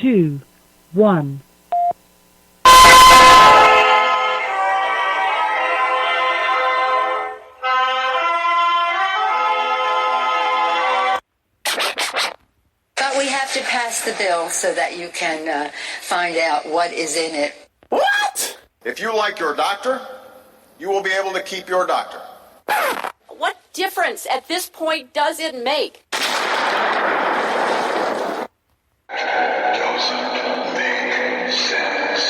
2, 1. But we have to pass the bill so that you can find out what is in it. What? If you like your doctor, you will be able to keep your doctor. What difference at this point does it make? Doesn't make sense.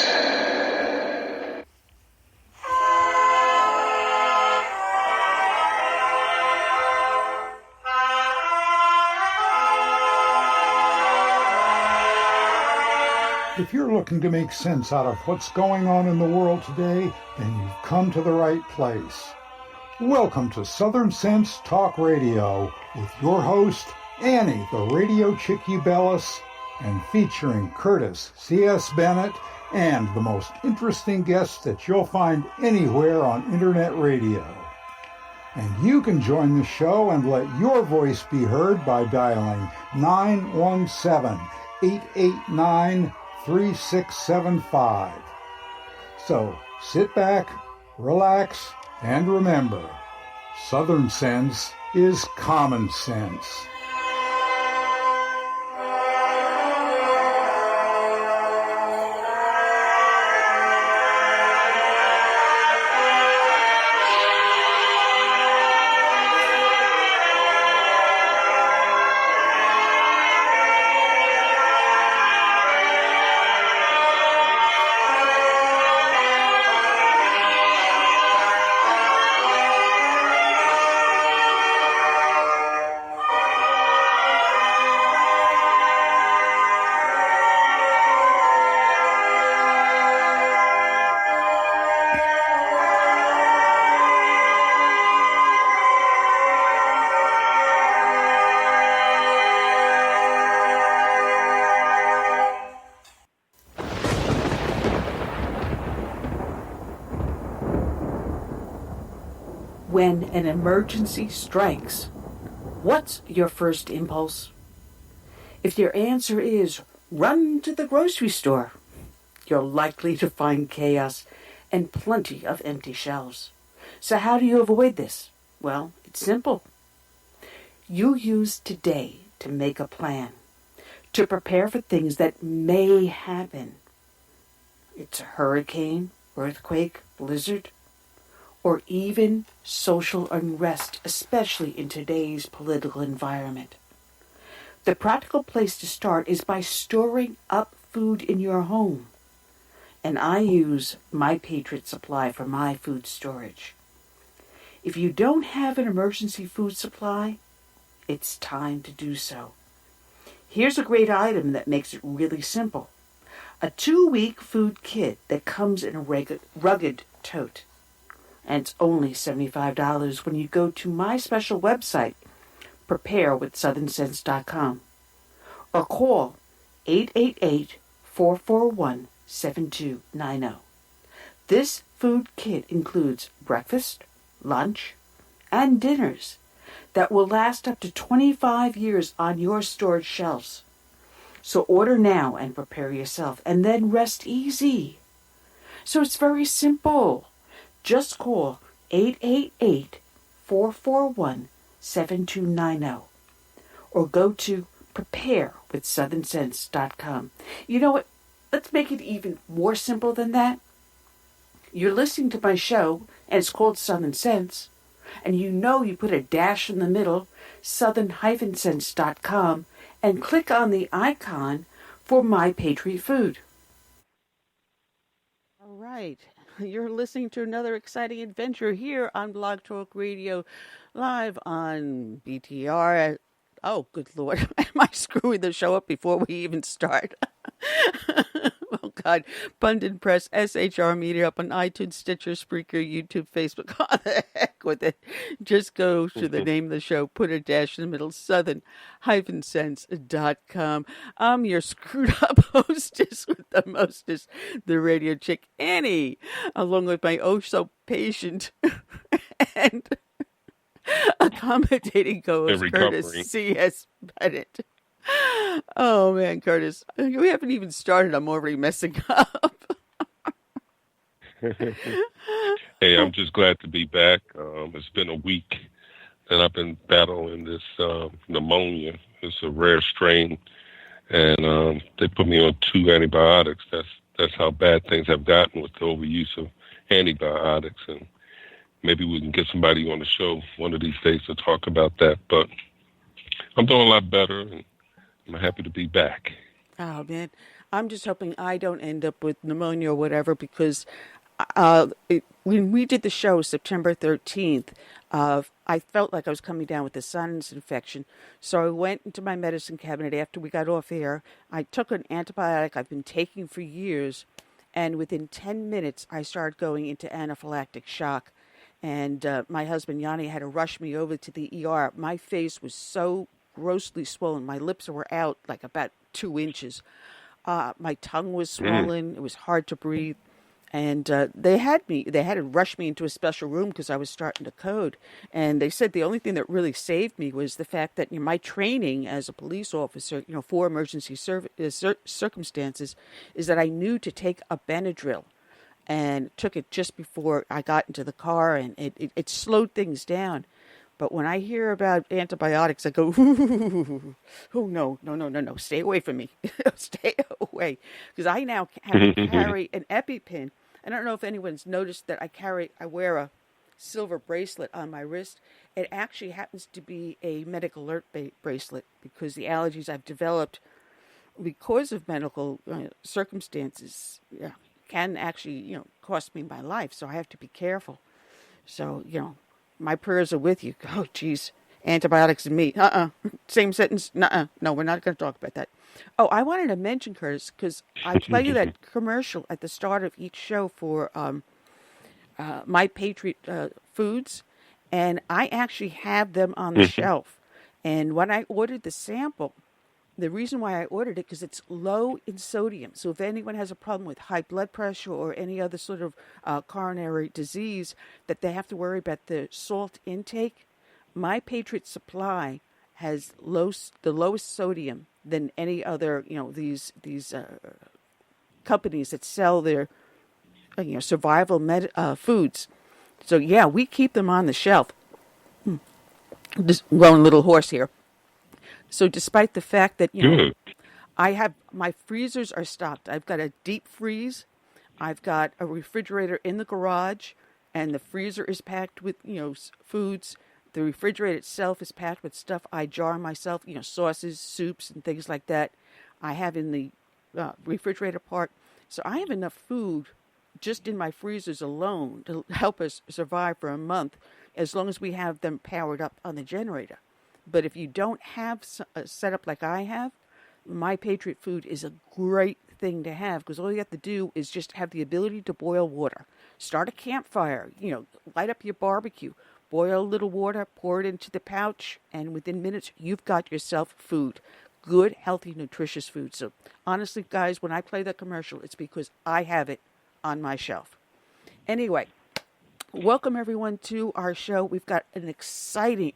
If you're looking to make sense out of what's going on in the world today, then you've come to the right place. Welcome to Southern Sense Talk Radio with your host, Annie, the radio chick Ubelis, and featuring Curtis C.S. Bennett and the most interesting guests that you'll find anywhere on Internet radio. And you can join the show and let your voice be heard by dialing 917-889-3675. So sit back, relax, and remember, Southern sense is common sense. When an emergency strikes, what's your first impulse? If your answer is run to the grocery store, you're likely to find chaos and plenty of empty shelves. So how do you avoid this? Well, it's simple. You use today to make a plan, to prepare for things that may happen. It's a hurricane, earthquake, blizzard, or even social unrest, especially in today's political environment. The practical place to start is by storing up food in your home. And I use My Patriot Supply for my food storage. If you don't have an emergency food supply, it's time to do so. Here's a great item that makes it really simple. A 2-week food kit that comes in a rugged tote. And it's only $75 when you go to my special website, preparewithsouthernsense.com, or call 888-441-7290. This food kit includes breakfast, lunch, and dinners that will last up to 25 years on your storage shelves. So order now and prepare yourself, and then rest easy. So it's very simple. Just call 888-441-7290 or go to preparewithsouthernsense.com. You know what? Let's make it even more simple than that. You're listening to my show, and it's called Southern Sense, and you know you put a dash in the middle, southern-sense.com, and click on the icon for My Patriot Food. All right. You're listening to another exciting adventure here on Blog Talk Radio, live on BTR. Oh, good Lord. Am I screwing the show up before we even start? Oh, God. Pundit Press, SHR Media up on iTunes, Stitcher, Spreaker, YouTube, Facebook. Oh, the heck with it. Just go to the name of the show, put a dash in the middle, southern-sense.com. I'm your screwed up hostess with the mostest, the radio chick Annie, along with my oh so patient and accommodating co-host Curtis C.S. Bennett. Oh man, Curtis, we haven't even started. I'm already messing up. Hey, I'm just glad to be back. It's been a week that I've been battling this pneumonia. It's a rare strain, and they put me on 2 antibiotics. That's how bad things have gotten with the overuse of antibiotics. And maybe we can get somebody on the show one of these days to talk about that. But I'm doing a lot better, and I'm happy to be back. Oh man, I'm just hoping I don't end up with pneumonia or whatever, because when we did the show September 13th, I felt like I was coming down with a sinus infection. So I went into my medicine cabinet after we got off air. I took an antibiotic I've been taking for years, and within 10 minutes I started going into anaphylactic shock. And my husband Yanni had to rush me over to the ER. My face was so grossly swollen. My lips were out like about 2 inches. My tongue was swollen. It was hard to breathe. And they had to rush me into a special room because I was starting to code. And they said the only thing that really saved me was the fact that my training as a police officer, for emergency circumstances, is that I knew to take a Benadryl, and took it just before I got into the car, and it slowed things down. But when I hear about antibiotics, I go, oh, no, stay away from me. Stay away. Because I now have to carry an EpiPen. I don't know if anyone's noticed that I wear a silver bracelet on my wrist. It actually happens to be a medical alert bracelet, because the allergies I've developed because of medical circumstances can actually, cost me my life. So I have to be careful. So, my prayers are with you. Oh, geez. Antibiotics and me. Same sentence. No, we're not going to talk about that. Oh, I wanted to mention, Curtis, because I play that commercial at the start of each show for My Patriot Foods, and I actually have them on the shelf. And when I ordered the sample, the reason why I ordered it, because it's low in sodium. So if anyone has a problem with high blood pressure or any other sort of coronary disease that they have to worry about the salt intake, My Patriot Supply has the lowest sodium than any other, these companies that sell their, survival foods. So yeah, we keep them on the shelf. Just going a little hoarse here. So despite the fact that, I have, my freezers are stocked. I've got a deep freeze. I've got a refrigerator in the garage, and the freezer is packed with, foods. The refrigerator itself is packed with stuff I jar myself, sauces, soups, and things like that. I have in the refrigerator part. So I have enough food just in my freezers alone to help us survive for a month, as long as we have them powered up on the generator. But if you don't have a setup like I have, My Patriot Food is a great thing to have, because all you have to do is just have the ability to boil water. Start a campfire, light up your barbecue, boil a little water, pour it into the pouch, and within minutes, you've got yourself food. Good, healthy, nutritious food. So honestly, guys, when I play that commercial, it's because I have it on my shelf. Anyway, welcome everyone to our show. We've got an exciting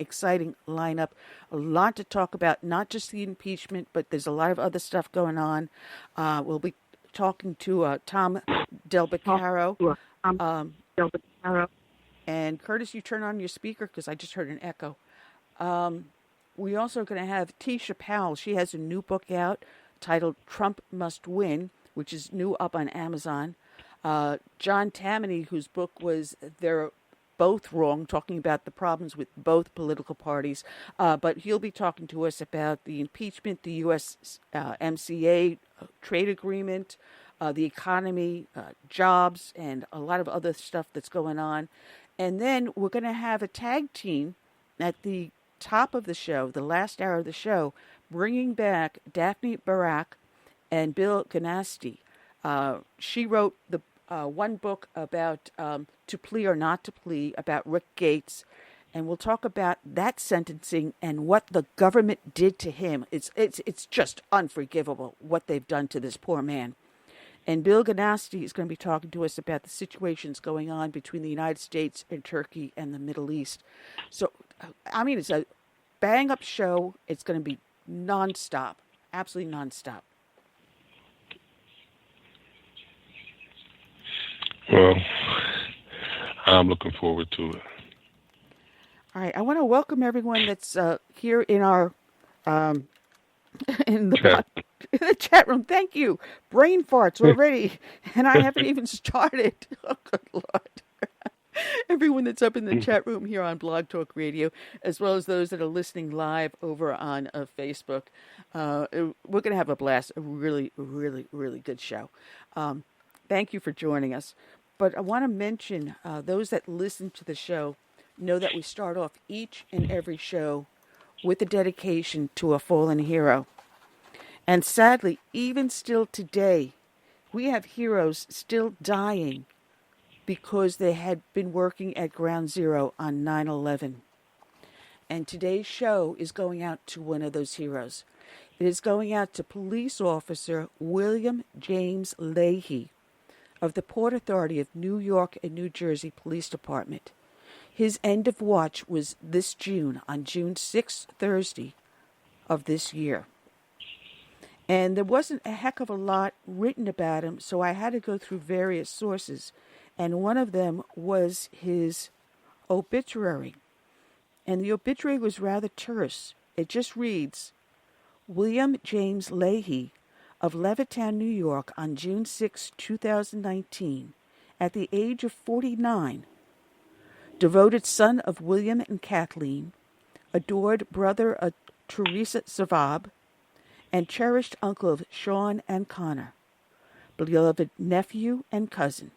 lineup. A lot to talk about, not just the impeachment, but there's a lot of other stuff going on. We'll be talking to Tom Del Beccaro. And Curtis, you turn on your speaker because I just heard an echo. We also are going to have Teisha Powell. She has a new book out titled Trump Must Win, which is new up on Amazon. John Tamny, whose book was They're Both Wrong, talking about the problems with both political parties. But he'll be talking to us about the impeachment, the U.S. MCA trade agreement, the economy, jobs, and a lot of other stuff that's going on. And then we're going to have a tag team at the top of the show, the last hour of the show, bringing back Daphne Barak and Bill Gunasti. She wrote the one book about To Plea or Not To Plea, about Rick Gates, and we'll talk about that sentencing and what the government did to him. It's just unforgivable what they've done to this poor man. And Bill Gunasti is going to be talking to us about the situations going on between the United States and Turkey and the Middle East. So, I mean, it's a bang-up show. It's going to be nonstop. absolutely nonstop. Well, I'm looking forward to it. All right, I want to welcome everyone that's here in our in the chat room. Thank you. Brain farts already, and I haven't even started. Oh, good Lord. Everyone that's up in the chat room here on Blog Talk Radio, as well as those that are listening live over on Facebook. We're going to have a blast, a really, really, really good show. Thank you for joining us. But I want to mention those that listen to the show know that we start off each and every show with a dedication to a fallen hero. And sadly, even still today, we have heroes still dying because they had been working at Ground Zero on 9/11. And today's show is going out to one of those heroes. It is going out to police officer William James Leahy of the Port Authority of New York and New Jersey Police Department. His end of watch was this June, on June 6th, Thursday of this year. And there wasn't a heck of a lot written about him, so I had to go through various sources. And one of them was his obituary. And the obituary was rather terse. It just reads, William James Leahy of Levittown, New York, on June 6, 2019, at the age of 49, devoted son of William and Kathleen, adored brother of Teresa Savab, and cherished uncle of Sean and Connor, beloved nephew and cousin,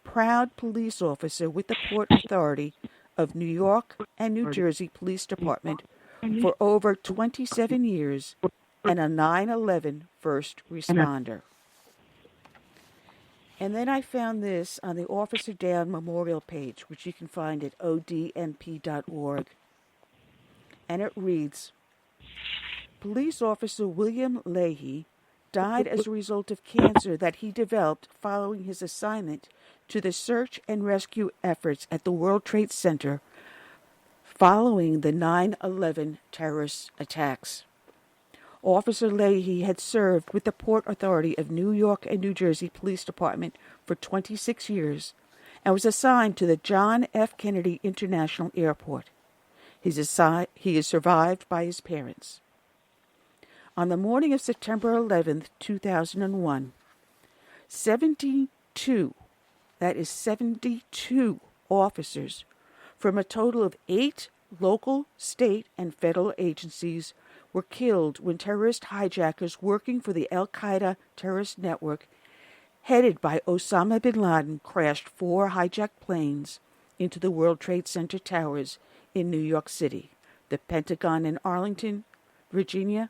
proud police officer with the Port Authority of New York and New Jersey Police Department for over 27 years, and a 9/11 first responder. And then I found this on the Officer Down Memorial page, which you can find at odmp.org. And it reads, Police Officer William Leahy died as a result of cancer that he developed following his assignment to the search and rescue efforts at the World Trade Center following the 9/11 terrorist attacks. Officer Leahy had served with the Port Authority of New York and New Jersey Police Department for 26 years and was assigned to the John F. Kennedy International Airport. He is survived by his parents. On the morning of September 11th, 2001, 72 officers from a total of 8 local, state, and federal agencies were killed when terrorist hijackers working for the al-Qaeda terrorist network headed by Osama bin Laden crashed 4 hijacked planes into the World Trade Center towers in New York City, the Pentagon in Arlington, Virginia,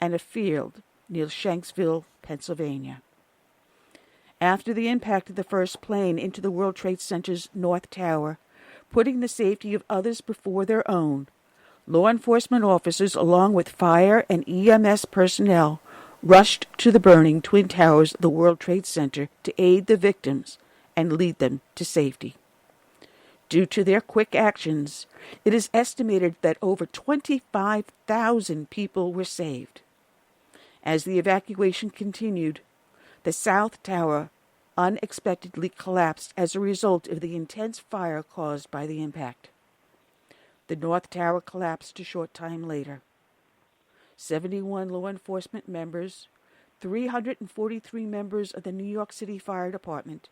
and a field near Shanksville, Pennsylvania. After the impact of the first plane into the World Trade Center's North Tower, putting the safety of others before their own, law enforcement officers, along with fire and EMS personnel, rushed to the burning Twin Towers of the World Trade Center to aid the victims and lead them to safety. Due to their quick actions, it is estimated that over 25,000 people were saved. As the evacuation continued, the South Tower unexpectedly collapsed as a result of the intense fire caused by the impact. The North Tower collapsed a short time later. 71 law enforcement members, 343 members of the New York City Fire Department,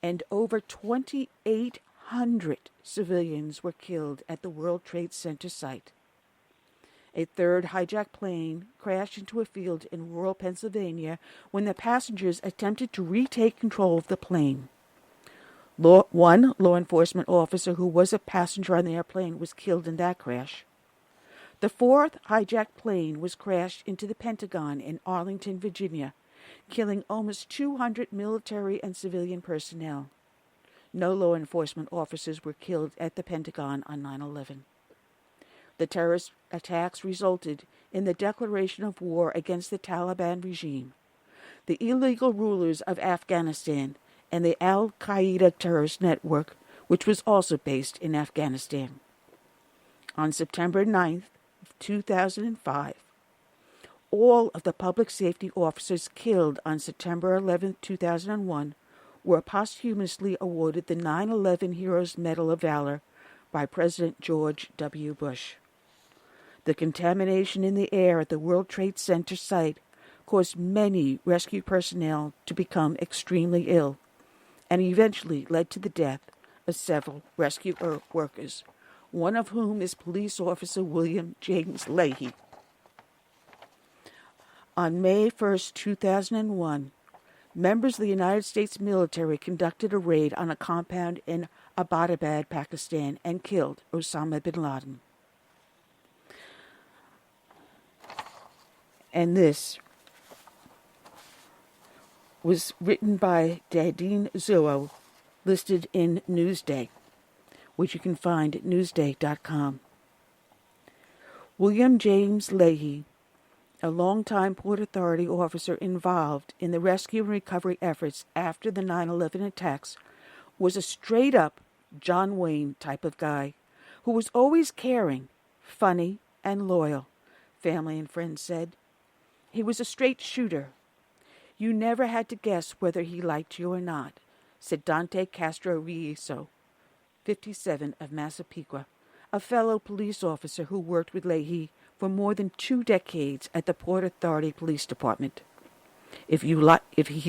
and over 2,800 civilians were killed at the World Trade Center site. A third hijacked plane crashed into a field in rural Pennsylvania when the passengers attempted to retake control of the plane. One law enforcement officer who was a passenger on the airplane was killed in that crash. The fourth hijacked plane was crashed into the Pentagon in Arlington, Virginia, killing almost 200 military and civilian personnel. No law enforcement officers were killed at the Pentagon on 9/11. The terrorist attacks resulted in the declaration of war against the Taliban regime, the illegal rulers of Afghanistan, and the al-Qaeda terrorist network, which was also based in Afghanistan. On September 9th, 2005, all of the public safety officers killed on September 11, 2001, were posthumously awarded the 9/11 Heroes Medal of Valor by President George W. Bush. The contamination in the air at the World Trade Center site caused many rescue personnel to become extremely ill and eventually led to the death of several rescue workers, one of whom is police officer William James Leahy. On May 1, 2001, members of the United States military conducted a raid on a compound in Abbottabad, Pakistan, and killed Osama bin Laden. And this was written by Dadine Zuo, listed in Newsday, which you can find at newsday.com. William James Leahy, a longtime Port Authority officer involved in the rescue and recovery efforts after the 9/11 attacks, was a straight-up John Wayne type of guy who was always caring, funny, and loyal, family and friends said. He was a straight shooter. You never had to guess whether he liked you or not, said Dante Castro Rieso, 57, of Massapequa, a fellow police officer who worked with Leahy for more than 2 decades at the Port Authority Police Department. If he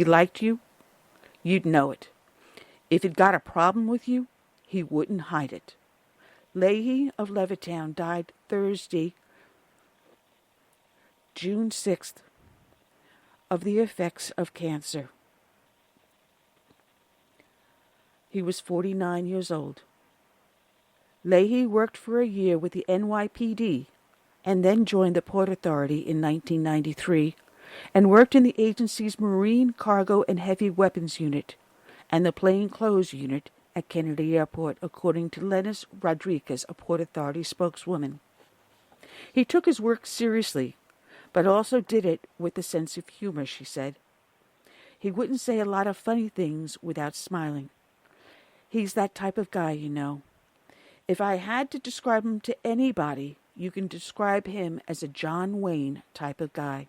liked you, you'd know it. If he'd got a problem with you, he wouldn't hide it. Leahy of Levittown died Thursday, June 6th, of the effects of cancer. He was 49 years old. Leahy worked for a year with the NYPD and then joined the Port Authority in 1993 and worked in the agency's Marine Cargo and Heavy Weapons Unit and the Plain Clothes Unit at Kennedy Airport, according to Lennis Rodriguez, a Port Authority spokeswoman. He took his work seriously, but also did it with a sense of humor, she said. He wouldn't say a lot of funny things without smiling. He's that type of guy, you know. If I had to describe him to anybody, you can describe him as a John Wayne type of guy.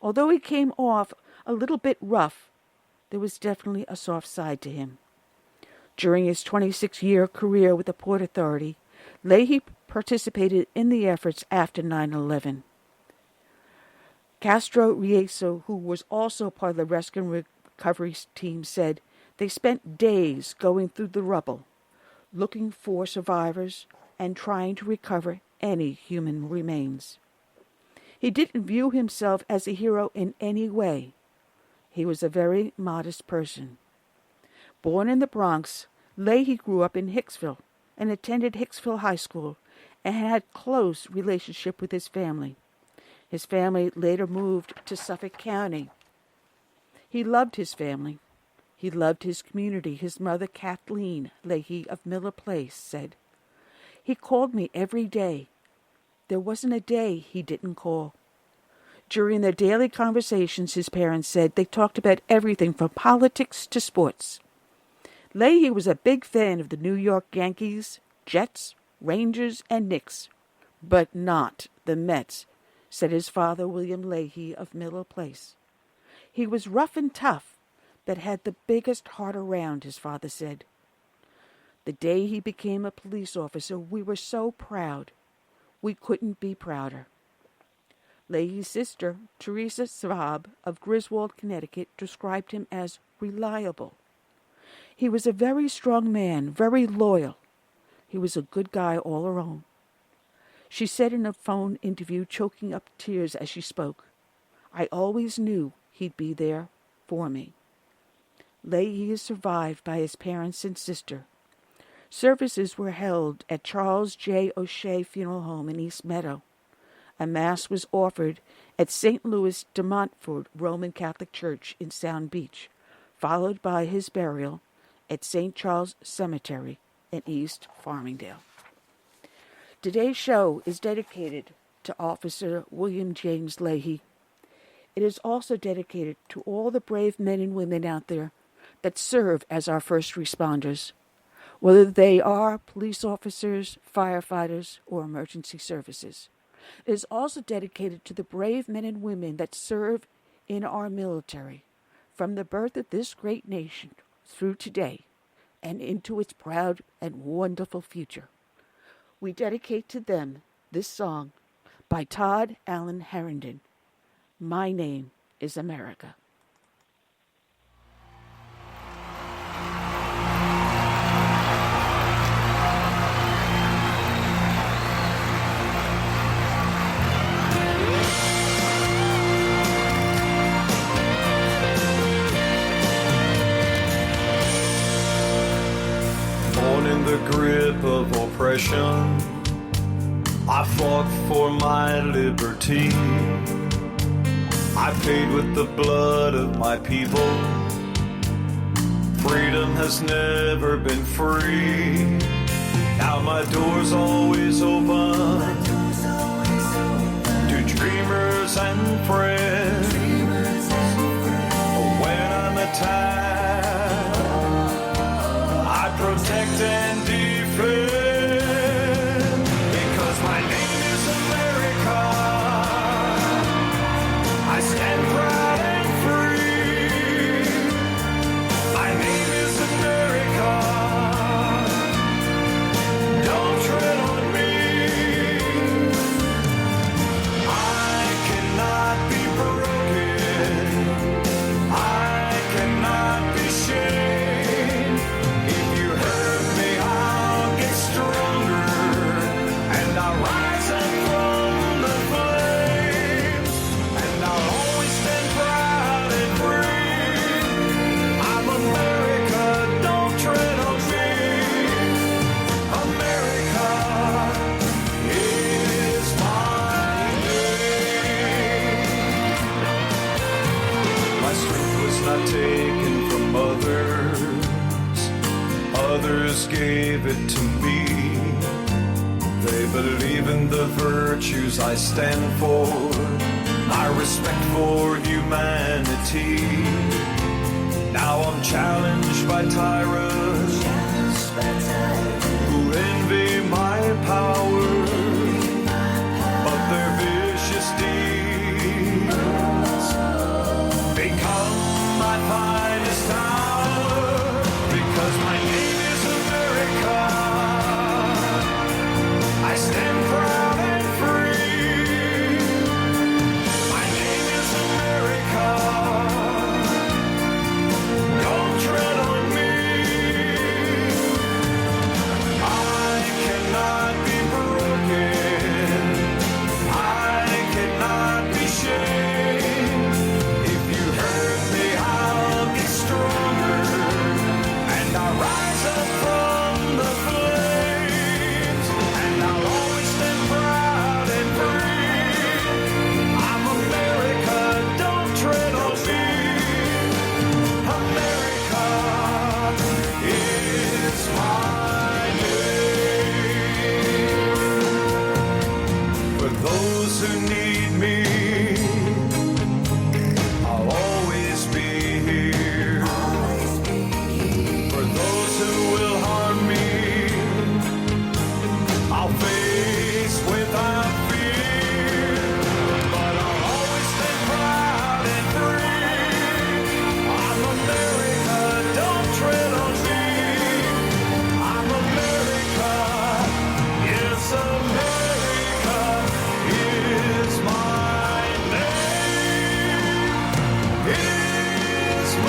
Although he came off a little bit rough, there was definitely a soft side to him. During his 26-year career with the Port Authority, Leahy participated in the efforts after 9/11. Castro Rieso, who was also part of the rescue and recovery team, said they spent days going through the rubble, looking for survivors and trying to recover any human remains. He didn't view himself as a hero in any way. He was a very modest person. Born in the Bronx, Leahy grew up in Hicksville and attended Hicksville High School and had a close relationship with his family. His family later moved to Suffolk County. He loved his family. He loved his community. His mother, Kathleen Leahy of Miller Place, said, "He called me every day. There wasn't a day he didn't call." During their daily conversations, his parents said they talked about everything from politics to sports. Leahy was a big fan of the New York Yankees, Jets, Rangers, and Knicks, but not the Mets, said his father, William Leahy of Miller Place. He was rough and tough, but had the biggest heart around, his father said. The day he became a police officer, we were so proud. We couldn't be prouder. Leahy's sister, Teresa Svab of Griswold, Connecticut, described him as reliable. He was a very strong man, very loyal. He was a good guy all around. She said in a phone interview, choking up tears as she spoke, "I always knew he'd be there for me." Leahy is survived by his parents and sister. Services were held at Charles J. O'Shea Funeral Home in East Meadow. A mass was offered at St. Louis de Montfort Roman Catholic Church in Sound Beach, followed by his burial at St. Charles Cemetery in East Farmingdale. Today's show is dedicated to Officer William James Leahy. It is also dedicated to all the brave men and women out there that serve as our first responders, whether they are police officers, firefighters, or emergency services. It is also dedicated to the brave men and women that serve in our military, from the birth of this great nation through today and into its proud and wonderful future. We dedicate to them this song by Todd Allen Harrington, My Name is America. Born in the grip of oppression, I fought for my liberty. I paid with the blood of my people. Freedom has never been free. Now my door's always open to dreamers and friends. When I'm attacked, I protect and defend. Because my name is America. I stand proud and free. My name is America. Don't tread on me. I cannot be broken. I cannot be shamed. If you hurt me, I'll get stronger, and I'll rise up from the flames, and I'll always stand proud and free. I'm America, don't tread on me. America is my name. My strength was not taken from others. Others gave it to me. They believe in the virtues I stand for. My respect for humanity. Now I'm challenged by tyrants who envy my power, but their vicious deeds become my finest hour. Because my name is America. I stand proud and free. My name is America. Don't tread on me. I cannot be broken. I cannot be shamed. If you hurt me, I'll get stronger, and I'll rise up from the flames, and I'll always stand proud and free. I'm America, don't tread on me. America is my name. For those who need me, I'll always be here. For those who will harm me, I'll face without fear. But I'll always stand proud and free. I'm America, don't tread on me. I'm America, yes, America is my name. Is my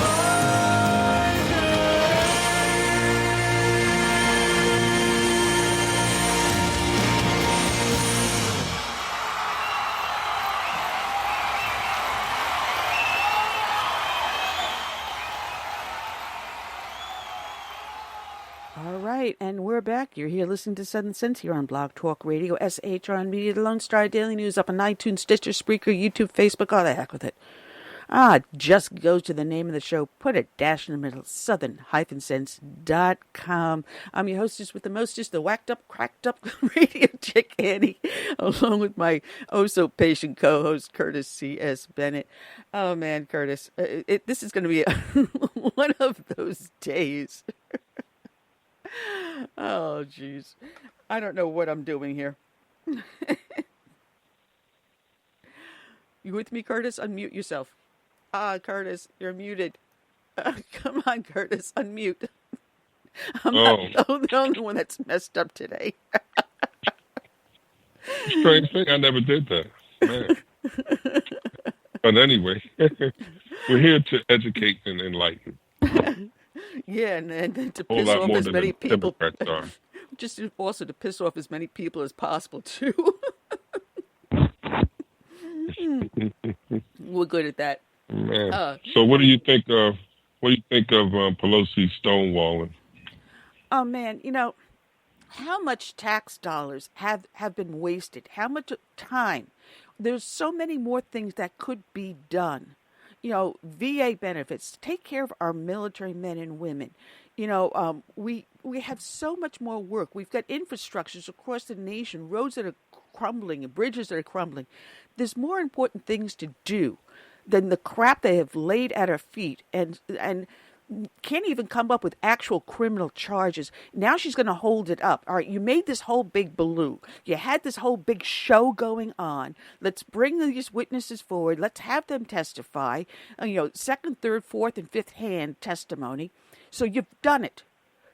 All right, and we're back. You're here listening to Southern Sense here on Blog Talk Radio, SHR Media, The Lone Star Daily News, up on iTunes, Stitcher, Spreaker, YouTube, Facebook, all the heck with it. Just goes to the name of the show. Put a dash in the middle, southern-sense.com. I'm your hostess with the mostest, the whacked up, cracked up radio chick Annie, along with my oh-so-patient co-host, Curtis C.S. Bennett. Oh, man, Curtis, this is going to be one of those days. Oh, jeez. I don't know what I'm doing here. You with me, Curtis? Unmute yourself. Curtis, you're muted. Come on, Curtis, unmute. I'm not the only one that's messed up today. Strange thing, I never did that. Man. But anyway, we're here to educate and enlighten. Yeah, and to piss off as many people. Just also to piss off as many people as possible too. We're good at that. Man. So what do you think of Pelosi stonewalling? Oh man, how much tax dollars have been wasted? How much time? There's so many more things that could be done. VA benefits, take care of our military men and women. We have so much more work. We've got infrastructures across the nation, roads that are crumbling and bridges that are crumbling. There's more important things to do than the crap they have laid at our feet and can't even come up with actual criminal charges. Now she's going to hold it up. All right, you made this whole big baloo. You had this whole big show going on. Let's bring these witnesses forward. Let's have them testify. Second, third, fourth, and fifth hand testimony. So you've done it.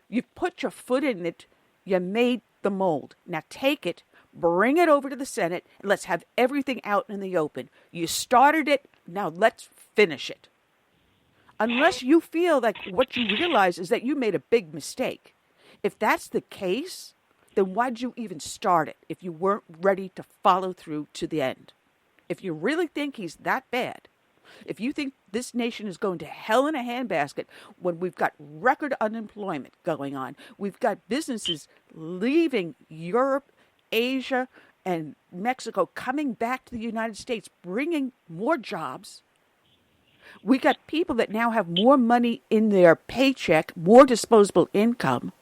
You've put your foot in it. You made the mold. Now take it, bring it over to the Senate, and let's have everything out in the open. You started it. Now let's finish it. Unless you feel like what you realize is that you made a big mistake. If that's the case, then why'd you even start it if you weren't ready to follow through to the end? If you really think he's that bad, if you think this nation is going to hell in a handbasket when we've got record unemployment going on, we've got businesses leaving Europe, Asia, and Mexico coming back to the United States, bringing more jobs. We got people that now have more money in their paycheck, more disposable income.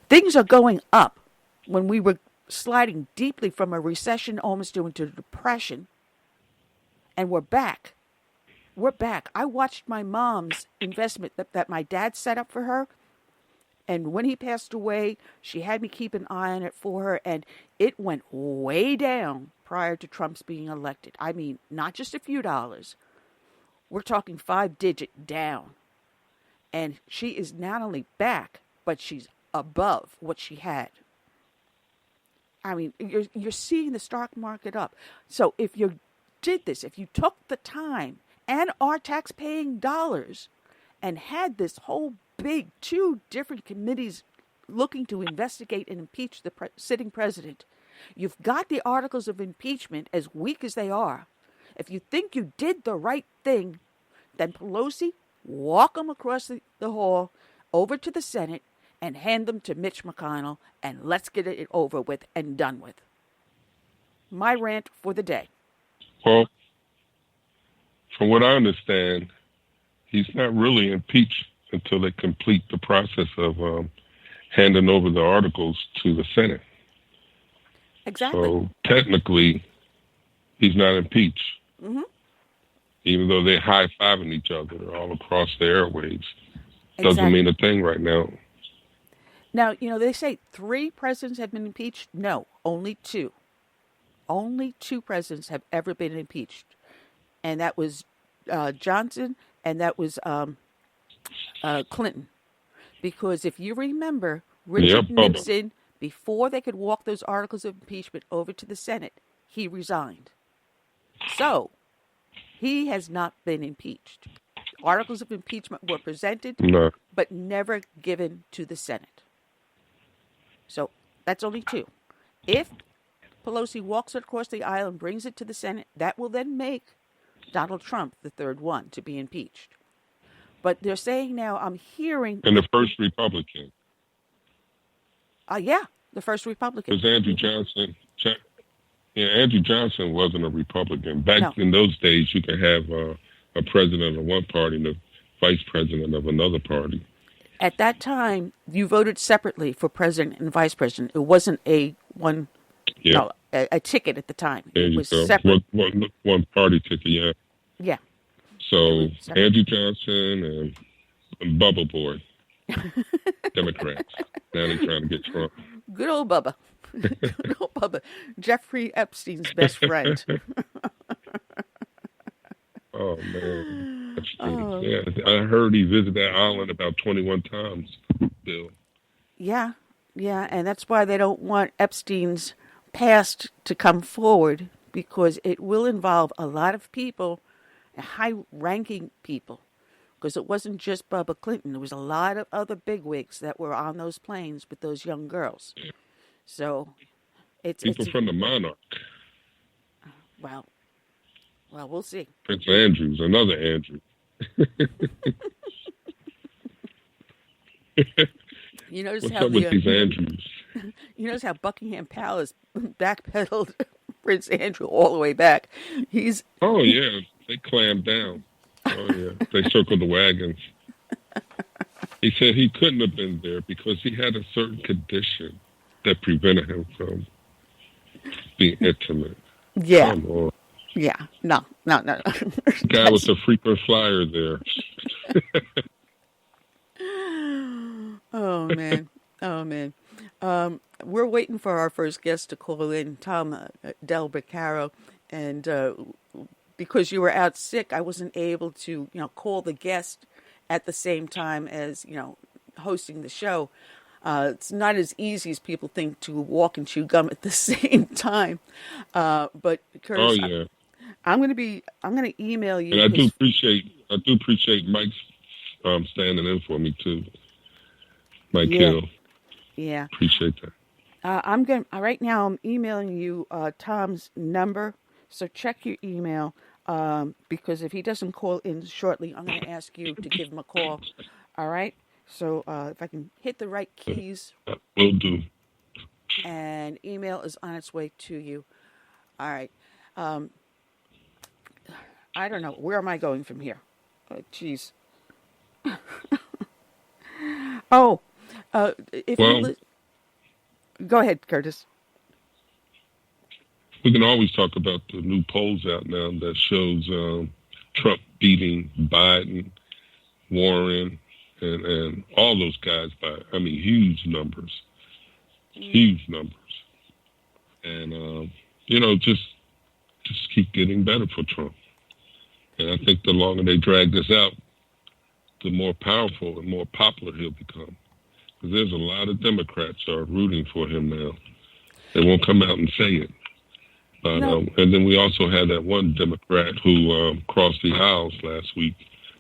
Things are going up when we were sliding deeply from a recession almost into a depression. And we're back. We're back. I watched my mom's investment that my dad set up for her. And when he passed away, she had me keep an eye on it for her. And it went way down prior to Trump's being elected. I mean, not just a few dollars. We're talking 5-digit down. And she is not only back, but she's above what she had. I mean, you're seeing the stock market up. So if you did this, if you took the time and our tax-paying dollars and had this whole big 2 different committees looking to investigate and impeach the sitting president, you've got the articles of impeachment, as weak as they are. If you think you did the right thing, then Pelosi, walk them across the hall over to the Senate and hand them to Mitch McConnell, and let's get it over with and done with. My rant for the day. Well, from what I understand, he's not really impeached until they complete the process of handing over the articles to the Senate. Exactly. So technically, he's not impeached. Mm-hmm. Even though they're high-fiving each other all across the airwaves. Doesn't mean a thing right now. Now, they say 3 presidents have been impeached. No, only 2. Only 2 presidents have ever been impeached. And that was Johnson and that was Clinton. Because if you remember, Richard Nixon, before they could walk those articles of impeachment over to the Senate, he resigned. So, he has not been impeached. Articles of impeachment were presented, but never given to the Senate. So that's only 2. If Pelosi walks across the aisle and brings it to the Senate, that will then make Donald Trump the 3rd one to be impeached. But they're saying now, I'm hearing... And the first Republican. Yeah, the first Republican. Because Andrew Johnson wasn't a Republican. Back in those days, you could have a president of one party and a vice president of another party. At that time, you voted separately for president and vice president. It wasn't a ticket at the time. It was separate. One party ticket, yeah. Yeah. So Andrew Johnson and Bubba Boy, Democrats. Now they're trying to get Trump. Good old Bubba. Good old Bubba. Jeffrey Epstein's best friend. Oh, man. Yeah, I heard he visited that island about 21 times, Bill. Yeah, and that's why they don't want Epstein's past to come forward, because it will involve a lot of people, high-ranking people, because it wasn't just Bubba Clinton. There was a lot of other bigwigs that were on those planes with those young girls. So it's from the monarch. Well, we'll see. Prince Andrew's, another Andrew. You notice What's how up with these Andrews? You notice how Buckingham Palace backpedaled Prince Andrew all the way back. Oh yeah, they clamped down. Oh yeah, they circled the wagons. He said he couldn't have been there because he had a certain condition that prevented him from being intimate. Yeah. Come on. Yeah. No. Guy was a frequent flyer there. Oh man. We're waiting for our first guest to call in, Tom Del Beccaro, and because you were out sick, I wasn't able to, call the guest at the same time as, hosting the show. It's not as easy as people think to walk and chew gum at the same time. But Curtis, oh yeah, I'm going to email you. And I do appreciate Mike's standing in for me too. Mike Hill. Yeah. Appreciate that. Right now I'm emailing you Tom's number, so check your email, because if he doesn't call in shortly, I'm going to ask you to give him a call. All right? So if I can hit the right keys. Will do. And email is on its way to you. All right. I don't know. Where am I going from here? Jeez. Go ahead, Curtis. We can always talk about the new polls out now that shows Trump beating Biden, Warren, and all those guys by, huge numbers. Huge numbers. And, just keep getting better for Trump. And I think the longer they drag this out, the more powerful and more popular he'll become. Because there's a lot of Democrats are rooting for him now. They won't come out and say it. But, and then we also had that one Democrat who crossed the aisles last week.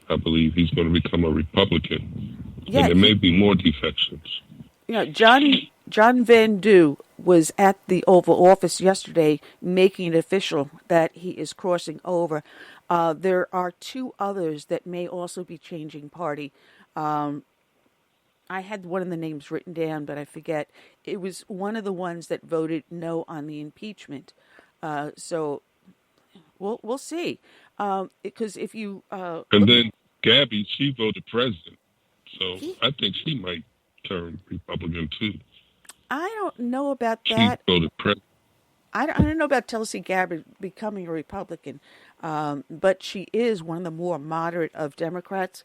I believe he's going to become a Republican. Yeah, and there may be more defections. John Van Du was at the Oval Office yesterday making it official that he is crossing over. There are two others that may also be changing party. I had one of the names written down, but I forget. It was one of the ones that voted no on the impeachment. So we'll see. Because if you and then Gabby, she voted president, so I think she might turn Republican too. I don't know about that. She voted president. I don't know about Tulsi Gabbard becoming a Republican, but she is one of the more moderate of Democrats,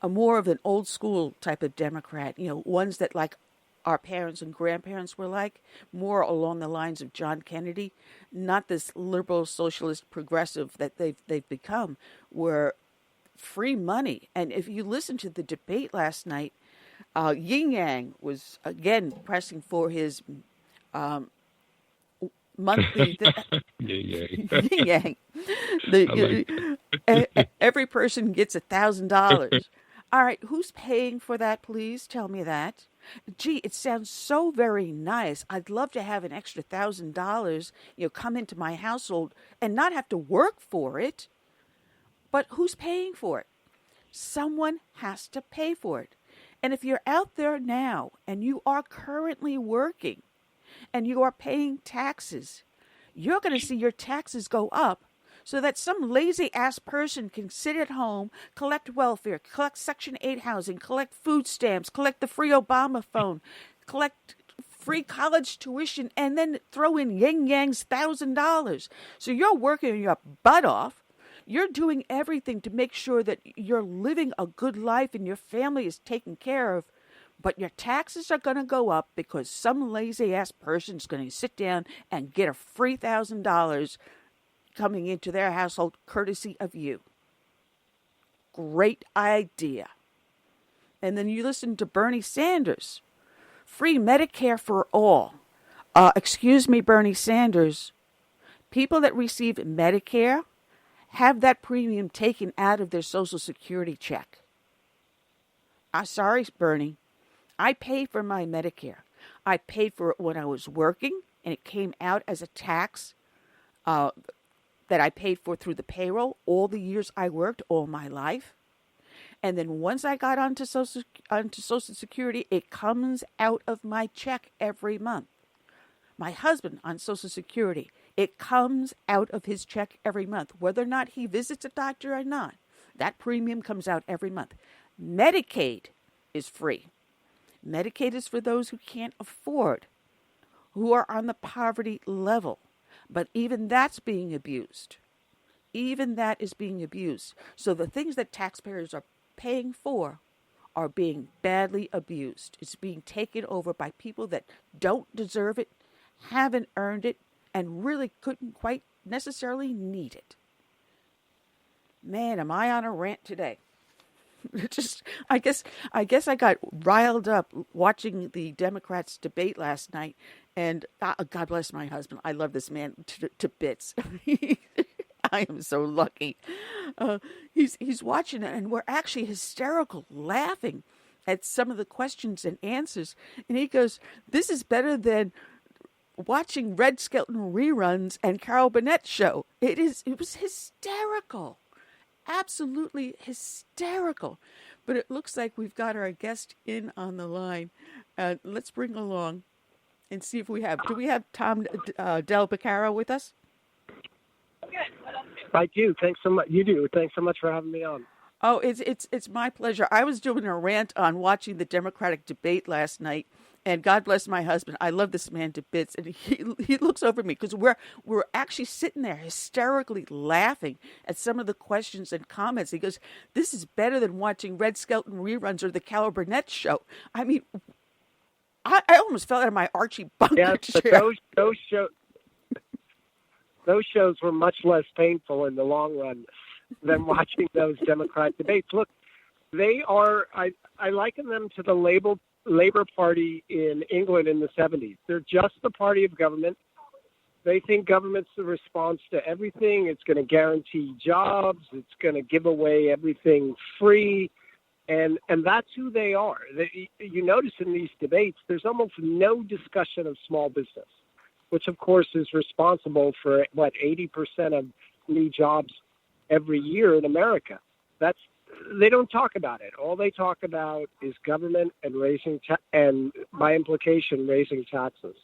more of an old school type of Democrat. Ones that like our parents and grandparents were like, more along the lines of John Kennedy, not this liberal, socialist, progressive that they've become, where free money. And if you listen to the debate last night, Yin Yang was again pressing for his monthly Yin Yang. Every person gets $1,000. All right, who's paying for that? Please tell me that. Gee, it sounds so very nice. I'd love to have an extra $1,000, come into my household and not have to work for it. But who's paying for it? Someone has to pay for it. And if you're out there now and you are currently working and you are paying taxes, you're going to see your taxes go up so that some lazy-ass person can sit at home, collect welfare, collect Section 8 housing, collect food stamps, collect the free Obama phone, collect free college tuition, and then throw in Yin Yang's $1,000. So you're working your butt off. You're doing everything to make sure that you're living a good life and your family is taken care of. But your taxes are going to go up because some lazy-ass person is going to sit down and get a free $1,000 coming into their household courtesy of you. great idea. And then you listen to Bernie Sanders, free Medicare for all. Excuse me, Bernie Sanders, people that receive Medicare have that premium taken out of their Social Security check. Sorry, Bernie. I pay for my Medicare. I paid for it when I was working, and it came out as a tax that I paid for through the payroll all the years I worked all my life. And then once I got onto Social Security, it comes out of my check every month. My husband on Social Security, it comes out of his check every month, whether or not he visits a doctor or not. That premium comes out every month. Medicaid is free. Medicaid is for those who can't afford, who are on the poverty level. But even that's being abused. Even that is being abused. So the things that taxpayers are paying for are being badly abused. It's being taken over by people that don't deserve it, haven't earned it, and really couldn't quite necessarily need it. Man, am I on a rant today. I guess I got riled up watching the Democrats debate last night, and God bless my husband. I love this man to bits. I am so lucky. He's watching it, and we're actually hysterical, laughing at some of the questions and answers. And he goes, "This is better than watching Red Skelton reruns and Carol Bennett's show." It was hysterical. Absolutely hysterical. But it looks like we've got our guest in on the line. Let's bring along and see if we have. Do we have Tom Del Beccaro with us? I do. Thanks so much. You do. Thanks so much for having me on. Oh, it's my pleasure. I was doing a rant on watching the Democratic debate last night, and God bless my husband. I love this man to bits, and he looks over at me because we're actually sitting there hysterically laughing at some of the questions and comments. He goes, "This is better than watching Red Skelton reruns or the Carol Burnett show." I mean, I almost fell out of my Archie Bunker chair. But those shows were much less painful in the long run than watching those Democrat debates. Look, they are, I liken them to the Labour Party in England in the 70s. They're just the party of government. They think government's the response to everything. It's going to guarantee jobs. It's going to give away everything free. And that's who they are. You notice in these debates, there's almost no discussion of small business, which, of course, is responsible for, 80% of new jobs every year in America. They don't talk about it. All they talk about is government and and by implication, raising taxes.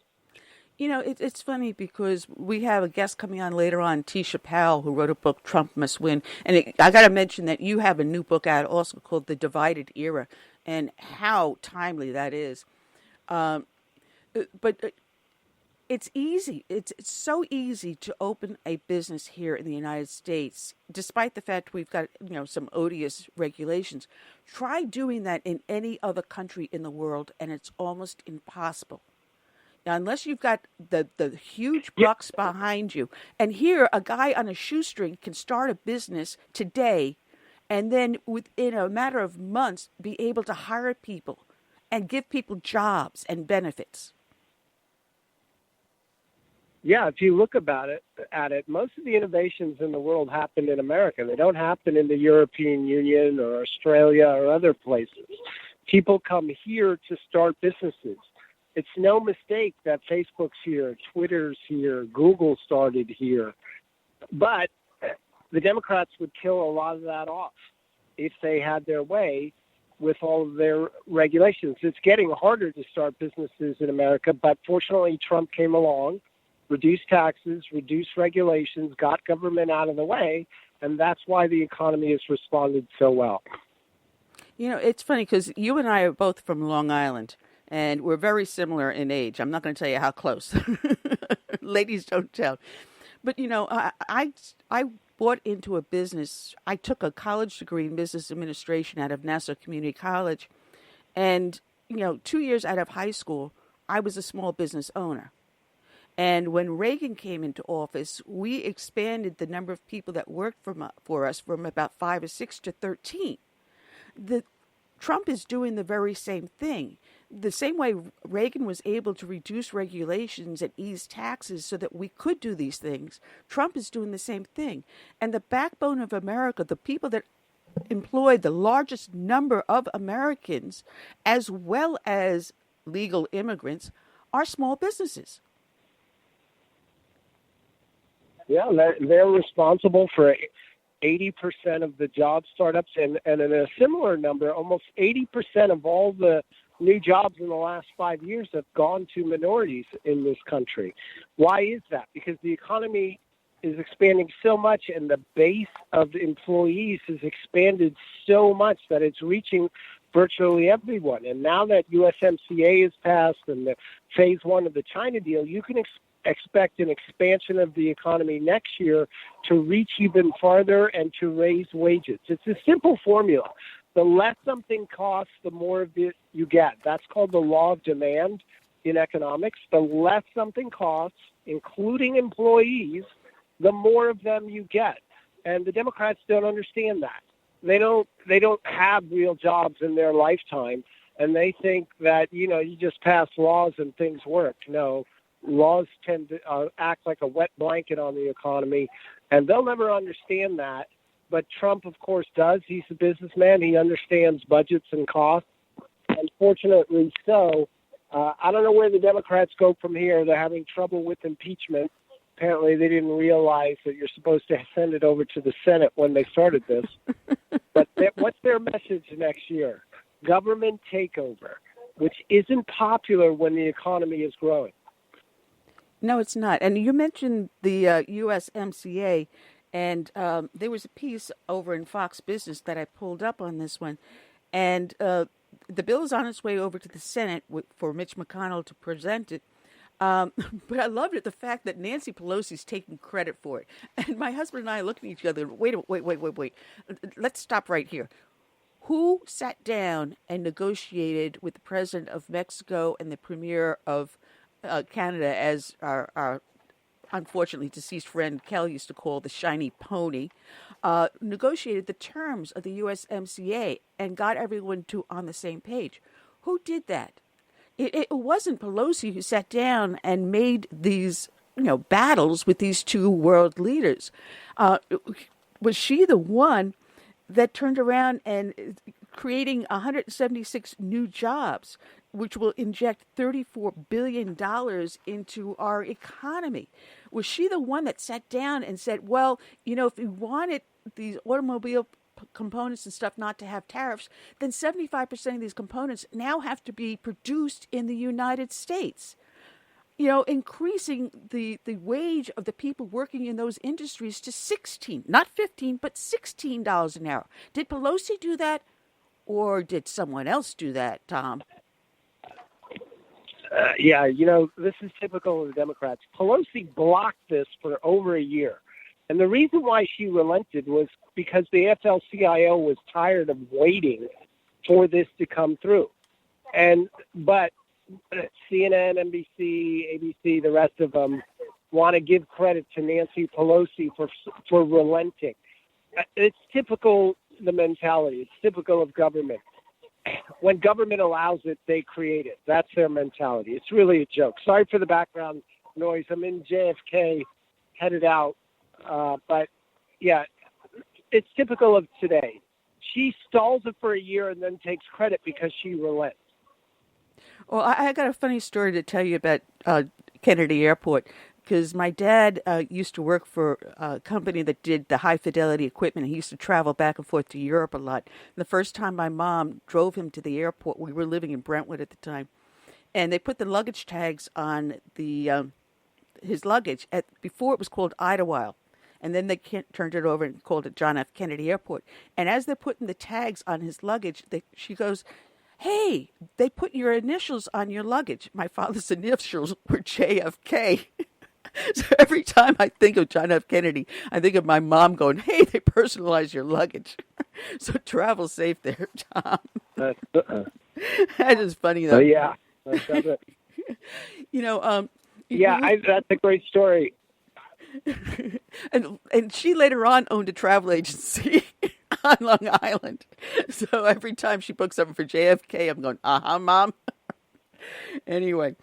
You know, it's funny because we have a guest coming on later on, Teisha Powell, who wrote a book, Trump Must Win. And I got to mention that you have a new book out also called The Divided Era, and how timely that is. But it's easy. It's so easy to open a business here in the United States, despite the fact we've got, some odious regulations. Try doing that in any other country in the world, and it's almost impossible. Now, unless you've got the huge bucks behind you. And here, a guy on a shoestring can start a business today and then within a matter of months be able to hire people and give people jobs and benefits. Yeah, if you look at it, most of the innovations in the world happen in America. They don't happen in the European Union or Australia or other places. People come here to start businesses. It's no mistake that Facebook's here, Twitter's here, Google started here. But the Democrats would kill a lot of that off if they had their way with all of their regulations. It's getting harder to start businesses in America, but fortunately Trump came along, reduced taxes, reduced regulations, got government out of the way, and that's why the economy has responded so well. It's funny because you and I are both from Long Island, and we're very similar in age. I'm not going to tell you how close. Ladies don't tell. But, I bought into a business. I took a college degree in business administration out of Nassau Community College. And, 2 years out of high school, I was a small business owner. And when Reagan came into office, we expanded the number of people that worked for us from about 5 or 6 to 13. Trump is doing the very same thing. The same way Reagan was able to reduce regulations and ease taxes so that we could do these things, Trump is doing the same thing. And the backbone of America, the people that employ the largest number of Americans, as well as legal immigrants, are small businesses. Yeah, they're responsible for 80% of the job startups, and in a similar number, almost 80% of all the new jobs in the last 5 years have gone to minorities in this country. Why is that? Because the economy is expanding so much, and the base of employees has expanded so much that it's reaching virtually everyone. And now that USMCA is passed and the phase one of the China deal, you can expect an expansion of the economy next year to reach even farther and to raise wages. It's a simple formula. The less something costs, the more of it you get. That's called the law of demand in economics. The less something costs, including employees, the more of them you get. And the Democrats don't understand that. They don't have real jobs in their lifetime, and they think that, you just pass laws and things work. No, laws tend to act like a wet blanket on the economy, and they'll never understand that. But Trump, of course, does. He's a businessman. He understands budgets and costs. Unfortunately so. I don't know where the Democrats go from here. They're having trouble with impeachment. Apparently they didn't realize that you're supposed to send it over to the Senate when they started this. But what's their message next year? Government takeover, which isn't popular when the economy is growing. No, it's not. And you mentioned the USMCA, and there was a piece over in Fox Business that I pulled up on this one. And the bill is on its way over to the Senate for Mitch McConnell to present it. But I loved it, the fact that Nancy Pelosi's taking credit for it. And my husband and I are looking at each other, wait. Let's stop right here. Who sat down and negotiated with the president of Mexico and the premier of Canada, as our unfortunately deceased friend Kel used to call the shiny pony, negotiated the terms of the USMCA and got everyone on the same page? Who did that? It wasn't Pelosi who sat down and made these, battles with these two world leaders. Was she the one that turned around and creating 176 new jobs, which will inject $34 billion into our economy? Was she the one that sat down and said, well, if we wanted these automobile components and stuff not to have tariffs, then 75% of these components now have to be produced in the United States? Increasing the wage of the people working in those industries to $16, not $15, but $16 an hour. Did Pelosi do that, or did someone else do that, Tom? This is typical of the Democrats. Pelosi blocked this for over a year. And the reason why she relented was because the AFL-CIO was tired of waiting for this to come through. But CNN, NBC, ABC, the rest of them want to give credit to Nancy Pelosi for relenting. It's typical, the mentality. It's typical of government. When government allows it, they create it. That's their mentality. It's really a joke. Sorry for the background noise. I'm in JFK, headed out. But, yeah, it's typical of today. She stalls it for a year and then takes credit because she relents. Well, I got a funny story to tell you about Kennedy Airport, because my dad used to work for a company that did the high-fidelity equipment. He used to travel back and forth to Europe a lot. The first time my mom drove him to the airport, we were living in Brentwood at the time, and they put the luggage tags on his luggage. Before it was called Idlewild, and then they turned it over and called it John F. Kennedy Airport. And as they're putting the tags on his luggage, she goes, "Hey, they put your initials on your luggage." My father's initials were JFK. So every time I think of John F. Kennedy, I think of my mom going, "Hey, they personalized your luggage." So travel safe there, Tom. That is funny, though. Yeah. Yeah, that's a great story. And she later on owned a travel agency on Long Island. So every time she booked something for JFK, I'm going, Mom. Anyway,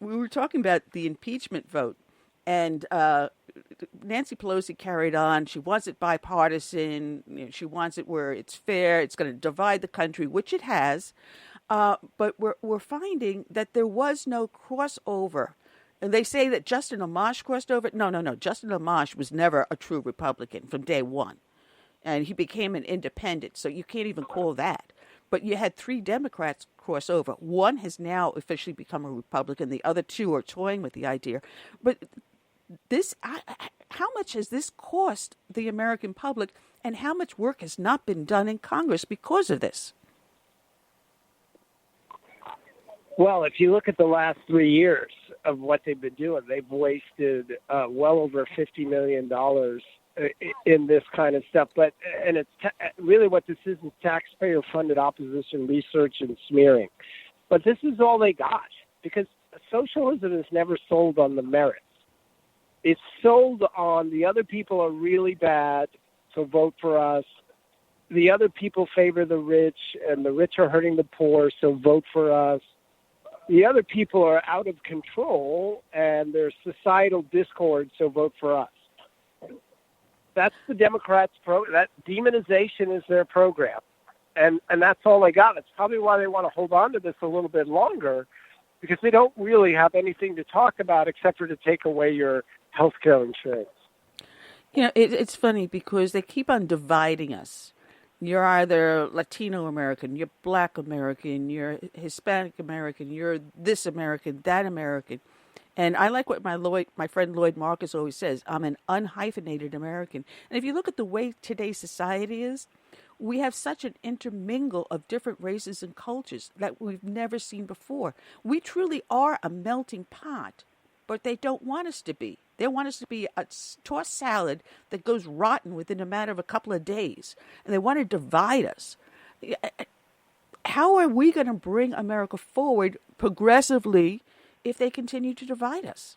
we were talking about the impeachment vote, and Nancy Pelosi carried on. She wants it bipartisan. She wants it where it's fair. It's going to divide the country, which it has. But we're finding that there was no crossover. And they say that Justin Amash crossed over. No. Justin Amash was never a true Republican from day one. And he became an independent, so you can't even call that. But you had 3 Democrats cross over. One has now officially become a Republican. The other 2 are toying with the idea. But how much has this cost the American public, and how much work has not been done in Congress because of this? Well, if you look at the last 3 years of what they've been doing, they've wasted well over $50 million in this kind of stuff. And it's really what this is taxpayer-funded opposition research and smearing. But this is all they got, because socialism is never sold on the merits. It's sold on the other people are really bad, so vote for us. The other people favor the rich, and the rich are hurting the poor, so vote for us. The other people are out of control, and there's societal discord, so vote for us. That's the Democrats' that demonization is their program. And that's all they got. It's probably why they want to hold on to this a little bit longer, because they don't really have anything to talk about except for to take away your health care insurance. It's funny because they keep on dividing us. You're either Latino American, you're Black American, you're Hispanic American, you're this American, that American. And I like what my friend Lloyd Marcus always says, I'm an unhyphenated American. And if you look at the way today's society is, we have such an intermingle of different races and cultures that we've never seen before. We truly are a melting pot, but they don't want us to be. They want us to be a tossed salad that goes rotten within a matter of a couple of days. And they want to divide us. How are we going to bring America forward progressively if they continue to divide us?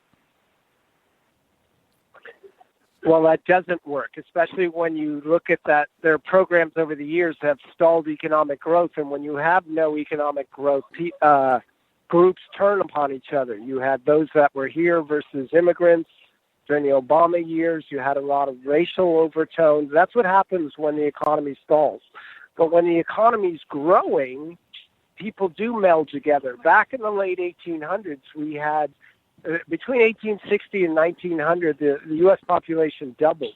Well, that doesn't work, especially when you look at that. Their programs over the years have stalled economic growth. And when you have no economic growth, groups turn upon each other. You had those that were here versus immigrants. During the Obama years, you had a lot of racial overtones. That's what happens when the economy stalls. But when the economy's growing, people do meld together. Back in the late 1800s, we had, between 1860 and 1900, the U.S. population doubled.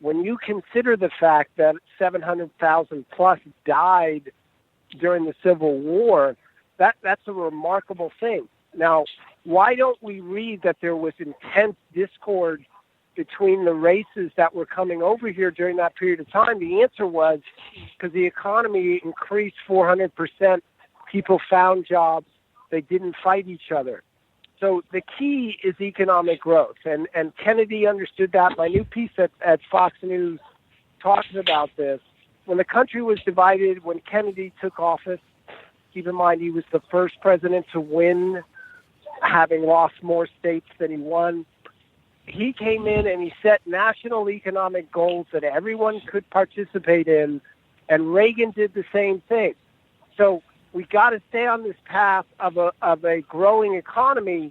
When you consider the fact that 700,000 plus died during the Civil War, that's a remarkable thing. Now, why don't we read that there was intense discord between the races that were coming over here during that period of time? The answer was because the economy increased 400%. People found jobs. They didn't fight each other. So the key is economic growth. And Kennedy understood that. My new piece at Fox News talks about this. When the country was divided, when Kennedy took office, keep in mind he was the first president to win, having lost more states than he won. He came in and he set national economic goals that everyone could participate in, and Reagan did the same thing. So we got to stay on this path of a growing economy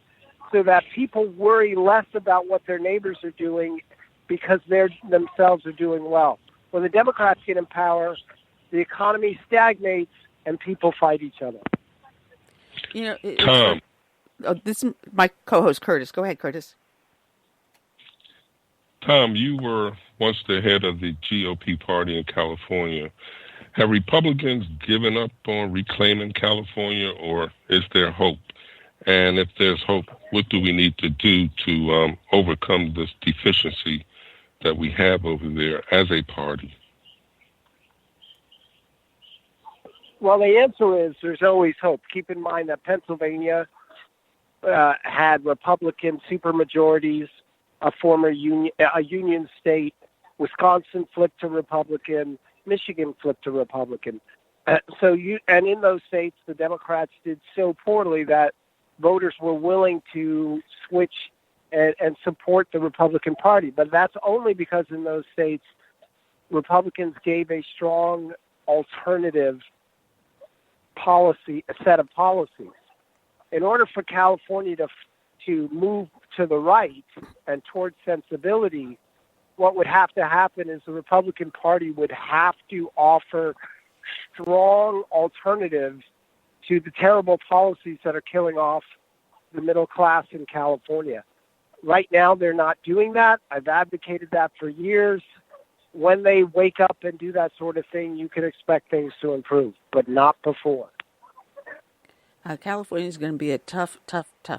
so that people worry less about what their neighbors are doing because they themselves are doing well. When the Democrats get in power, the economy stagnates and people fight each other. Tom. This is my co-host, Curtis. Go ahead, Curtis. Tom, you were once the head of the GOP party in California. Have Republicans given up on reclaiming California, or is there hope? And if there's hope, what do we need to do to overcome this deficiency that we have over there as a party? Well, the answer is there's always hope. Keep in mind that Pennsylvania had Republican supermajorities, a union state. Wisconsin flipped to Republican. Michigan flipped to Republican. And in those states, the Democrats did so poorly that voters were willing to switch and support the Republican Party. But that's only because in those states, Republicans gave a strong alternative policy, a set of policies. In order for California to move to the right and towards sensibility, what would have to happen is the Republican Party would have to offer strong alternatives to the terrible policies that are killing off the middle class in California. Right now, they're not doing that. I've advocated that for years. When they wake up and do that sort of thing, you can expect things to improve, but not before. California is going to be a tough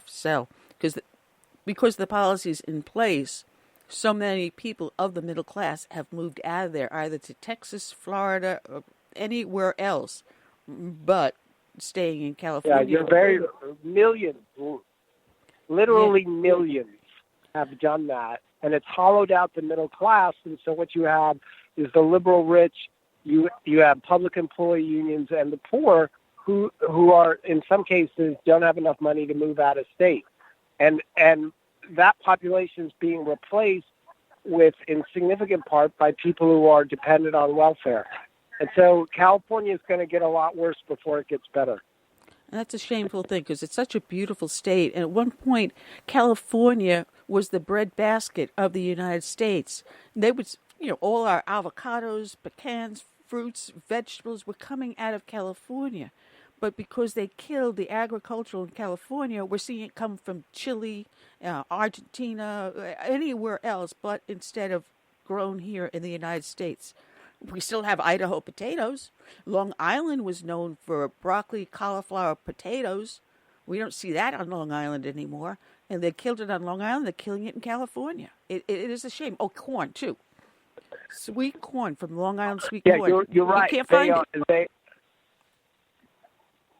sell because the policies in place, so many people of the middle class have moved out of there, either to Texas, Florida, or anywhere else, but staying in California. Yeah, millions, literally millions have done that, and it's hollowed out the middle class. And so what you have is the liberal rich, you have public employee unions, and the poor who are, in some cases, don't have enough money to move out of state. And that population is being replaced with, in significant part, by people who are dependent on welfare. And so California is going to get a lot worse before it gets better. And that's a shameful thing because it's such a beautiful state. And at one point, California was the breadbasket of the United States. They would, all our avocados, pecans, fruits, vegetables were coming out of California. But because they killed the agriculture in California, we're seeing it come from Chile, Argentina, anywhere else, but instead of grown here in the United States. We still have Idaho potatoes. Long Island was known for broccoli, cauliflower, potatoes. We don't see that on Long Island anymore. And they killed it on Long Island. They're killing it in California. It is a shame. Oh, corn, too. Sweet corn from Long Island, sweet corn. Yeah, you're right. You can't find it.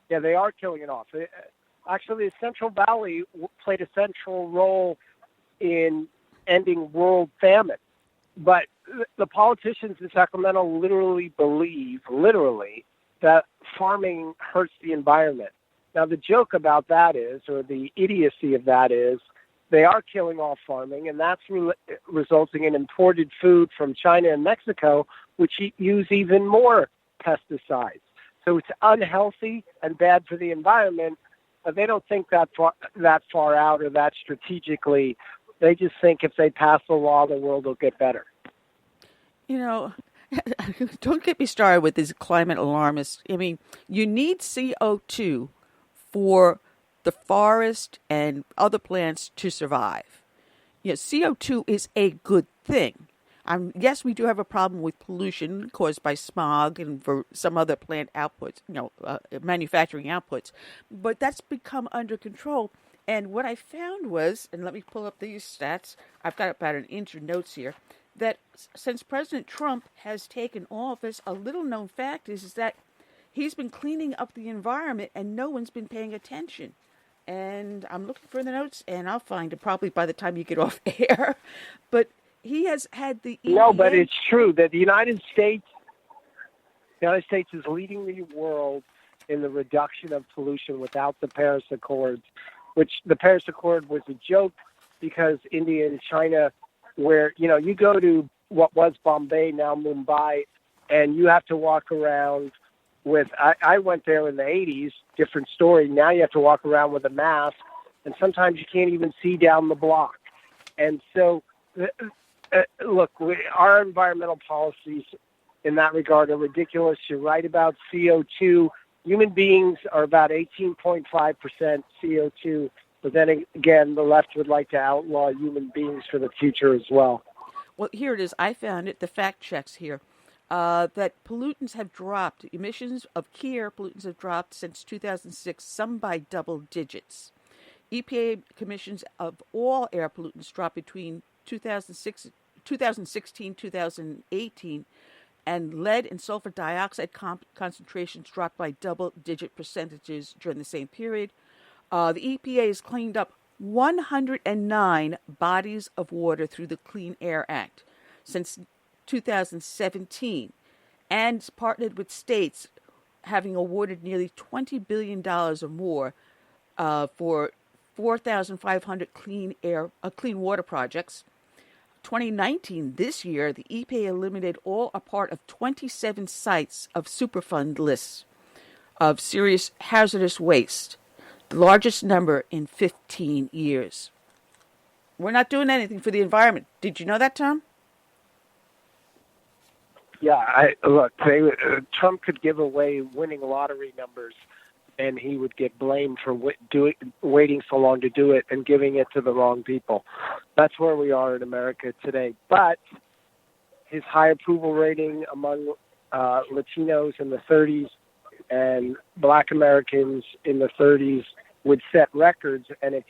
They are killing it off. Actually, the Central Valley played a central role in ending world famine. But the politicians in Sacramento literally believe, that farming hurts the environment. Now, the joke about that is, or the idiocy of that is, they are killing off farming, and that's resulting in imported food from China and Mexico, which use even more pesticides. So it's unhealthy and bad for the environment, but they don't think that far out or that strategically. They just think if they pass the law, the world will get better. Don't get me started with these climate alarmists. I mean, you need CO2 for the forest and other plants to survive. CO2 is a good thing. Yes, we do have a problem with pollution caused by smog and for some other plant outputs, manufacturing outputs, but that's become under control. And what I found was, and let me pull up these stats, I've got about an inch of notes here, that since President Trump has taken office, a little known fact is that he's been cleaning up the environment and no one's been paying attention. And I'm looking for the notes, and I'll find it probably by the time you get off air. But he has had the EPA. No, but it's true that the United States is leading the world in the reduction of pollution without the Paris Accords, which the Paris Accord was a joke because India and China, where, you go to what was Bombay, now Mumbai, and you have to walk around with, I went there in the 80s, different story. Now you have to walk around with a mask, and sometimes you can't even see down the block. And so, look, our environmental policies in that regard are ridiculous. You're right about CO2. Human beings are about 18.5% CO2, but then again, the left would like to outlaw human beings for the future as well. Well, here it is. I found it, the fact checks here, that pollutants have dropped. Emissions of key air pollutants have dropped since 2006, some by double digits. EPA emissions of all air pollutants dropped between 2016, 2018, and lead and sulfur dioxide concentrations dropped by double-digit percentages during the same period. The EPA has cleaned up 109 bodies of water through the Clean Air Act since 2017, and partnered with states, having awarded nearly $20 billion or more for 4,500 clean water projects. 2019, this year, the EPA eliminated all or part of 27 sites of Superfund lists of serious hazardous waste, the largest number in 15 years. We're not doing anything for the environment. Did you know that, Tom? Yeah, Trump could give away winning lottery numbers, and he would get blamed for waiting so long to do it and giving it to the wrong people. That's where we are in America today. But his high approval rating among Latinos in the 30s and Black Americans in the 30s would set records, and if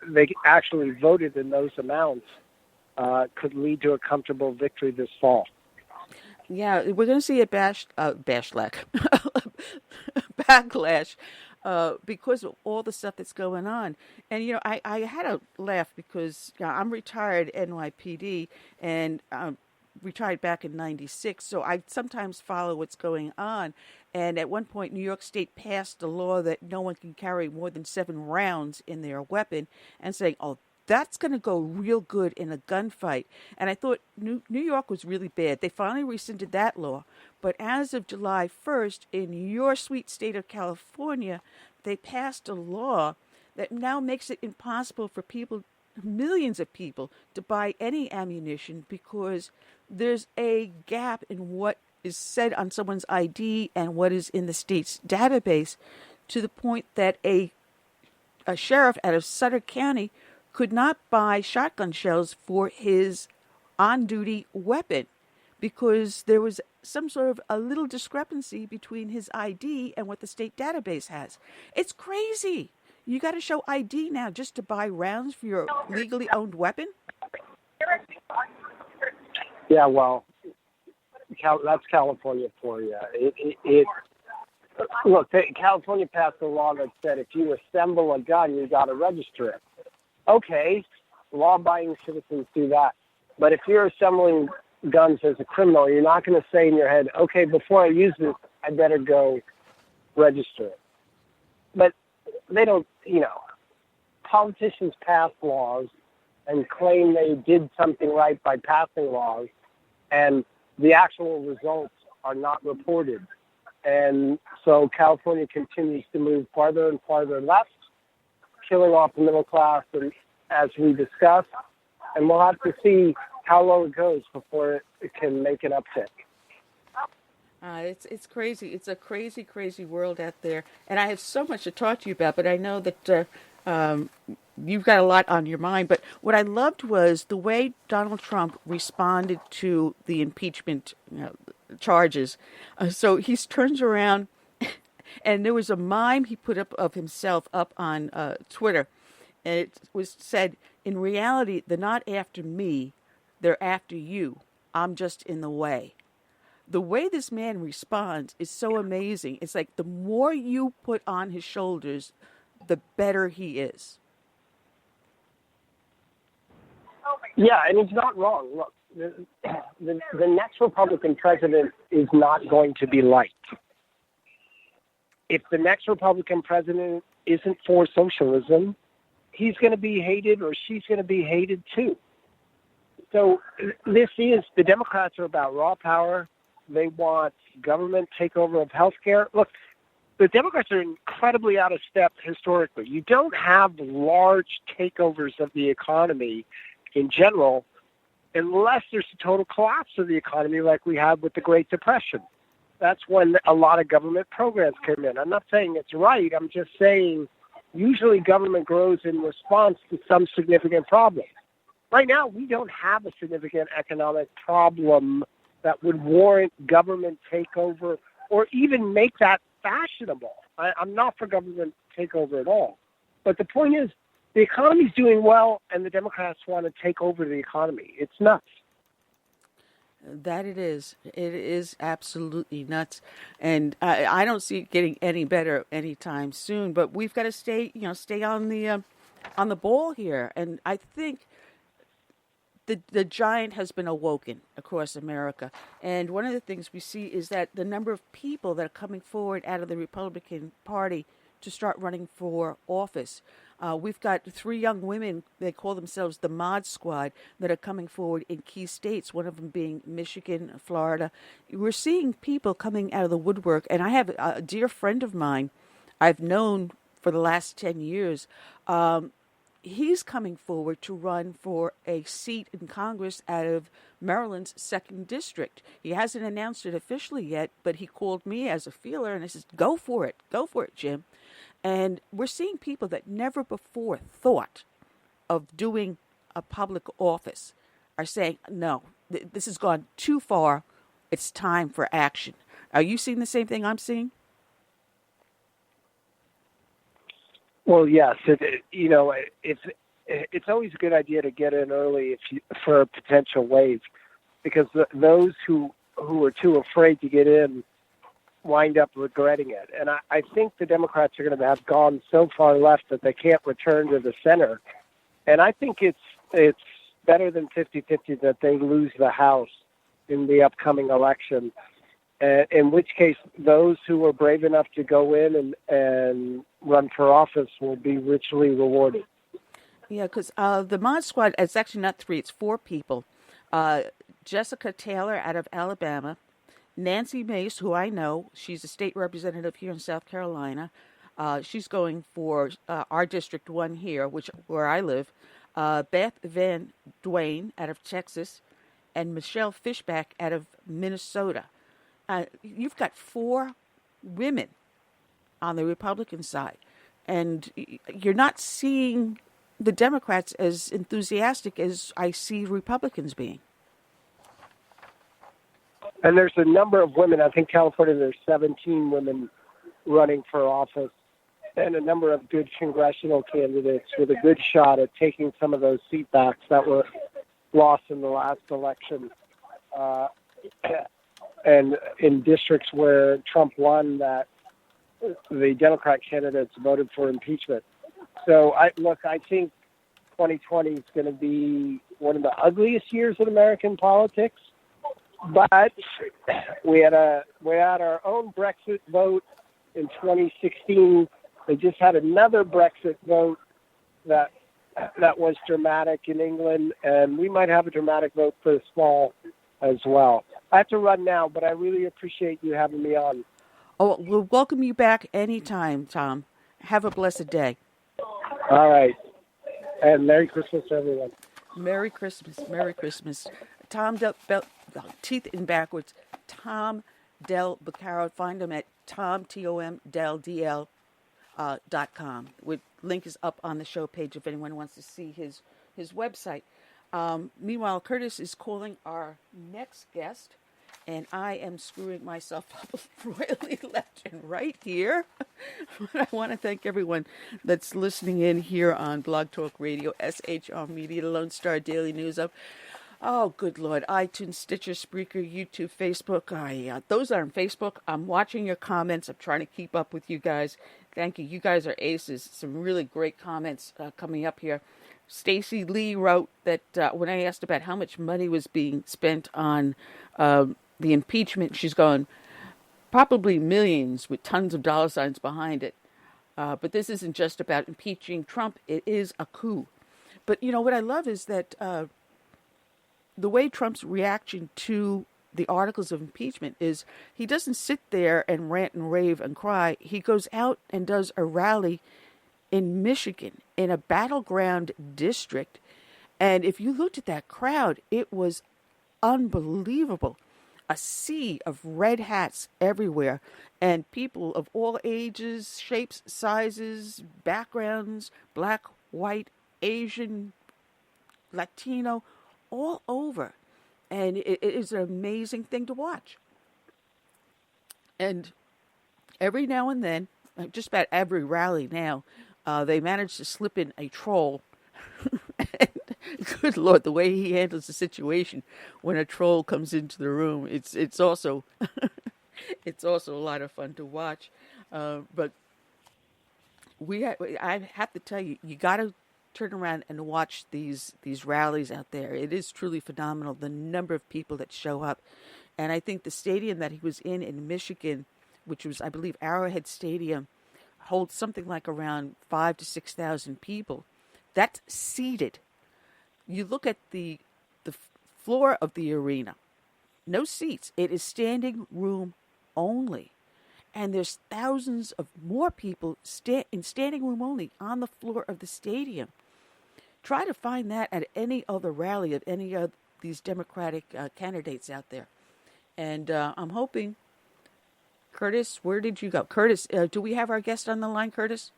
they actually voted in those amounts, could lead to a comfortable victory this fall. Yeah, we're going to see a backlash because of all the stuff that's going on. And, I had a laugh because I'm retired NYPD and retired back in 96, so I sometimes follow what's going on. And at one point, New York State passed a law that no one can carry more than 7 rounds in their weapon, and saying, oh, that's going to go real good in a gunfight. And I thought New York was really bad. They finally rescinded that law. But as of July 1st, in your sweet state of California, they passed a law that now makes it impossible for millions of people, to buy any ammunition because there's a gap in what is said on someone's ID and what is in the state's database, to the point that a sheriff out of Sutter County could not buy shotgun shells for his on-duty weapon because there was some sort of a little discrepancy between his ID and what the state database has. It's crazy. You got to show ID now just to buy rounds for your legally owned weapon? Yeah, well, that's California for you. Look, California passed a law that said if you assemble a gun, you got to register it. Okay, law-abiding citizens do that. But if you're assembling guns as a criminal, you're not going to say in your head, okay, before I use this, I better go register it. But they don't, politicians pass laws and claim they did something right by passing laws, and the actual results are not reported. And so California continues to move farther and farther left, killing off the middle class, and as we discussed, and we'll have to see how low it goes before it can make an uptick. It's crazy. It's a crazy, crazy world out there, and I have so much to talk to you about. But I know that you've got a lot on your mind. But what I loved was the way Donald Trump responded to the impeachment charges. So he turns around. And there was a mime he put up of himself up on Twitter. And it was said, in reality, they're not after me. They're after you. I'm just in the way. The way this man responds is so amazing. It's like the more you put on his shoulders, the better he is. Yeah, and he's not wrong. Look, the next Republican president is not going to be liked. If the next Republican president isn't for socialism, he's going to be hated or she's going to be hated too. So the Democrats are about raw power. They want government takeover of healthcare. Look, the Democrats are incredibly out of step historically. You don't have large takeovers of the economy in general unless there's a total collapse of the economy like we had with the Great Depression. That's when a lot of government programs came in. I'm not saying it's right. I'm just saying usually government grows in response to some significant problem. Right now, we don't have a significant economic problem that would warrant government takeover or even make that fashionable. I'm not for government takeover at all. But the point is, the economy's doing well, and the Democrats want to take over the economy. It's nuts. That it is. It is absolutely nuts, and I don't see it getting any better anytime soon. But we've got to stay on the ball here. And I think the giant has been awoken across America. And one of the things we see is that the number of people that are coming forward out of the Republican Party to start running for office. We've got 3 young women, they call themselves the Mod Squad, that are coming forward in key states, one of them being Michigan, Florida. We're seeing people coming out of the woodwork, and I have a dear friend of mine I've known for the last 10 years. He's coming forward to run for a seat in Congress out of Maryland's 2nd District. He hasn't announced it officially yet, but he called me as a feeler, and I said, go for it, Jim. And we're seeing people that never before thought of doing a public office are saying, no, this has gone too far. It's time for action. Are you seeing the same thing I'm seeing? Well, yes. It's always a good idea to get in early for a potential wave, because those who are too afraid to get in wind up regretting it. And I think the Democrats are going to have gone so far left that they can't return to the center. And I think it's better than 50-50 that they lose the House in the upcoming election, in which case those who are brave enough to go in and run for office will be richly rewarded. Yeah, because the Mod Squad, it's actually not 3, it's 4 people. Jessica Taylor out of Alabama, Nancy Mace, who I know, she's a state representative here in South Carolina. She's going for our District 1 here, where I live. Beth Van Dwayne out of Texas, and Michelle Fishback out of Minnesota. You've got 4 women on the Republican side, and you're not seeing the Democrats as enthusiastic as I see Republicans being. And there's a number of women. I think California, there's 17 women running for office, and a number of good congressional candidates with a good shot at taking some of those seat backs that were lost in the last election. And in districts where Trump won, that the Democrat candidates voted for impeachment. So I think 2020 is going to be one of the ugliest years in American politics. But we had our own Brexit vote in 2016. They just had another Brexit vote that was dramatic in England, and we might have a dramatic vote for this fall as well. I have to run now, but I really appreciate you having me on. Oh, we'll welcome you back anytime, Tom. Have a blessed day. All right. And Merry Christmas, everyone. Merry Christmas. Merry Christmas. Tom teeth in backwards. Tom Del Beccaro. Find him at tomdel.com. Link is up on the show page if anyone wants to see his website. Meanwhile, Curtis is calling our next guest, and I am screwing myself up royally left and right here. I want to thank everyone that's listening in here on Blog Talk Radio, SHR Media, Lone Star Daily News Up. Oh, good Lord. iTunes, Stitcher, Spreaker, YouTube, Facebook. Those are on Facebook. I'm watching your comments. I'm trying to keep up with you guys. Thank you. You guys are aces. Some really great comments coming up here. Stacy Lee wrote that when I asked about how much money was being spent on the impeachment, she's going, probably millions with tons of dollar signs behind it. But this isn't just about impeaching Trump. It is a coup. But, you know, what I love is that the way Trump's reaction to the articles of impeachment is he doesn't sit there and rant and rave and cry. He goes out and does a rally in Michigan in a battleground district. And if you looked at that crowd, it was unbelievable. A sea of red hats everywhere, and people of all ages, shapes, sizes, backgrounds, black, white, Asian, Latino, all over. And it is an amazing thing to watch. And every now and then, just about every rally now, they manage to slip in a troll. And good Lord, the way he handles the situation when a troll comes into the room, it's also it's also a lot of fun to watch. But I have to tell you, you got to turn around and watch these rallies out there. It is truly phenomenal, the number of people that show up. And I think the stadium that he was in Michigan, which was, I believe, Arrowhead Stadium, holds something like around 5,000 to 6,000 people. That's seated. You look at the floor of the arena, no seats. It is standing room only. And there's thousands of more people in standing room only on the floor of the stadium. Try to find that at any other rally of any of these Democratic candidates out there. And I'm hoping, Curtis, where did you go? Curtis, do we have our guest on the line, Curtis?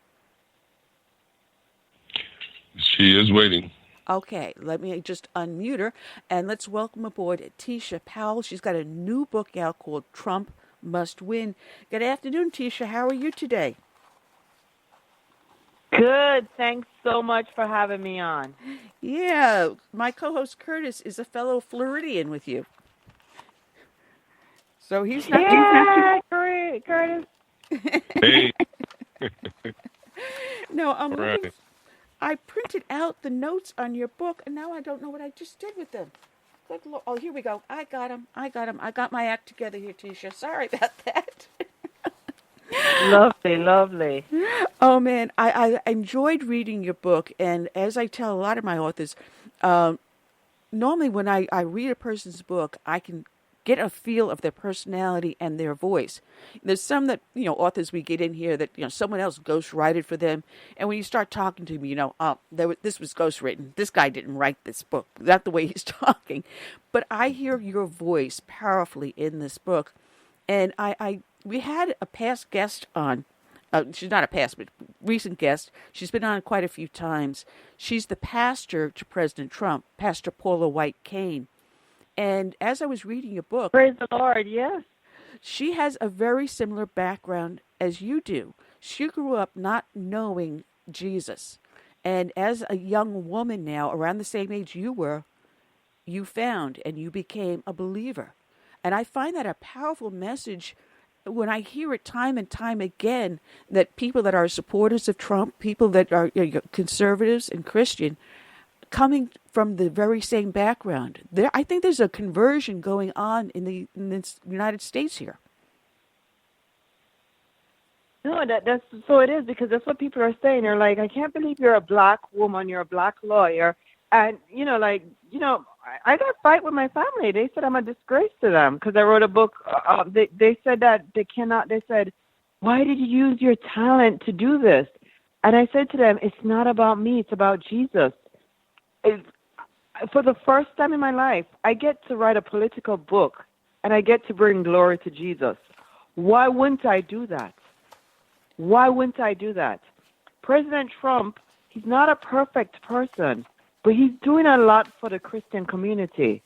She is waiting. Okay, let me just unmute her. And let's welcome aboard Teisha Powell. She's got a new book out called Trump Must Win. Good afternoon, Teisha. How are you today? Good. Thanks so much for having me on. Yeah, my co-host Curtis is a fellow Floridian with you. So he's not... Yeah, great, Curtis. Hey. No, I'm right. looking... I printed out the notes on your book, and now I don't know what I just did with them. Good Lord. Oh, here we go. I got them. I got my act together here, Teisha. Sorry about that. Lovely. Oh, man, I enjoyed reading your book, and as I tell a lot of my authors, normally when I read a person's book, I can get a feel of their personality and their voice. There's some that, authors we get in here that, someone else ghostwrote for them. And when you start talking to me, this was ghostwritten. This guy didn't write this book. Not the way he's talking. But I hear your voice powerfully in this book. And we had a past guest on. She's not a past, but recent guest. She's been on quite a few times. She's the pastor to President Trump, Pastor Paula White Cain. And as I was reading your book... Praise the Lord, yes. She has a very similar background as you do. She grew up not knowing Jesus. And as a young woman now, around the same age you were, you found and you became a believer. And I find that a powerful message when I hear it time and time again, that people that are supporters of Trump, people that are conservatives and Christian, coming from the very same background. I think there's a conversion going on in the United States here. No, that's so it is, because that's what people are saying. They're like, I can't believe you're a black woman, you're a black lawyer. And, I got a fight with my family. They said I'm a disgrace to them because I wrote a book. They said that they said, why did you use your talent to do this? And I said to them, it's not about me, it's about Jesus. For the first time in my life, I get to write a political book and I get to bring glory to Jesus. Why wouldn't I do that? President Trump, he's not a perfect person, but he's doing a lot for the Christian community.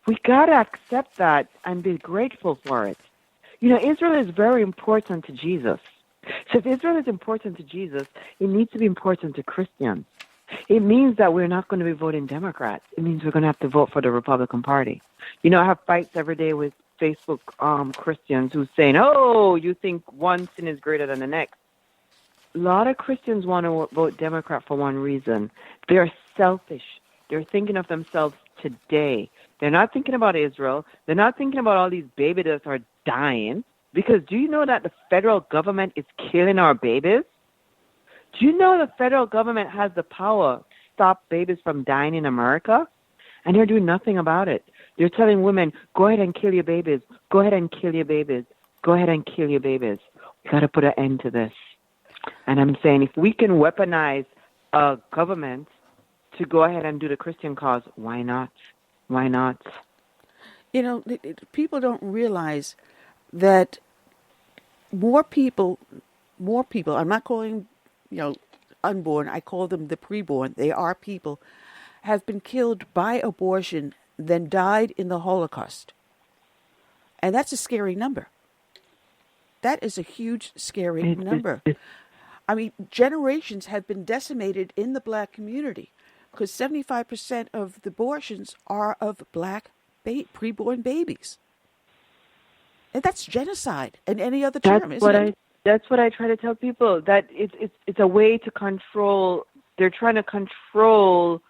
We got to accept that and be grateful for it. Israel is very important to Jesus. So if Israel is important to Jesus, it needs to be important to Christians. It means that we're not going to be voting Democrats. It means we're going to have to vote for the Republican Party. I have fights every day with Facebook Christians who's saying, oh, you think one sin is greater than the next. A lot of Christians want to vote Democrat for one reason. They're selfish. They're thinking of themselves today. They're not thinking about Israel. They're not thinking about all these babies that are dying. Because do you know that the federal government is killing our babies? Do you know the federal government has the power to stop babies from dying in America? And they're doing nothing about it. They're telling women, go ahead and kill your babies. Go ahead and kill your babies. Go ahead and kill your babies. We got to put an end to this. And I'm saying if we can weaponize a government to go ahead and do the Christian cause, why not? Why not? People don't realize that more people, I'm not calling, unborn, I call them the preborn, they are people, have been killed by abortion than died in the Holocaust. And that's a scary number. That is a huge, scary number. I mean, generations have been decimated in the black community because 75% of the abortions are of black preborn babies. And that's genocide in any other term, isn't it? That's what I try to tell people, that it's a way to control. They're trying to control,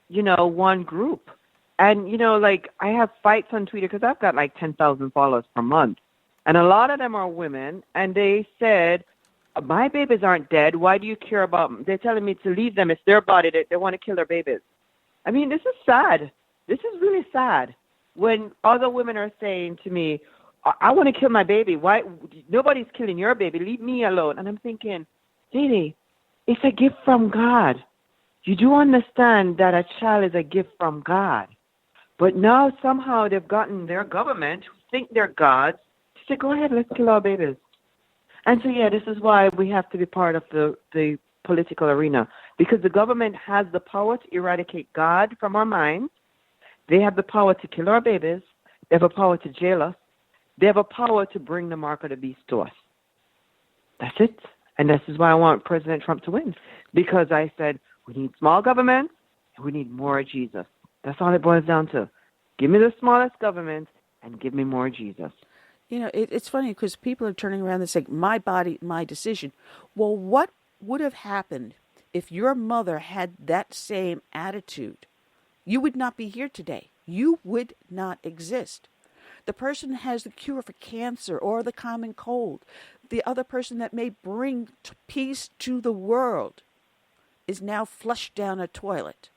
one group. And, I have fights on Twitter because I've got 10,000 followers per month. And a lot of them are women. And they said, My babies aren't dead. Why do you care about them? They're telling me to leave them. It's their body. They want to kill their babies. I mean, this is sad. This is really sad. When other women are saying to me, I want to kill my baby. Why? Nobody's killing your baby. Leave me alone. And I'm thinking, lady, it's a gift from God. You do understand that a child is a gift from God. But now somehow they've gotten their government, who think they're gods, to say, go ahead, let's kill our babies. And so, yeah, this is why we have to be part of the political arena, because the government has the power to eradicate God from our minds. They have the power to kill our babies. They have a power to jail us. They have a power to bring the mark of the beast to us. That's it. And this is why I want President Trump to win, because I said we need small government and we need more Jesus. That's all it boils down to. Give me the smallest government and give me more Jesus. You know, it's funny because people are turning around and saying, my body, my decision. Well, what would have happened if your mother had that same attitude? You would not be here today. You would not exist. The person has the cure for cancer or the common cold. The other person that may bring peace to the world is now flushed down a toilet,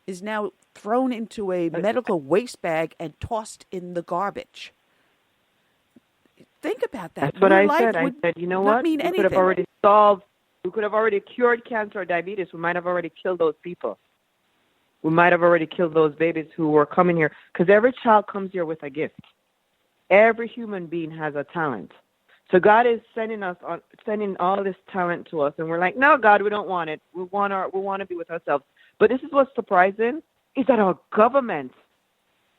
is now thrown into a medical waste bag and tossed in the garbage. Think about that. That's what I said. I said, you know what? We could have already solved, we could have already cured cancer or diabetes. We might have already killed those people. We might have already killed those babies who were coming here. Because every child comes here with a gift. Every human being has a talent. So God is sending all this talent to us. And we're like, no, God, we don't want it. We want to be with ourselves. But this is what's surprising, is that our government,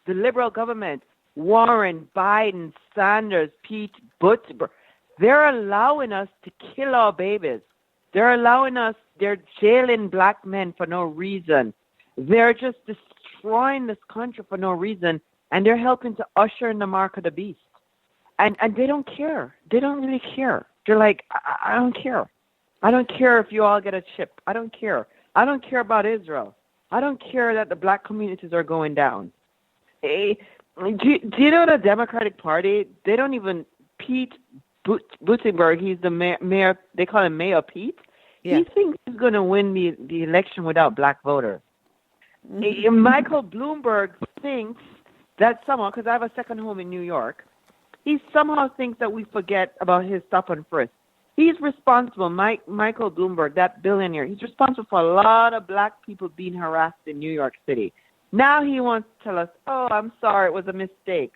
the liberal government, Warren, Biden, Sanders, Pete Buttigieg, they're allowing us to kill our babies. They're jailing black men for no reason. They're just destroying this country for no reason, and they're helping to usher in the mark of the beast. And they don't care. They don't really care. They're like, I don't care. I don't care if you all get a chip. I don't care. I don't care about Israel. I don't care that the black communities are going down. Do you know the Democratic Party? They don't even, Pete Buttigieg, he's the mayor, they call him Mayor Pete. Yeah. He thinks he's going to win the election without black voters. Mm-hmm. Michael Bloomberg thinks that somehow, because I have a second home in New York, he somehow thinks that we forget about his stop and frisk. He's responsible, Michael Bloomberg, that billionaire, he's responsible for a lot of black people being harassed in New York City. Now he wants to tell us, oh, I'm sorry, it was a mistake.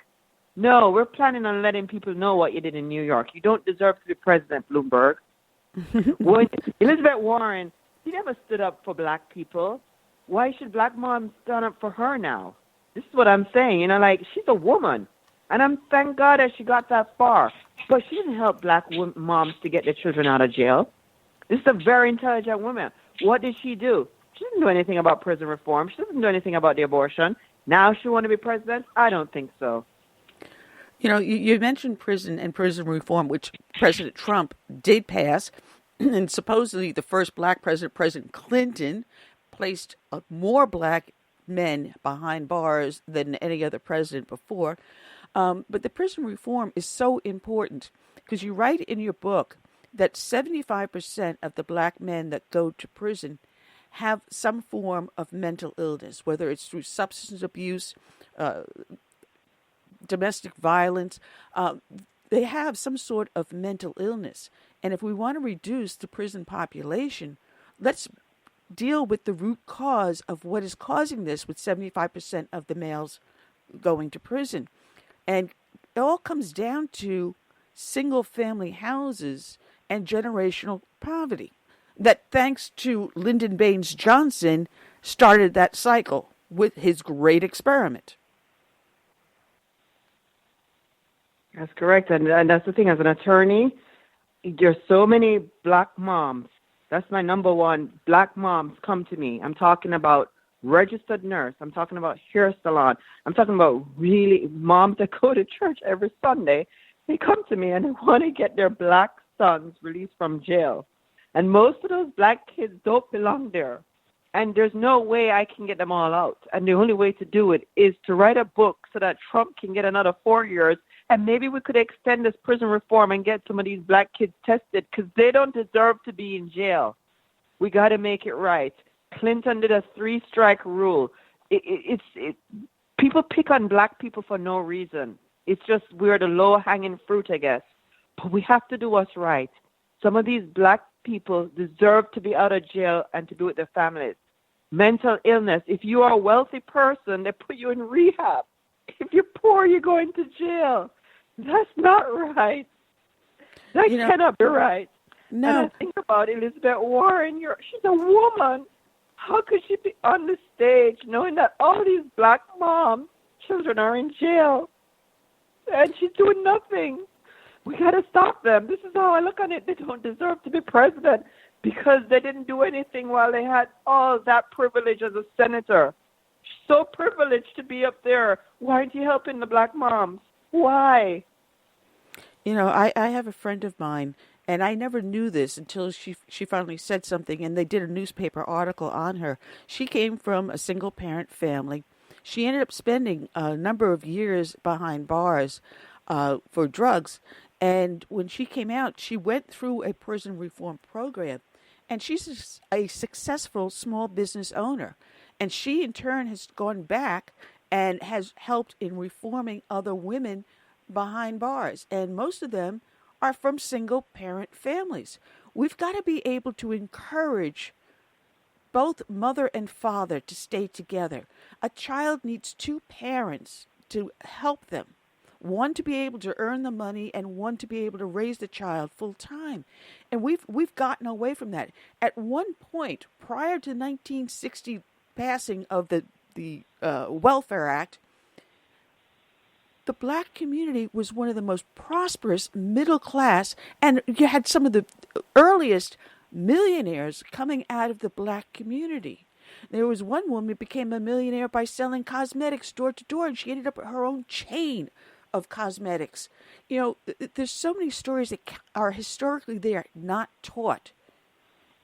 No, we're planning on letting people know what you did in New York. You don't deserve to be president, Bloomberg. When Elizabeth Warren, she never stood up for black people. Why should black moms stand up for her now? This is what I'm saying. You know, like, she's a woman. And I'm thank God that she got that far. But she didn't help black moms to get their children out of jail. This is a very intelligent woman. What did she do? She didn't do anything about prison reform. She doesn't do anything about the abortion. Now she want to be president? I don't think so. You know, you mentioned prison and prison reform, which President Trump did pass. And supposedly the first black president, President Clinton, placed more black men behind bars than any other president before. But the prison reform is so important because you write in your book that 75% of the black men that go to prison have some form of mental illness, whether it's through substance abuse, domestic violence. They have some sort of mental illness. And if we want to reduce the prison population, let's deal with the root cause of what is causing this, with 75% of the males going to prison. And it all comes down to single-family houses and generational poverty that, thanks to Lyndon Baines Johnson, started that cycle with his great experiment. That's correct. And that's the thing. As an attorney, there's so many black moms. That's my number one. Black moms come to me. I'm talking about registered nurse. I'm talking about hair salon. I'm talking about really moms that go to church every Sunday. They come to me and they want to get their black sons released from jail. And most of those black kids don't belong there. And there's no way I can get them all out. And the only way to do it is to write a book so that Trump can get another 4 years And maybe we could extend this prison reform and get some of these black kids tested because they don't deserve to be in jail. We got to make it right. Clinton did a 3-strike rule. People pick on black people for no reason. It's just we're the low-hanging fruit, I guess. But we have to do what's right. Some of these black people deserve to be out of jail and to be with their families. Mental illness. If you are a wealthy person, they put you in rehab. If you're poor, you're going to jail. That's not right. That cannot be right. No. And I think about Elizabeth Warren. She's a woman. How could she be on the stage knowing that all these black moms, children are in jail, and she's doing nothing? We got to stop them. This is how I look on it. They don't deserve to be president because they didn't do anything while they had all that privilege as a senator. So privileged to be up there. Why aren't you helping the black moms? Why? I have a friend of mine, and I never knew this until she finally said something, and they did a newspaper article on her. She came from a single-parent family. She ended up spending a number of years behind bars for drugs, and when she came out, she went through a prison reform program, and she's a successful small business owner. And she, in turn, has gone back and has helped in reforming other women behind bars. And most of them are from single-parent families. We've got to be able to encourage both mother and father to stay together. A child needs 2 parents to help them. One to be able to earn the money and one to be able to raise the child full time. And we've gotten away from that. At one point, prior to 1960 passing of the Welfare Act, the black community was one of the most prosperous, middle class, and you had some of the earliest millionaires coming out of the black community. There was one woman who became a millionaire by selling cosmetics door to door, and she ended up with her own chain of cosmetics. There's so many stories that are historically there, not taught.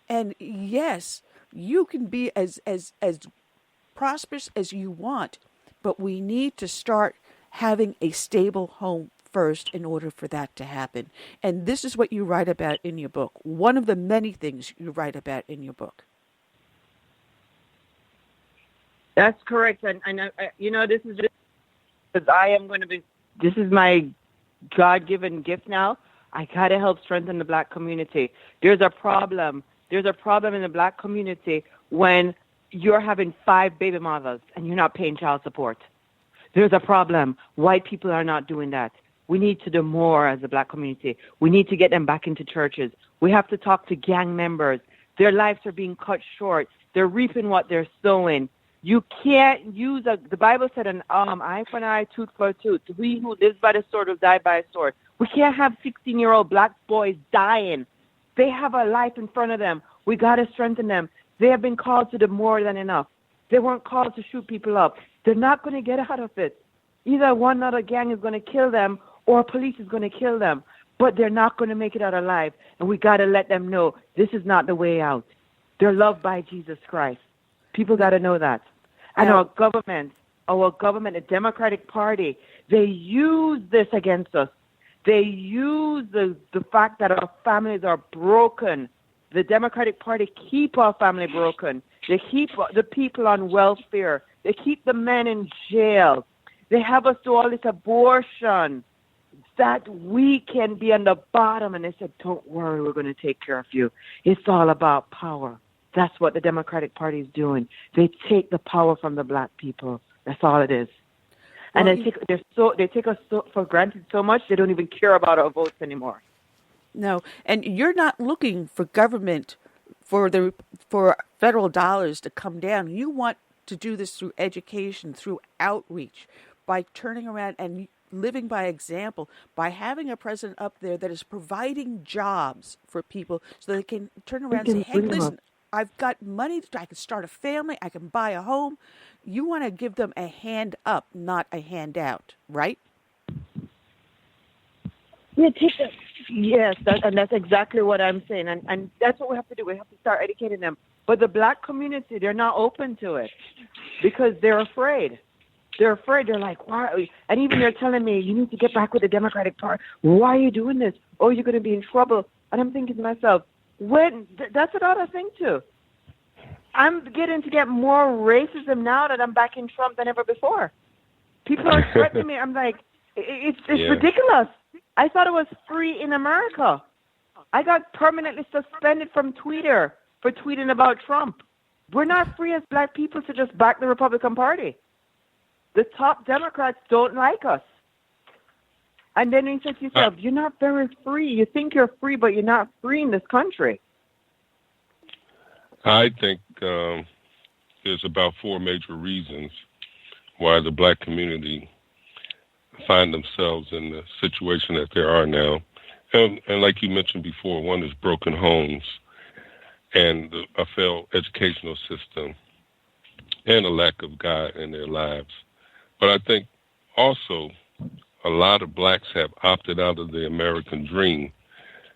And yes, you can be as prosperous as you want, but we need to start having a stable home first in order for that to happen. And this is what you write about in your book. One of the many things you write about in your book. That's correct. And this is just because I am going to be, this is my God-given gift now. I got to help strengthen the black community. There's a problem. There's a problem in the black community when you're having 5 baby mothers and you're not paying child support. There's a problem. White people are not doing that. We need to do more as a black community. We need to get them back into churches. We have to talk to gang members. Their lives are being cut short. They're reaping what they're sowing. You can't use the Bible said an eye for an eye, tooth for a tooth. He who lives by the sword will die by a sword. We can't have 16-year-old black boys dying. They have a life in front of them. We got to strengthen them. They have been called to do more than enough. They weren't called to shoot people up. They're not going to get out of it. Either one other gang is going to kill them or police is going to kill them. But they're not going to make it out alive. And we got to let them know this is not the way out. They're loved by Jesus Christ. People got to know that. And our government, the Democratic Party, they use this against us. They use the fact that our families are broken. The Democratic Party keep our family broken. They keep the people on welfare. They keep the men in jail. They have us do all this abortion that we can be on the bottom. And they said, don't worry, we're going to take care of you. It's all about power. That's what the Democratic Party is doing. They take the power from the black people. That's all it is. And they take us for granted so much they don't even care about our votes anymore. No, and you're not looking for government for federal dollars to come down. You want to do this through education, through outreach, by turning around and living by example, by having a president up there that is providing jobs for people so they can turn around and say, hey, listen, I've got money, I can start a family, I can buy a home. You want to give them a hand up, not a handout, right? Yeah, yes, that's exactly what I'm saying. And that's what we have to do. We have to start educating them. But the black community, they're not open to it because they're afraid. They're afraid. They're like, why? And even they're telling me, you need to get back with the Democratic Party. Why are you doing this? Oh, you're going to be in trouble. And I'm thinking to myself, that's another thing, too. I'm getting to get more racism now that I'm backing Trump than ever before. People are threatening me. I'm like, it's ridiculous. I thought it was free in America. I got permanently suspended from Twitter for tweeting about Trump. We're not free as black people to just back the Republican Party. The top Democrats don't like us. And then you say to yourself, you're not very free. You think you're free, but you're not free in this country. I think there's about 4 major reasons why the black community find themselves in the situation that they are now. And like you mentioned before, one is broken homes and a failed educational system and a lack of God in their lives. But I think also a lot of blacks have opted out of the American dream.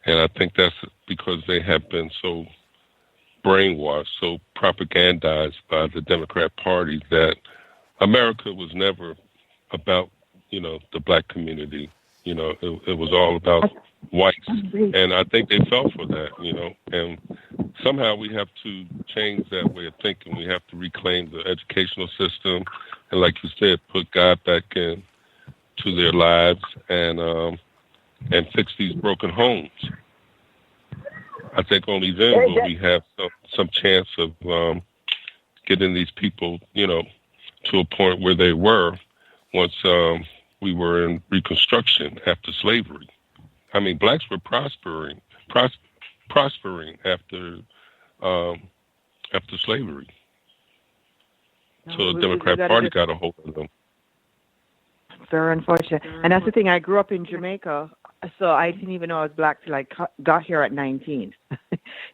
And I think that's because they have been so brainwashed, so propagandized by the Democrat Party that America was never about, the black community. It was all about whites. And I think they fell for that, and somehow we have to change that way of thinking. We have to reclaim the educational system and, like you said, put God back in to their lives and fix these broken homes. I think only then will we have some chance of getting these people, to a point where they were once we were in Reconstruction after slavery. I mean, blacks were prospering after slavery. So the Democrat Party got a hold of them. Very unfortunate. And that's the thing. I grew up in Jamaica, so I didn't even know I was black till I got here at 19. I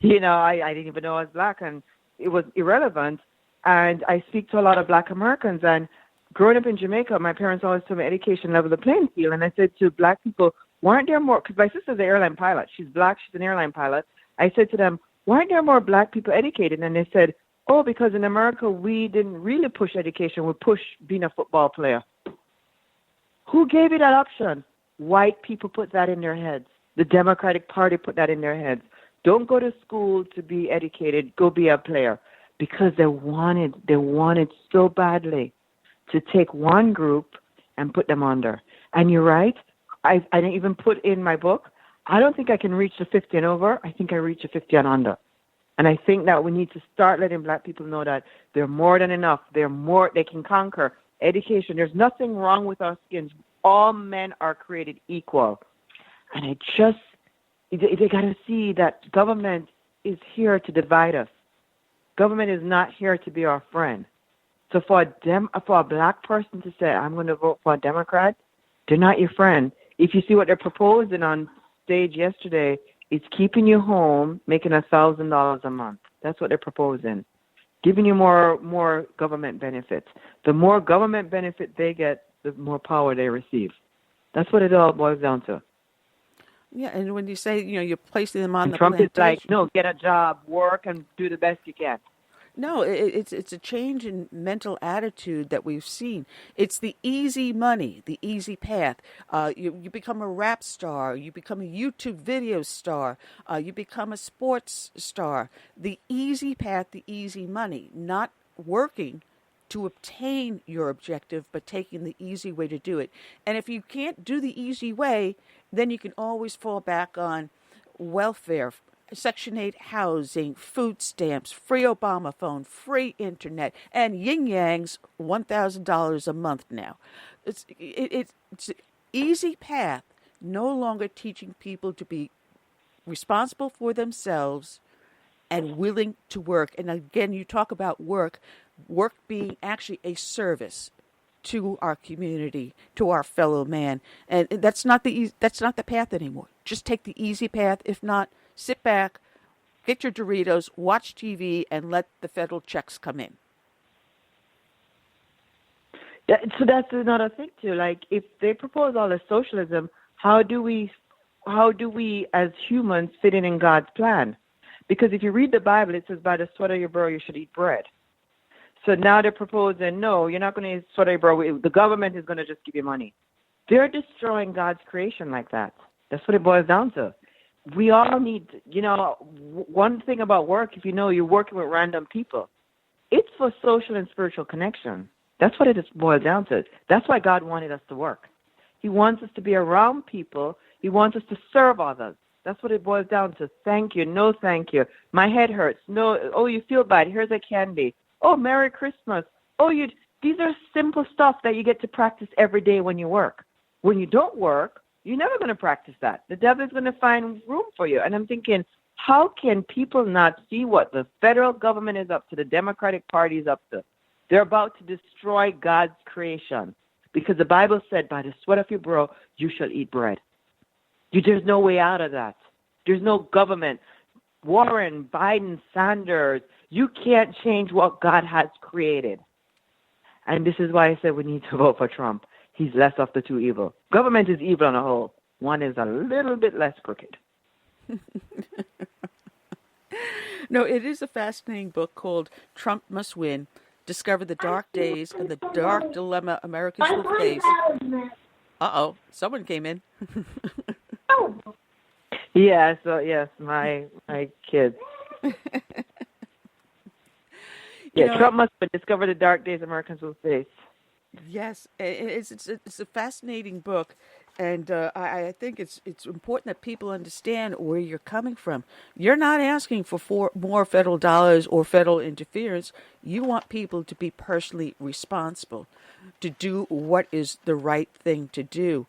didn't even know I was black, and it was irrelevant. And I speak to a lot of black Americans, and growing up in Jamaica, my parents always told me education leveled the playing field. And I said to black people, why aren't there more, because my sister's an airline pilot. She's black, she's an airline pilot. I said to them, why aren't there more black people educated? And they said, oh, because in America, we didn't really push education. We pushed being a football player. Who gave you that option? White people put that in their heads. The Democratic Party put that in their heads. Don't go to school to be educated. Go be a player. Because they wanted so badly to take one group and put them under. And you're right. I didn't even put in my book, I don't think I can reach the 50 and over. I think I reach the 50 and under. And I think that we need to start letting black people know that they're more than enough. They can conquer. Education, there's nothing wrong with our skins. All men are created equal. And they got to see that government is here to divide us. Government is not here to be our friend. So for a black person to say, I'm going to vote for a Democrat, they're not your friend. If you see what they're proposing on stage yesterday, it's keeping you home, making $1,000 a month. That's what they're proposing. Giving you more government benefits. The more government benefit they get, the more power they receive. That's what it all boils down to. Yeah, and when you say, you're placing them on the Trump plantation. is like, no, get a job, work, and do the best you can. No, it's a change in mental attitude that we've seen. It's the easy money, the easy path. You become a rap star. You become a YouTube video star. You become a sports star. The easy path, the easy money, not working to obtain your objective, but taking the easy way to do it. And if you can't do the easy way, then you can always fall back on welfare, Section 8 housing, food stamps, free Obama phone, free internet, and Yin Yang's $1,000 a month now. It's an easy path, no longer teaching people to be responsible for themselves and willing to work. And again, you talk about work being actually a service to our community, to our fellow man. And that's not the path anymore. Just take the easy path. If not, sit back, get your Doritos, watch TV, and let the federal checks come in. So that's another thing too. Like, if they propose all this socialism, how do we as humans fit in God's plan? Because if you read the Bible, it says, by the sweat of your brow you should eat bread. So now they're proposing, no, you're not going to sweat your brow. The government is going to just give you money. They're destroying God's creation like that. That's what it boils down to. We all need, one thing about work, if you know you're working with random people, it's for social and spiritual connection. That's what it boils down to. That's why God wanted us to work. He wants us to be around people. He wants us to serve others. That's what it boils down to. Thank you. No, thank you. My head hurts. No. Oh, you feel bad. Here's a candy. Oh, Merry Christmas. Oh, these are simple stuff that you get to practice every day when you work. When you don't work, you're never going to practice that. The devil is going to find room for you. And I'm thinking, how can people not see what the federal government is up to, the Democratic Party is up to? They're about to destroy God's creation because the Bible said, by the sweat of your brow, you shall eat bread. There's no way out of that. There's no government. Warren, Biden, Sanders, you can't change what God has created. And this is why I said we need to vote for Trump. He's less of the two evil. Government is evil on a whole. One is a little bit less crooked. No, it is a fascinating book called Trump Must Win. Discover the dark days and the dark dilemma Americans will face. Uh-oh, someone came in. Yes, my kids. Trump must discover the dark days Americans will face. Yes, it's a fascinating book, and I think it's important that people understand where you're coming from. You're not asking for more federal dollars or federal interference. You want people to be personally responsible, to do what is the right thing to do.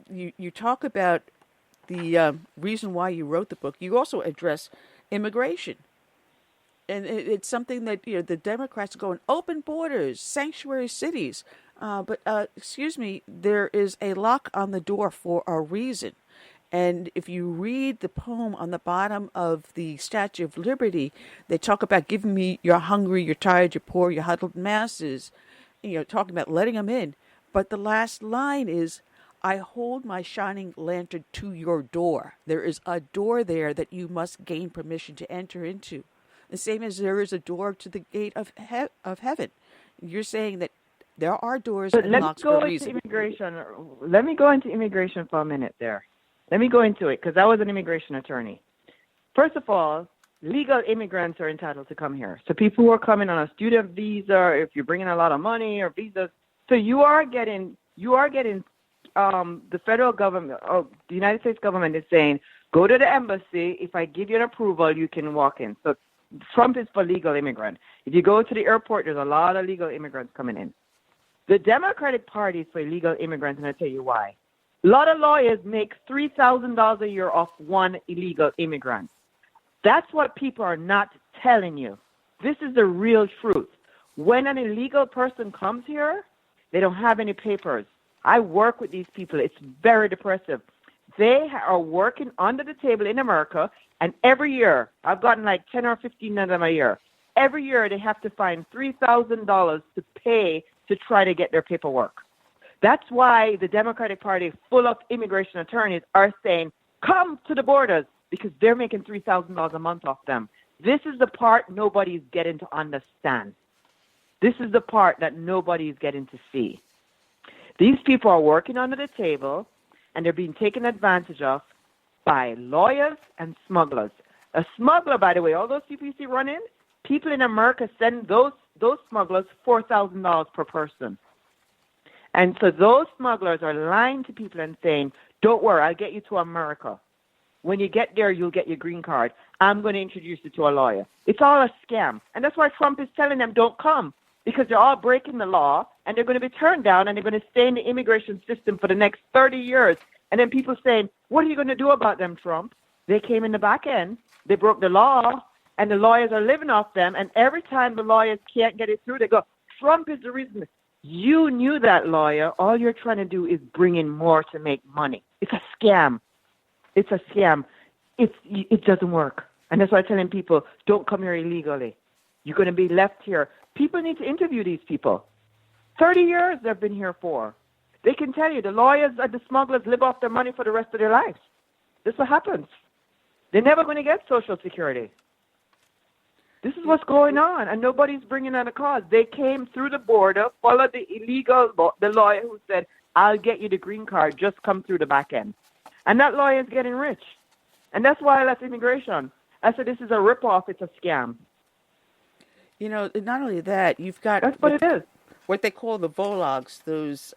You talk about the reason why you wrote the book. You also address immigration. And it's something that, the Democrats are going, open borders, sanctuary cities. But there is a lock on the door for a reason. And if you read the poem on the bottom of the Statue of Liberty, they talk about giving me, you're hungry, you're tired, you're poor, you're huddled masses, talking about letting them in. But the last line is, I hold my shining lantern to your door. There is a door there that you must gain permission to enter into. The same as there is a door to the gate of heaven. You're saying that there are doors and locks for a reason. Let me go into immigration for a minute there. Let me go into it because I was an immigration attorney. First of all, legal immigrants are entitled to come here. So people who are coming on a student visa, if you're bringing a lot of money or visas, so you are getting the federal government, the United States government is saying, go to the embassy. If I give you an approval, you can walk in. So Trump is for legal immigrant. If you go to the airport, there's a lot of legal immigrants coming in. The Democratic Party is for illegal immigrants, and I'll tell you why. A lot of lawyers make $3,000 a year off one illegal immigrant. That's what people are not telling you. This is the real truth. When an illegal person comes here, they don't have any papers. I work with these people. It's very depressive. They are working under the table in America, and every year, I've gotten like 10 or 15 of them a year. Every year, they have to find $3,000 to pay to try to get their paperwork. That's why the Democratic Party, full of immigration attorneys, are saying, come to the borders, because they're making $3,000 a month off them. This is the part nobody's getting to understand. This is the part that nobody's getting to see. These people are working under the table, and they're being taken advantage of by lawyers and smugglers. A smuggler, by the way, all those people you see running, people in America send those smugglers $4,000 per person. And so those smugglers are lying to people and saying, don't worry, I'll get you to America. When you get there, you'll get your green card. I'm going to introduce you to a lawyer. It's all a scam. And that's why Trump is telling them, don't come, because they're all breaking the law, and they're going to be turned down, and they're going to stay in the immigration system for the next 30 years. And then people saying, what are you going to do about them, Trump? They came in the back end. They broke the law, and the lawyers are living off them. And every time the lawyers can't get it through, they go, Trump is the reason. You knew that, lawyer. All you're trying to do is bring in more to make money. It's a scam. It's a scam. It doesn't work. And that's why I'm telling people, don't come here illegally. You're going to be left here. People need to interview these people. 30 years they've been here for. They can tell you the lawyers and the smugglers live off their money for the rest of their lives. This is what happens. They're never going to get Social Security. This is what's going on, and nobody's bringing out a cause. They came through the border, followed the the lawyer who said, I'll get you the green card, just come through the back end. And that lawyer is getting rich. And that's why I left immigration. I said, this is a ripoff, it's a scam. You know, not only that, you've got... That's what it is. What they call the vologs, those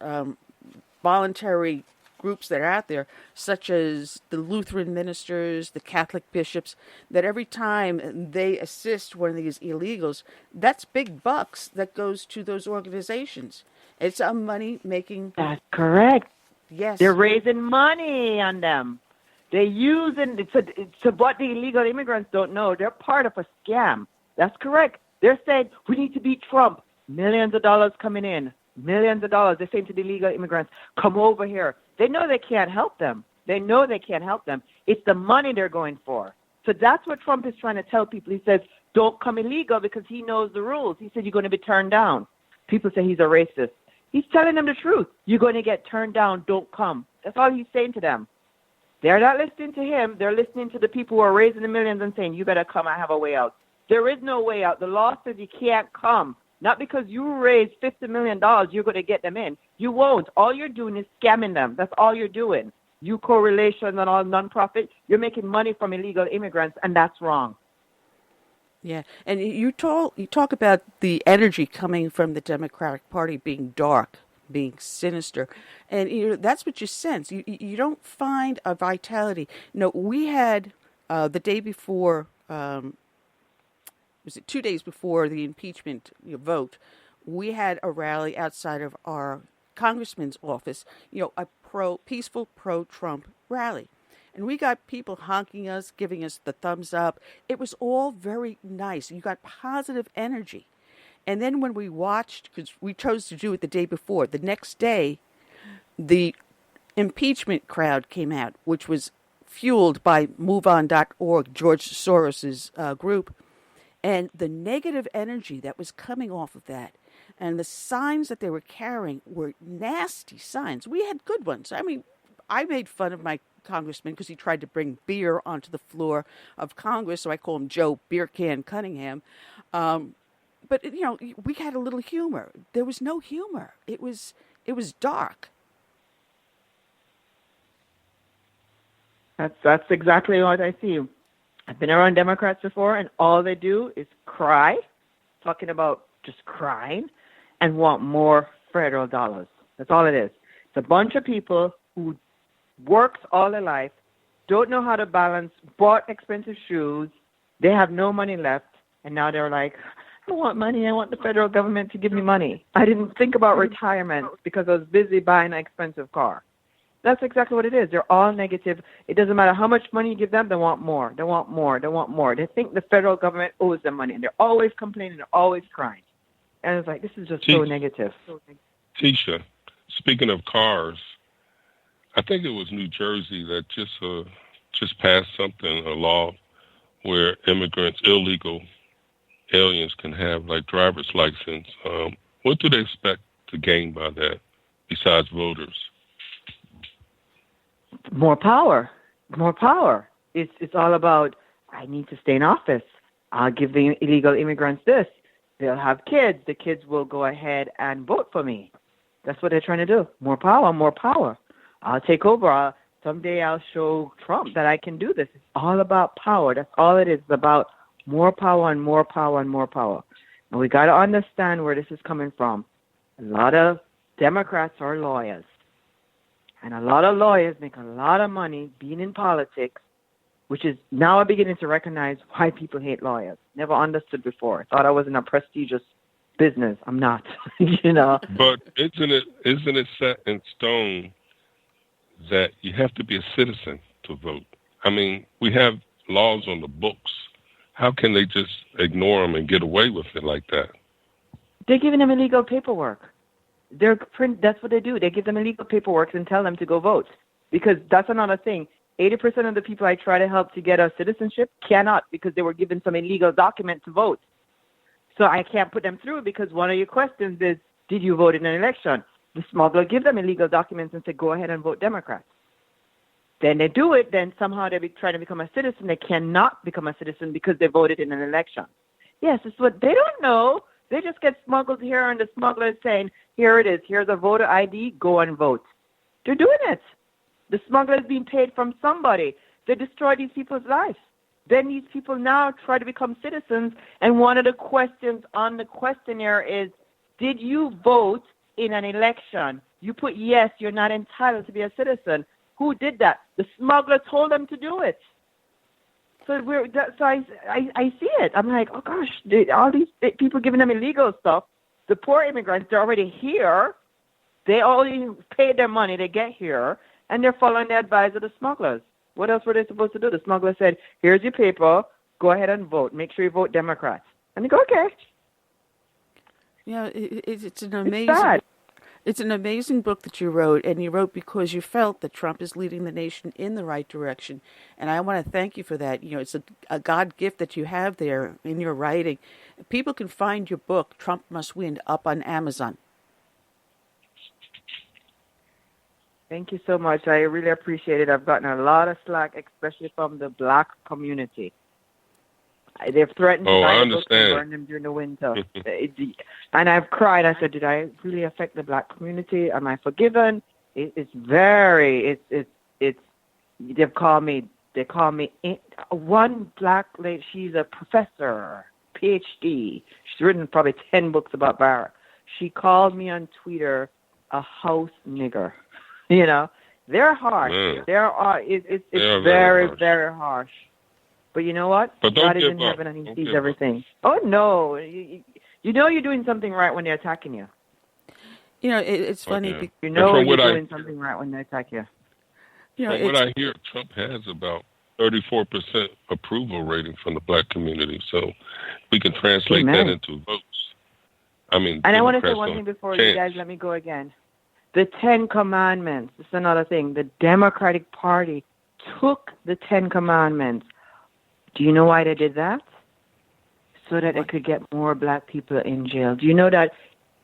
voluntary groups that are out there, such as the Lutheran ministers, the Catholic bishops, that every time they assist one of these illegals, that's big bucks that goes to those organizations. It's a money-making... That's correct. Yes. They're raising money on them. They're using... So what the illegal immigrants don't know, they're part of a scam. That's correct. They're saying, we need to beat Trump. Millions of dollars coming in. Millions of dollars. They're saying to the illegal immigrants, come over here. They know they can't help them. They know they can't help them. It's the money they're going for. So that's what Trump is trying to tell people. He says, don't come illegal because he knows the rules. He said, you're going to be turned down. People say he's a racist. He's telling them the truth. You're going to get turned down. Don't come. That's all he's saying to them. They're not listening to him. They're listening to the people who are raising the millions and saying, you better come. I have a way out. There is no way out. The law says you can't come. Not because you raise $50 million, you're going to get them in. You won't. All you're doing is scamming them. That's all you're doing. You correlation and all nonprofit, you're making money from illegal immigrants, and that's wrong. Yeah, and you talk about the energy coming from the Democratic Party being dark, being sinister, and that's what you sense. You don't find a vitality. No, we had the day before. Was it 2 days before the impeachment vote? We had a rally outside of our congressman's office. A peaceful pro-Trump rally. And we got people honking us, giving us the thumbs up. It was all very nice. You got positive energy. And then when we watched, because we chose to do it the day before, the next day, the impeachment crowd came out, which was fueled by MoveOn.org, George Soros's group. And the negative energy that was coming off of that and the signs that they were carrying were nasty signs. We had good ones. I mean, I made fun of my congressman because he tried to bring beer onto the floor of Congress, so I call him Joe Beer Can Cunningham. But, we had a little humor. There was no humor. It was dark. That's exactly what I see. I've been around Democrats before, and all they do is cry, talking about just crying, and want more federal dollars. That's all it is. It's a bunch of people who worked all their life, don't know how to balance, bought expensive shoes, they have no money left, and now they're like, I want money, I want the federal government to give me money. I didn't think about retirement because I was busy buying an expensive car. That's exactly what it is. They're all negative. It doesn't matter how much money you give them, they want more. They want more. They want more. They think the federal government owes them money, and they're always complaining. They're always crying. And it's like, this is just so negative. Teisha, speaking of cars, I think it was New Jersey that just passed something, a law where immigrants, illegal aliens can have, like, driver's license. What do they expect to gain by that besides voters? More power. More power. It's all about, I need to stay in office. I'll give the illegal immigrants this. They'll have kids. The kids will go ahead and vote for me. That's what they're trying to do. More power, more power. I'll take over. Someday I'll show Trump that I can do this. It's all about power. That's all it is. It's about more power and more power and more power. And we got to understand where this is coming from. A lot of Democrats are lawyers. And a lot of lawyers make a lot of money being in politics, which is now I'm beginning to recognize why people hate lawyers. Never understood before. Thought I was in a prestigious business. I'm not, But isn't it set in stone that you have to be a citizen to vote? I mean, we have laws on the books. How can they just ignore them and get away with it like that? They're giving them illegal paperwork. That's what they do. They give them illegal paperwork and tell them to go vote. Because that's another thing. 80% of the people I try to help to get a citizenship cannot because they were given some illegal document to vote. So I can't put them through because one of your questions is, did you vote in an election? The smuggler give them illegal documents and say, go ahead and vote Democrat. Then they do it. Then somehow they try to become a citizen. They cannot become a citizen because they voted in an election. Yes, it's what they don't know. They just get smuggled here, and the smuggler is saying, here it is. Here's a voter ID. Go and vote. They're doing it. The smuggler is being paid from somebody. They destroy these people's lives. Then these people now try to become citizens, and one of the questions on the questionnaire is, did you vote in an election? You put yes, you're not entitled to be a citizen. Who did that? The smuggler told them to do it. So I see it. I'm like, oh gosh, all these people giving them illegal stuff. The poor immigrants, they're already here. They already paid their money to get here, and they're following the advice of the smugglers. What else were they supposed to do? The smuggler said, here's your paper. Go ahead and vote. Make sure you vote Democrats. And they go, okay. Yeah, it's an amazing. It's an amazing book that you wrote, and you wrote because you felt that Trump is leading the nation in the right direction. And I want to thank you for that. You know, it's a God gift that you have there in your writing. People can find your book, Trump Must Win, up on Amazon. Thank you so much. I really appreciate it. I've gotten a lot of slack, especially from the black community. They've threatened to buy the books and burn them during the winter. And I've cried. I said, did I really affect the black community? Am I forgiven? It's they call me, one black lady, she's a professor, PhD. She's written probably 10 books about Barak. She called me on Twitter a house nigger. You know, they're harsh. It's very, very harsh. But you know what? God is in heaven and he sees everything. Oh, no. You know you're doing something right when they're attacking you. You know, it's funny. You know you're doing something right when they attack you. You know, what I hear, Trump has about 34% approval rating from the black community. So we can translate that into votes. And I want to say one thing before you guys let me go again. The 10 Commandments, this is another thing. The Democratic Party took the 10 Commandments. Do you know why they did that? So that they could get more black people in jail. Do you know that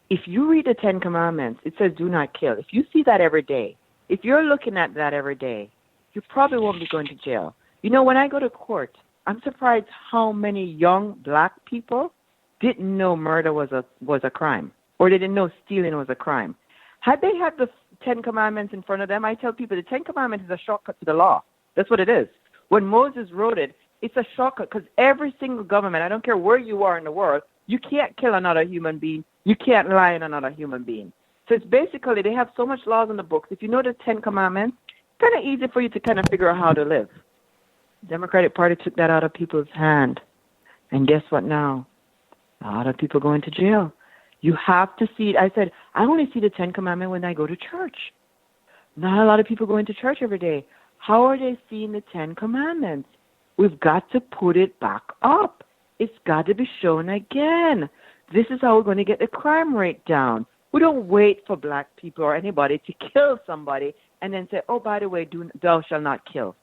if you read the 10 Commandments, it says do not kill. If you see that every day, if you're looking at that every day, you probably won't be going to jail. You know, when I go to court, I'm surprised how many young black people didn't know murder was a crime, or they didn't know stealing was a crime. Had they had the 10 Commandments in front of them, I tell people the 10 Commandments is a shortcut to the law. That's what it is. When Moses wrote it, it's a shortcut because every single government, I don't care where you are in the world, you can't kill another human being. You can't lie on another human being. So it's basically, they have so much laws in the books. If you know the 10 Commandments, it's kind of easy for you to kind of figure out how to live. The Democratic Party took that out of people's hand. And guess what now? A lot of people going to jail. You have to see it. I said, I only see the 10 Commandments when I go to church. Not a lot of people going to church every day. How are they seeing the 10 Commandments? We've got to put it back up. It's got to be shown again. This is how we're going to get the crime rate down. We don't wait for black people or anybody to kill somebody and then say, oh, by the way, thou shalt not kill.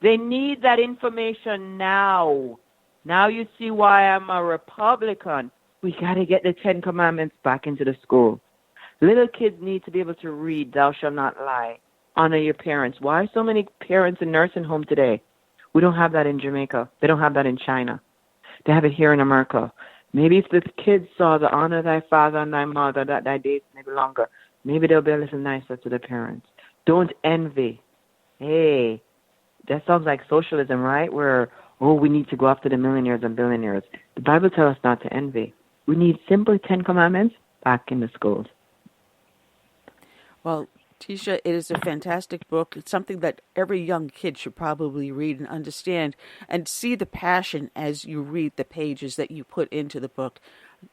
They need that information now. Now you see why I'm a Republican. We got to get the 10 Commandments back into the school. Little kids need to be able to read, thou shalt not lie, honor your parents. Why so many parents in nursing home today? We don't have that in Jamaica. They don't have that in China. They have it here in America. Maybe if the kids saw the honor thy father and thy mother, that thy days may be longer, maybe they'll be a little nicer to their parents. Don't envy. Hey, that sounds like socialism, right? Where, we need to go after the millionaires and billionaires. The Bible tells us not to envy. We need simple 10 Commandments back in the schools. Well, Teisha, it is a fantastic book. It's something that every young kid should probably read and understand and see the passion as you read the pages that you put into the book.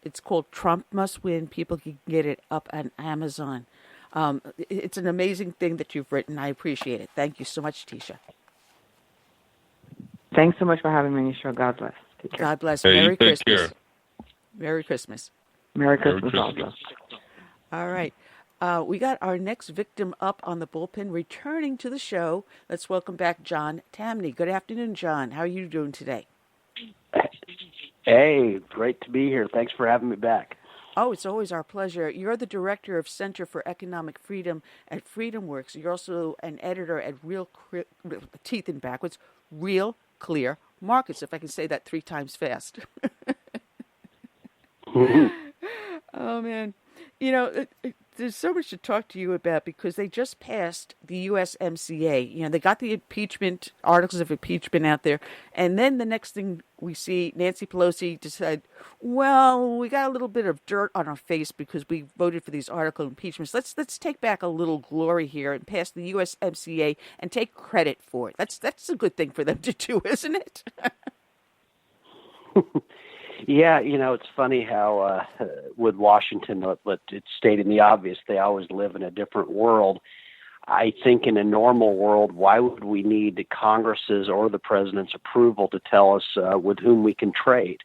It's called Trump Must Win. People can get it up on Amazon. It's an amazing thing that you've written. I appreciate it. Thank you so much, Teisha. Thanks so much for having me on your show. God bless. Take care. God bless. Hey, Merry Christmas. Care. Merry Christmas. Merry Christmas also. All right. We got our next victim up on the bullpen returning to the show. Let's welcome back John Tamny. Good afternoon, John. How are you doing today? Hey, great to be here. Thanks for having me back. Oh, it's always our pleasure. You're the director of Center for Economic Freedom at FreedomWorks. You're also an editor at Teeth in backwards, Real Clear Markets, if I can say that 3 times fast. Oh, man. There's so much to talk to you about because they just passed the USMCA. They got the articles of impeachment out there. And then the next thing we see, Nancy Pelosi decided, well, we got a little bit of dirt on our face because we voted for these article impeachments. Let's take back a little glory here and pass the USMCA and take credit for it. That's a good thing for them to do, isn't it? Yeah, it's funny how with Washington, it's stating the obvious, they always live in a different world. I think in a normal world, why would we need Congress's or the president's approval to tell us with whom we can trade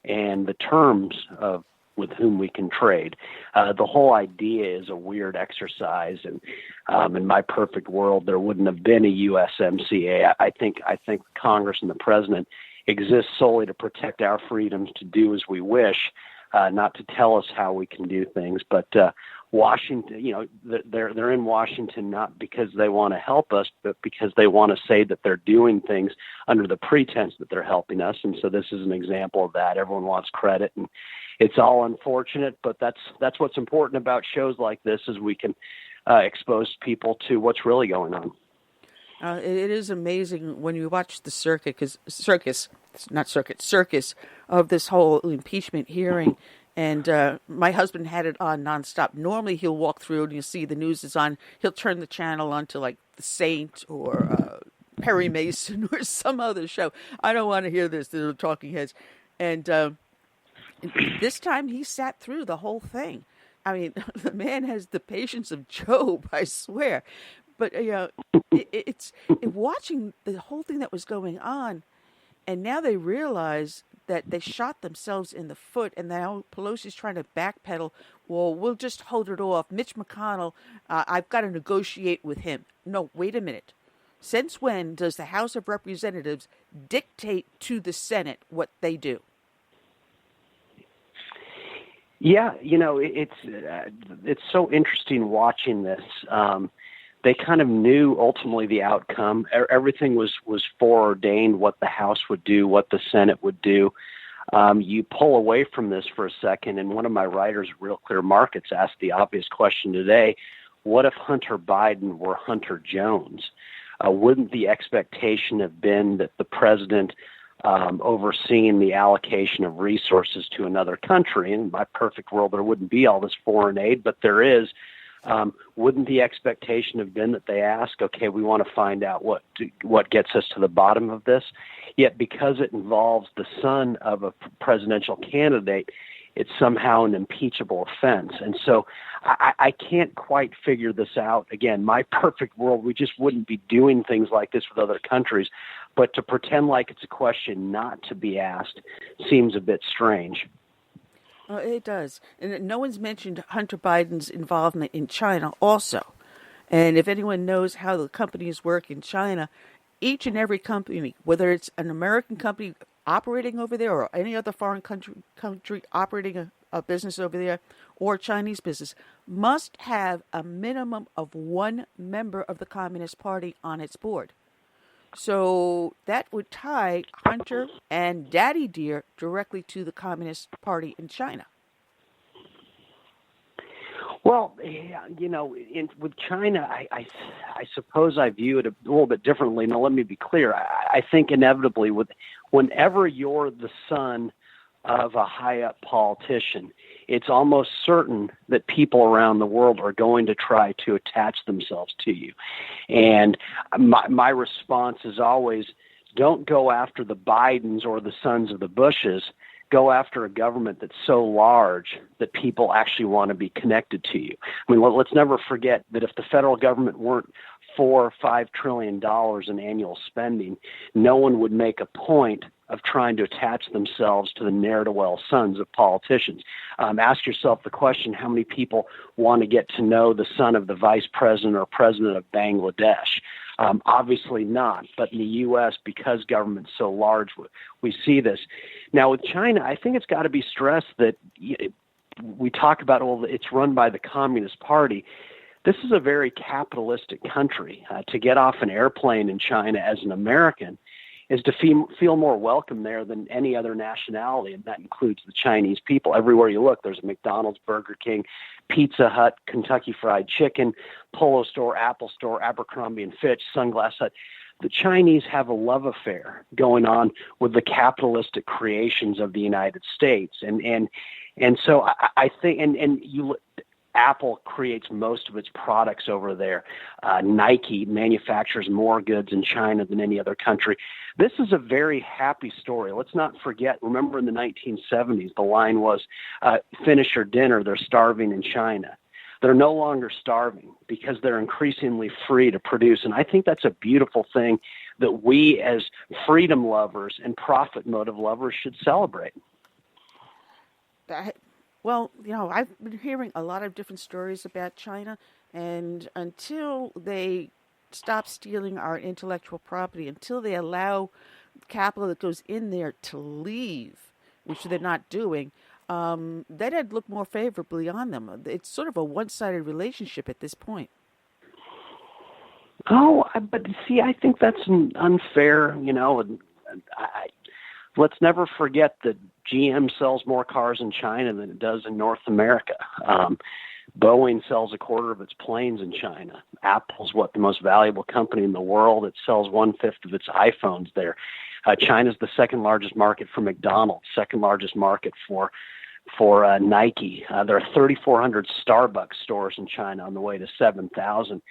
and the terms of with whom we can trade? The whole idea is a weird exercise, and in my perfect world, there wouldn't have been a USMCA. I think Congress and the president exist solely to protect our freedoms to do as we wish, not to tell us how we can do things. But Washington, they're in Washington not because they want to help us, but because they want to say that they're doing things under the pretense that they're helping us. And so this is an example of that. Everyone wants credit, and it's all unfortunate, but that's what's important about shows like this, is we can expose people to what's really going on. It is amazing when you watch the circus of this whole impeachment hearing. And my husband had it on nonstop. Normally he'll walk through and you'll see the news is on. He'll turn the channel on to like The Saint or Perry Mason or some other show. I don't want to hear this. They're talking heads. And this time he sat through the whole thing. I mean, the man has the patience of Job, I swear. But, it's watching the whole thing that was going on, and now they realize that they shot themselves in the foot, and now Pelosi's trying to backpedal. Well, we'll just hold it off. Mitch McConnell, I've got to negotiate with him. No, wait a minute. Since when does the House of Representatives dictate to the Senate what they do? Yeah, it's so interesting watching this. They kind of knew ultimately the outcome. Everything was foreordained, what the House would do, what the Senate would do. You pull away from this for a second, and one of my writers at RealClearMarkets asked the obvious question today: what if Hunter Biden were Hunter Jones? Wouldn't the expectation have been that the president overseeing the allocation of resources to another country? In my perfect world, there wouldn't be all this foreign aid, but there is. Wouldn't the expectation have been that they ask, okay, we want to find out what gets us to the bottom of this? Yet because it involves the son of a presidential candidate, it's somehow an impeachable offense. And so I can't quite figure this out. Again, my perfect world, we just wouldn't be doing things like this with other countries. But to pretend like it's a question not to be asked seems a bit strange. It does. And no one's mentioned Hunter Biden's involvement in China also. And if anyone knows how the companies work in China, each and every company, whether it's an American company operating over there or any other foreign country operating a business over there or Chinese business, must have a minimum of one member of the Communist Party on its board. So that would tie Hunter and Daddy Dear directly to the Communist Party in China. Well, with China, I suppose I view it a little bit differently. Now, let me be clear. I think inevitably, whenever you're the son of a high-up politician, it's almost certain that people around the world are going to try to attach themselves to you. And my response is always, don't go after the Bidens or the sons of the Bushes. Go after a government that's so large that people actually want to be connected to you. I mean, let's never forget that if the federal government weren't $4 or $5 trillion in annual spending, no one would make a point of trying to attach themselves to the ne'er-do-well sons of politicians. Ask yourself the question, how many people want to get to know the son of the vice president or president of Bangladesh? Obviously not, but in the U.S., because government's so large, we see this. Now with China, I think it's got to be stressed that we talk about, well, it's run by the Communist Party. This is a very capitalistic country. To get off an airplane in China as an American is to feel more welcome there than any other nationality, and that includes the Chinese people. Everywhere you look, there's a McDonald's, Burger King, Pizza Hut, Kentucky Fried Chicken, Polo Store, Apple Store, Abercrombie and Fitch, Sunglass Hut. The Chinese have a love affair going on with the capitalistic creations of the United States, and so I think, and you. Apple creates most of its products over there. Nike manufactures more goods in China than any other country. This is a very happy story. Let's not forget, remember in the 1970s, the line was, finish your dinner, they're starving in China. They're no longer starving because they're increasingly free to produce. And I think that's a beautiful thing that we as freedom lovers and profit motive lovers should celebrate. Well, I've been hearing a lot of different stories about China, and until they stop stealing our intellectual property, until they allow capital that goes in there to leave, which they're not doing, then I'd look more favorably on them. It's sort of a one-sided relationship at this point. Oh, but see, I think that's unfair, let's never forget that GM sells more cars in China than it does in North America. Boeing sells a quarter of its planes in China. Apple's the most valuable company in the world. It sells 1/5 of its iPhones there. China's the second largest market for McDonald's, second largest market for Nike. There are 3,400 Starbucks stores in China on the way to 7,000.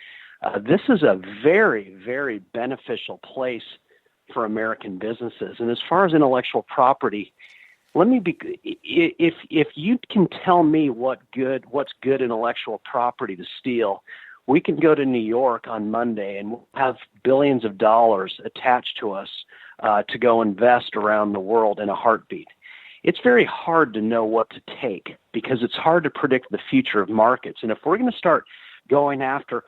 This is a very, very beneficial place for American businesses. And as far as intellectual property, if you can tell me what's good intellectual property to steal, we can go to New York on Monday and we'll have billions of dollars attached to us to go invest around the world in a heartbeat. It's very hard to know what to take because it's hard to predict the future of markets. And if we're going to start going after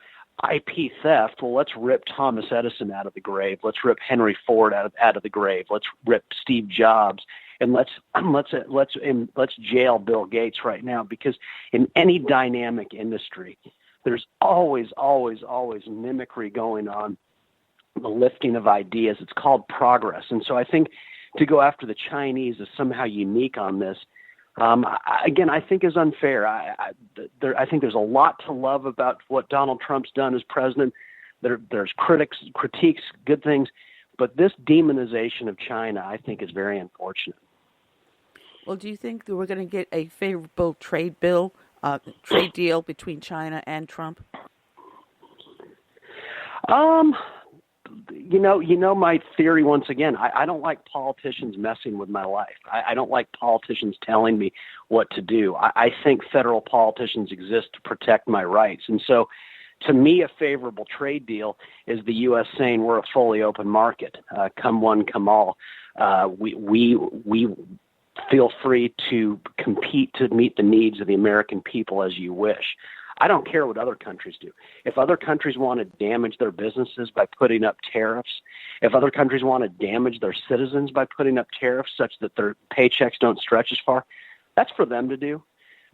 IP theft, well, let's rip Thomas Edison out of the grave. Let's rip Henry Ford out of the grave. Let's rip Steve Jobs, and let's jail Bill Gates right now. Because in any dynamic industry, there's always mimicry going on, the lifting of ideas. It's called progress, and so I think to go after the Chinese is somehow unique on this. Again, I think is unfair. I think there's a lot to love about what Donald Trump's done as president. There's critiques, good things, but this demonization of China, I think, is very unfortunate. Well, do you think that we're going to get a favorable trade deal between China and Trump? My theory, once again, I don't like politicians messing with my life. I don't like politicians telling me what to do. I think federal politicians exist to protect my rights. And so to me, a favorable trade deal is the U.S. saying we're a fully open market. Come one, come all. We feel free to compete to meet the needs of the American people as you wish. I don't care what other countries do. If other countries want to damage their businesses by putting up tariffs, if other countries want to damage their citizens by putting up tariffs such that their paychecks don't stretch as far, that's for them to do.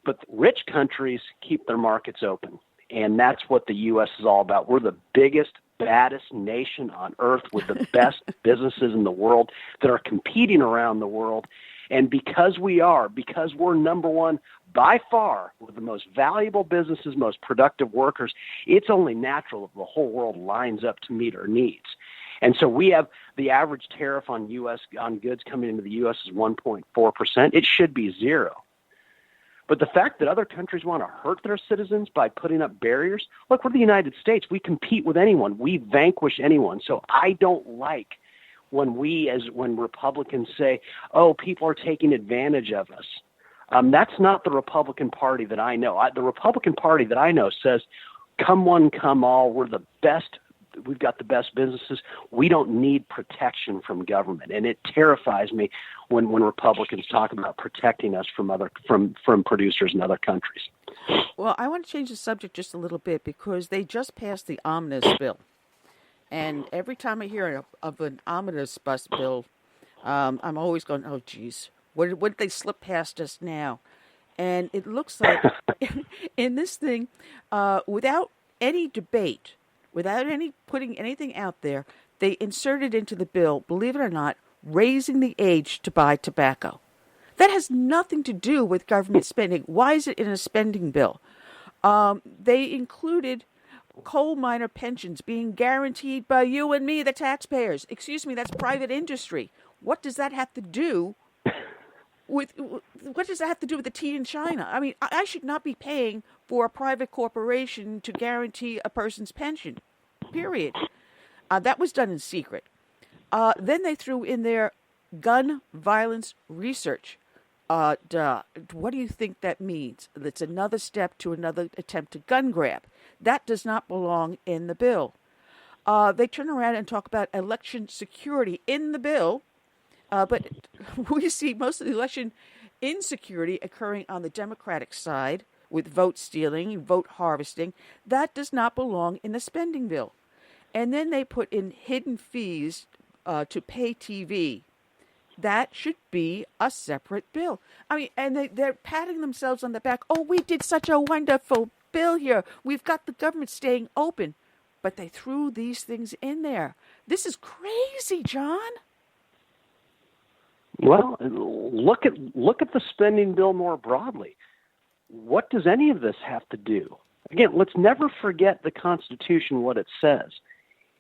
But rich countries keep their markets open, and that's what the U.S. is all about. We're the biggest, baddest nation on earth with the best businesses in the world that are competing around the world. And because we're number one by far with the most valuable businesses, most productive workers, it's only natural that the whole world lines up to meet our needs. And so we have the average tariff on goods coming into the U.S. is 1.4%. It should be 0. But the fact that other countries want to hurt their citizens by putting up barriers, look, we're the United States. We compete with anyone. We vanquish anyone. So I don't like when Republicans say, oh, people are taking advantage of us. That's not the Republican Party that I know. The Republican Party that I know says, come one, come all, we're the best. We've got the best businesses. We don't need protection from government. And it terrifies me when Republicans talk about protecting us from producers in other countries. Well, I want to change the subject just a little bit because they just passed the omnibus bill. And every time I hear of an omnibus bill, I'm always going, oh, geez, what did they slip past us now? And it looks like in this thing, without any debate, without putting anything out there, they inserted into the bill, believe it or not, raising the age to buy tobacco. That has nothing to do with government spending. Why is it in a spending bill? They included coal miner pensions being guaranteed by you and me, the taxpayers. Excuse me, that's private industry. What does that have to do with the tea in China? I mean, I should not be paying for a private corporation to guarantee a person's pension, period. That was done in secret. Then they threw in there gun violence research. What do you think that means? It's another step to another attempt to gun grab. That does not belong in the bill. They turn around and talk about election security in the bill, but we see most of the election insecurity occurring on the Democratic side with vote stealing, vote harvesting. That does not belong in the spending bill. And then they put in hidden fees to pay TV. That should be a separate bill. I mean, and they're patting themselves on the back. Oh, we did such a wonderful bill here. We've got the government staying open. But they threw these things in there. This is crazy, John. Well, look at the spending bill more broadly. What does any of this have to do? Again, let's never forget the Constitution, what it says.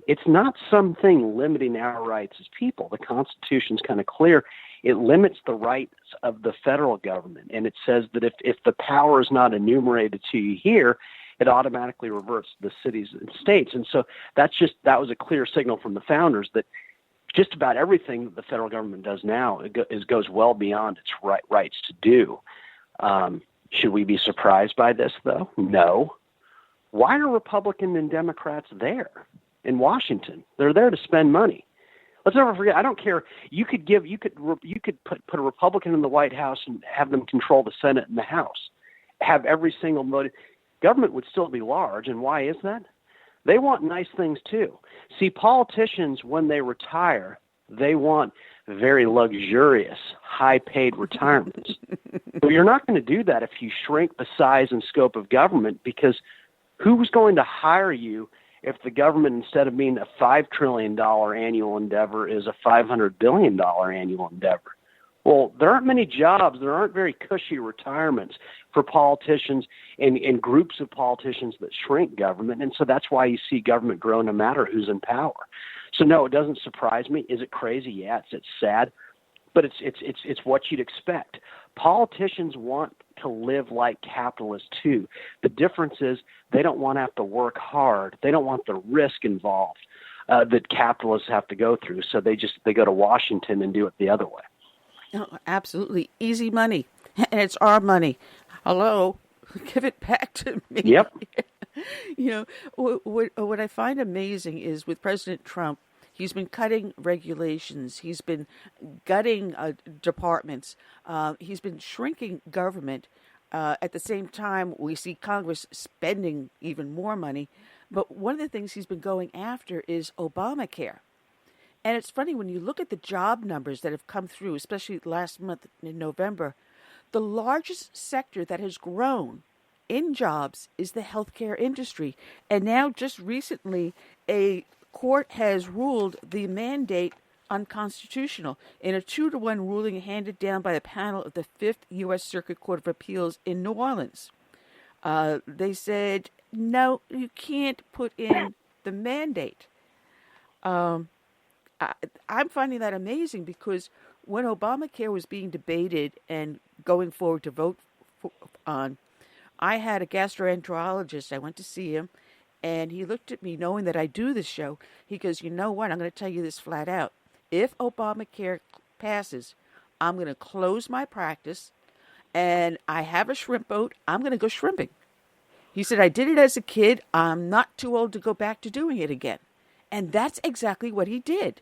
It's not something limiting our rights as people. The Constitution's kind of clear. It limits the rights of the federal government, and it says that if the power is not enumerated to you here, it automatically reverts to the cities and states. And so that was a clear signal from the founders that just about everything that the federal government does now goes well beyond its rights to do. Should we be surprised by this, though? No. Why are Republicans and Democrats there in Washington? They're there to spend money. Let's never forget. I don't care. You could put a Republican in the White House and have them control the Senate and the House. Have every single vote. Government would still be large, and why is that? They want nice things too. See, politicians, when they retire, they want very luxurious, high-paid retirements. But you're not going to do that if you shrink the size and scope of government, because who's going to hire you if the government, instead of being a $5 trillion annual endeavor, is a $500 billion annual endeavor? Well, there aren't many jobs. There aren't very cushy retirements for politicians and groups of politicians that shrink government. And so that's why you see government grow no matter who's in power. So, no, it doesn't surprise me. Is it crazy? Yeah, it's sad. But it's what you'd expect. Politicians want to live like capitalists, too. The difference is they don't want to have to work hard. They don't want the risk involved that capitalists have to go through. So they go to Washington and do it the other way. No, absolutely. Easy money. And it's our money. Hello. Give it back to me. Yep. You know, what I find amazing is with President Trump, he's been cutting regulations. He's been gutting departments. He's been shrinking government. At the same time, we see Congress spending even more money. But one of the things he's been going after is Obamacare. And it's funny, when you look at the job numbers that have come through, especially last month in November, the largest sector that has grown in jobs is the healthcare industry. And now, just recently, a court has ruled the mandate unconstitutional in a 2-1 ruling handed down by the panel of the 5th U.S. Circuit Court of Appeals in New Orleans. They said, no, you can't put in the mandate. I'm finding that amazing because when Obamacare was being debated and going forward to vote on, I had a gastroenterologist. I went to see him, and he looked at me knowing that I do this show. He goes, you know what? I'm going to tell you this flat out. If Obamacare passes, I'm going to close my practice, and I have a shrimp boat. I'm going to go shrimping. He said, I did it as a kid. I'm not too old to go back to doing it again. And that's exactly what he did.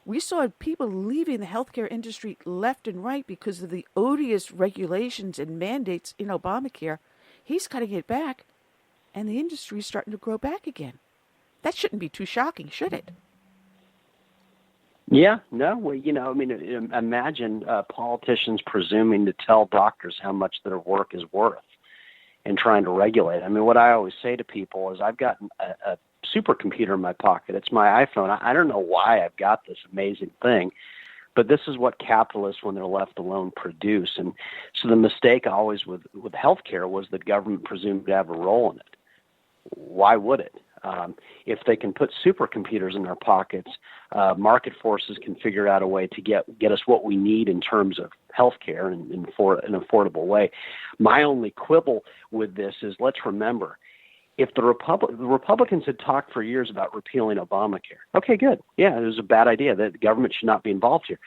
We saw people leaving the healthcare industry left and right because of the odious regulations and mandates in Obamacare. He's cutting it back, and the industry is starting to grow back again. That shouldn't be too shocking, should it? Yeah, no. Well, imagine politicians presuming to tell doctors how much their work is worth and trying to regulate. I mean, what I always say to people is I've got a supercomputer in my pocket. It's my iPhone. I don't know why I've got this amazing thing, but this is what capitalists, when they're left alone, produce. And so the mistake always with healthcare was that government presumed to have a role in it. Why would it? If they can put supercomputers in our pockets, market forces can figure out a way to get us what we need in terms of healthcare and for an affordable way. My only quibble with this is, let's remember, if the Republicans had talked for years about repealing Obamacare, okay, good. Yeah, it was a bad idea that the government should not be involved here.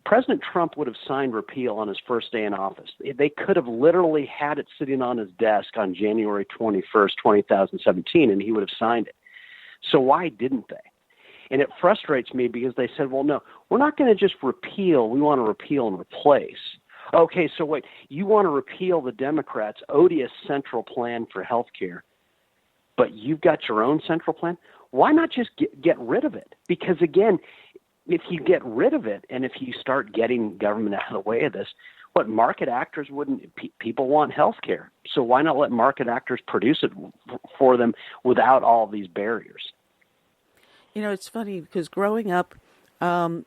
President Trump would have signed repeal on his first day in office. They could have literally had it sitting on his desk on January 21st, 2017, and he would have signed it. So why didn't they? And it frustrates me because they said, well, no, we're not going to just repeal. We want to repeal and replace. Okay, so wait, you want to repeal the Democrats' odious central plan for health care, but you've got your own central plan? Why not just get rid of it? Because, again, if you get rid of it and if you start getting government out of the way of this, what market actors wouldn't, people want health care. So why not let market actors produce it for them without all these barriers? You know, it's funny because growing up,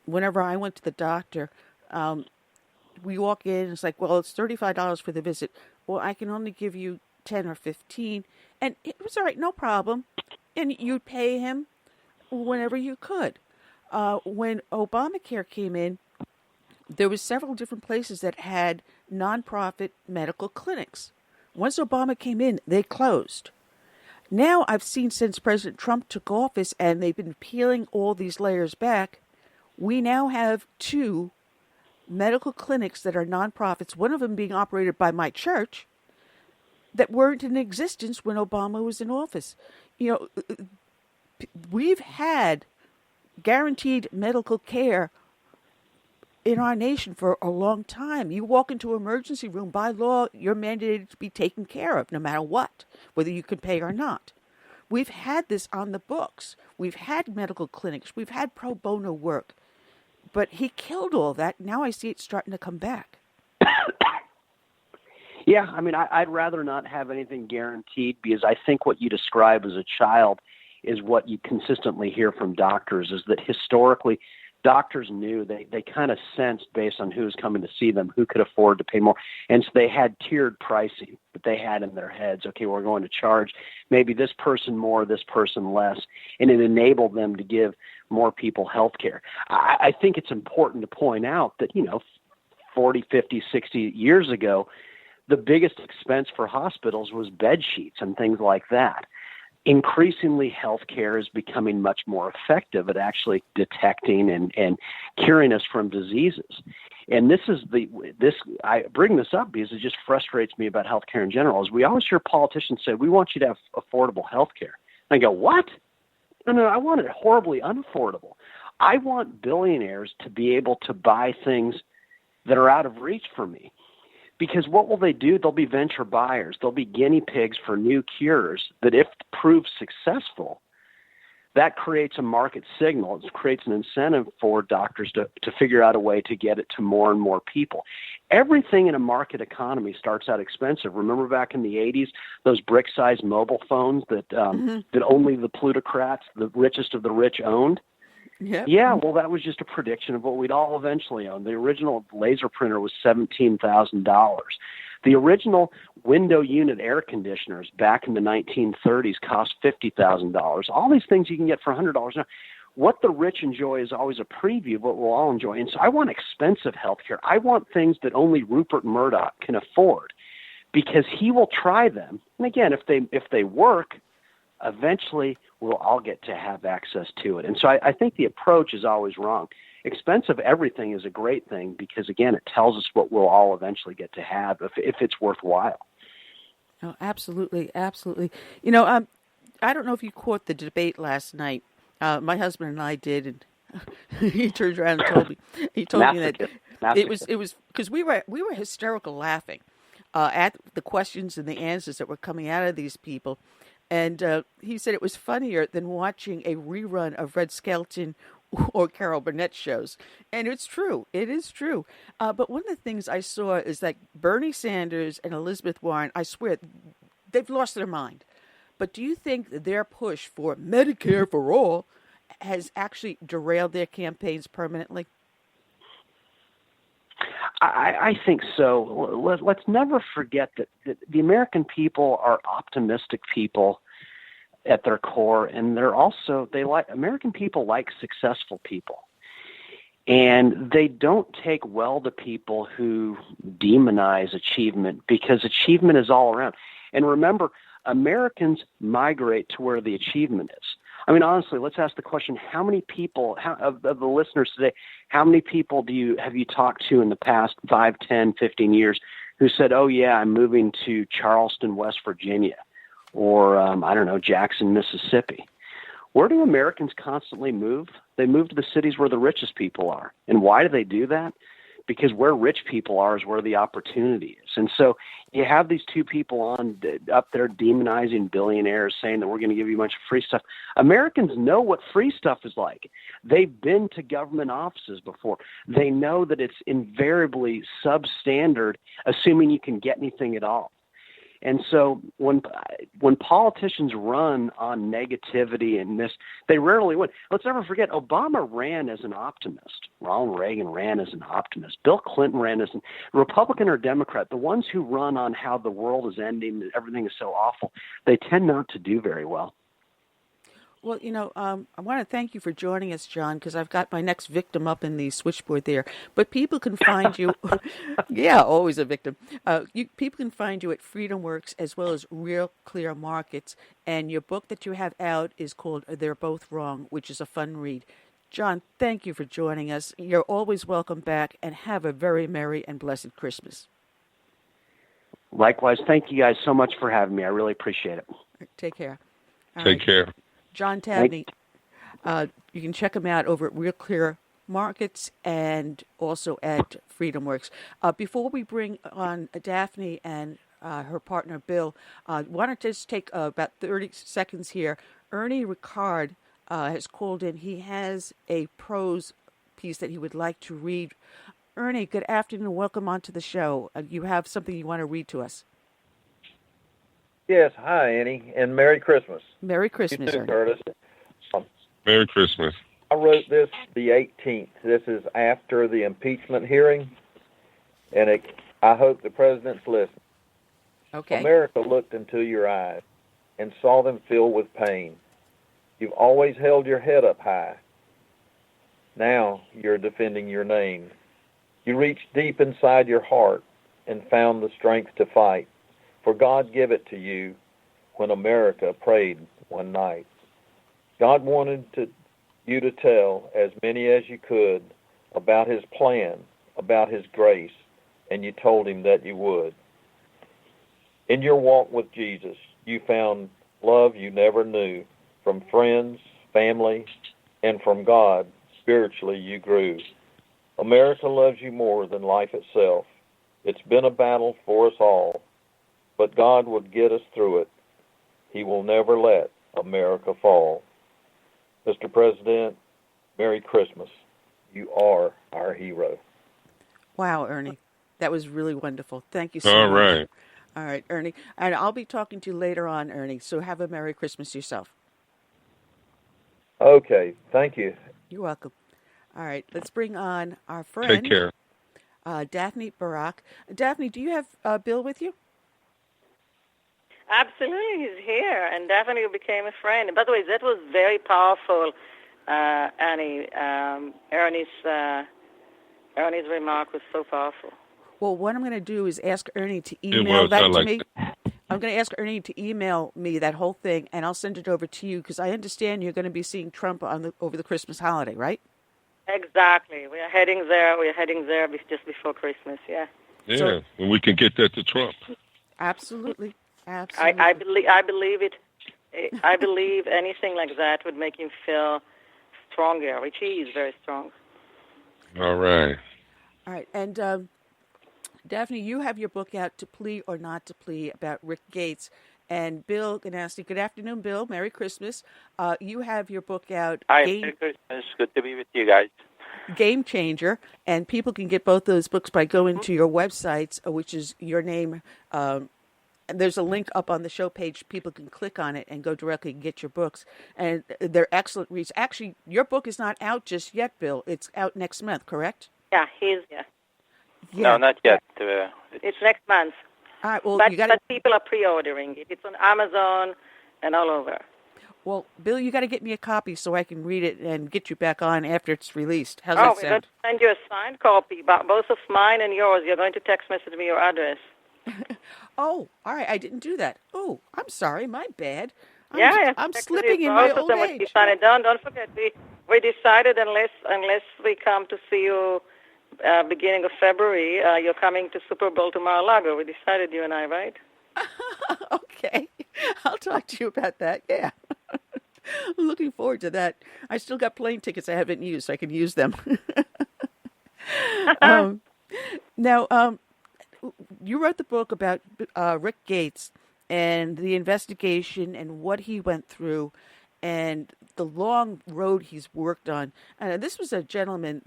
whenever I went to the doctor, we walk in and it's like, well, it's $35 for the visit. Well, I can only give you 10 or 15. And it was all right, no problem. And you'd pay him whenever you could. When Obamacare came in, there were several different places that had nonprofit medical clinics. Once Obama came in, they closed. Now I've seen since President Trump took office and they've been peeling all these layers back, we now have 2 medical clinics that are nonprofits, one of them being operated by my church, that weren't in existence when Obama was in office. You know, we've had guaranteed medical care in our nation for a long time. You walk into an emergency room, by law, you're mandated to be taken care of no matter what, whether you can pay or not. We've had this on the books. We've had medical clinics. We've had pro bono work. But he killed all that. Now I see it starting to come back. Yeah, I mean, I'd rather not have anything guaranteed because I think what you describe as a child is what you consistently hear from doctors, is that historically doctors knew, they kind of sensed based on who's coming to see them, who could afford to pay more. And so they had tiered pricing that they had in their heads. Okay, we're going to charge maybe this person more, this person less, and it enabled them to give more people health care. I think it's important to point out that, 40, 50, 60 years ago, the biggest expense for hospitals was bed sheets and things like that. Increasingly, healthcare is becoming much more effective at actually detecting and curing us from diseases. And I bring this up because it just frustrates me about healthcare in general, is we always hear politicians say, we want you to have affordable healthcare. And I go, what? No, I want it horribly unaffordable. I want billionaires to be able to buy things that are out of reach for me. Because what will they do? They'll be venture buyers. They'll be guinea pigs for new cures that, if proved successful, that creates a market signal. It creates an incentive for doctors to figure out a way to get it to more and more people. Everything in a market economy starts out expensive. Remember back in the 80s, those brick-sized mobile phones that that only the plutocrats, the richest of the rich, owned? Yep. Yeah, well, that was just a prediction of what we'd all eventually own. The original laser printer was $17,000. The original window unit air conditioners back in the 1930s cost $50,000. All these things you can get for $100 now. What the rich enjoy is always a preview of what we'll all enjoy. And so I want expensive health care. I want things that only Rupert Murdoch can afford, because he will try them. And again, if they work, eventually we'll all get to have access to it. And so I think the approach is always wrong. Expensive everything is a great thing because, again, it tells us what we'll all eventually get to have if it's worthwhile. Oh, absolutely, absolutely. I don't know if you caught the debate last night. My husband and I did, and he turned around and told me. He told me that it was because we were hysterical laughing at the questions and the answers that were coming out of these people. And he said it was funnier than watching a rerun of Red Skelton or Carol Burnett shows. And it's true. It is true. But one of the things I saw is that Bernie Sanders and Elizabeth Warren, I swear, they've lost their mind. But do you think that their push for Medicare for all has actually derailed their campaigns permanently? I think so. Let's never forget that the American people are optimistic people at their core, and American people like successful people. And they don't take well to people who demonize achievement, because achievement is all around. And remember, Americans migrate to where the achievement is. I mean, honestly, let's ask the question: how many people, of the listeners today, how many people have you talked to in the past 5, 10, 15 years who said, "Oh yeah, I'm moving to Charleston, West Virginia," or I don't know, Jackson, Mississippi? Where do Americans constantly move? They move to the cities where the richest people are. And why do they do that? Because where rich people are is where the opportunity is. And so you have these two people up there demonizing billionaires, saying that we're going to give you a bunch of free stuff. Americans know what free stuff is like. They've been to government offices before. They know that it's invariably substandard, assuming you can get anything at all. And so when politicians run on negativity and this, they rarely win. Let's never forget, Obama ran as an optimist. Ronald Reagan ran as an optimist. Bill Clinton ran as a Republican or Democrat. The ones who run on how the world is ending and everything is so awful, they tend not to do very well. Well, I want to thank you for joining us, John, because I've got my next victim up in the switchboard there. But people can find you. Yeah, always a victim. People can find you at FreedomWorks as well as RealClearMarkets. And your book that you have out is called They're Both Wrong, which is a fun read. John, thank you for joining us. You're always welcome back, and have a very Merry and blessed Christmas. Likewise. Thank you guys so much for having me. I really appreciate it. Take care. Take care. John Tamny, you can check him out over at RealClearMarkets and also at FreedomWorks. Before we bring on Daphne and her partner Bill, I want to just take about 30 seconds here. Ernie Ricard has called in. He has a prose piece that he would like to read. Ernie, good afternoon. Welcome onto the show. You have something you want to read to us. Yes, hi, Annie, and Merry Christmas. Merry Christmas, you too, Ernie. Curtis. Merry Christmas. I wrote this the 18th. This is after the impeachment hearing, and I hope the president's listening. Okay. America looked into your eyes and saw them filled with pain. You've always held your head up high. Now you're defending your name. You reached deep inside your heart and found the strength to fight. For God gave it to you when America prayed one night. God wanted you to tell as many as you could about his plan, about his grace, and you told him that you would. In your walk with Jesus, you found love you never knew. From friends, family, and from God, spiritually you grew. America loves you more than life itself. It's been a battle for us all. But God would get us through it. He will never let America fall. Mr. President, Merry Christmas. You are our hero. Wow, Ernie. That was really wonderful. Thank you so All much. right. All right, Ernie. And I'll be talking to you later on, Ernie. So have a Merry Christmas yourself. Okay. Thank you. You're welcome. All right. Let's bring on our friend. Take care. Daphne Barak. Daphne, do you have Bill with you? Absolutely, he's here, and definitely became a friend. And by the way, that was very powerful, Annie. Ernie's remark was so powerful. Well, what I'm going to do is ask Ernie to email that to me. I'm going to ask Ernie to email me that whole thing, and I'll send it over to you, because I understand you're going to be seeing Trump over the Christmas holiday, right? Exactly. We are heading there. Just before Christmas, yeah. Yeah, So, and we can get that to Trump. Absolutely. Absolutely. I believe it. I believe anything like that would make him feel stronger, which he is very strong. All right. All right. And Daphne, you have your book out, To Plea or Not to Plea, about Rick Gates. And Bill Gunasti, good afternoon, Bill. Merry Christmas. You have your book out. Hi, Merry Christmas. Good to be with you guys. Game Changer. And people can get both those books by going to your websites, which is your name, there's a link up on the show page. People can click on it and go directly and get your books. And they're excellent reads. Actually, your book is not out just yet, Bill. It's out next month, correct? Yeah, Yeah. No, not yet. It's next month. All right, well, but people are pre-ordering it. It's on Amazon and all over. Well, Bill, you got to get me a copy so I can read it and get you back on after it's released. How's that sound? We're going to send you a signed copy, both of mine and yours. You're going to text message me your address. Oh, all right. I didn't do that. Oh, I'm sorry. My bad. I'm text slipping in my old age. Don't forget, we decided unless we come to see you beginning of February, you're coming to Super Bowl to Mar-a-Lago. We decided, you and I, right? Okay. I'll talk to you about that. Yeah. I'm looking forward to that. I still got plane tickets I haven't used, so I can use them. Now, you wrote the book about Rick Gates and the investigation and what he went through and the long road he's worked on. This was a gentleman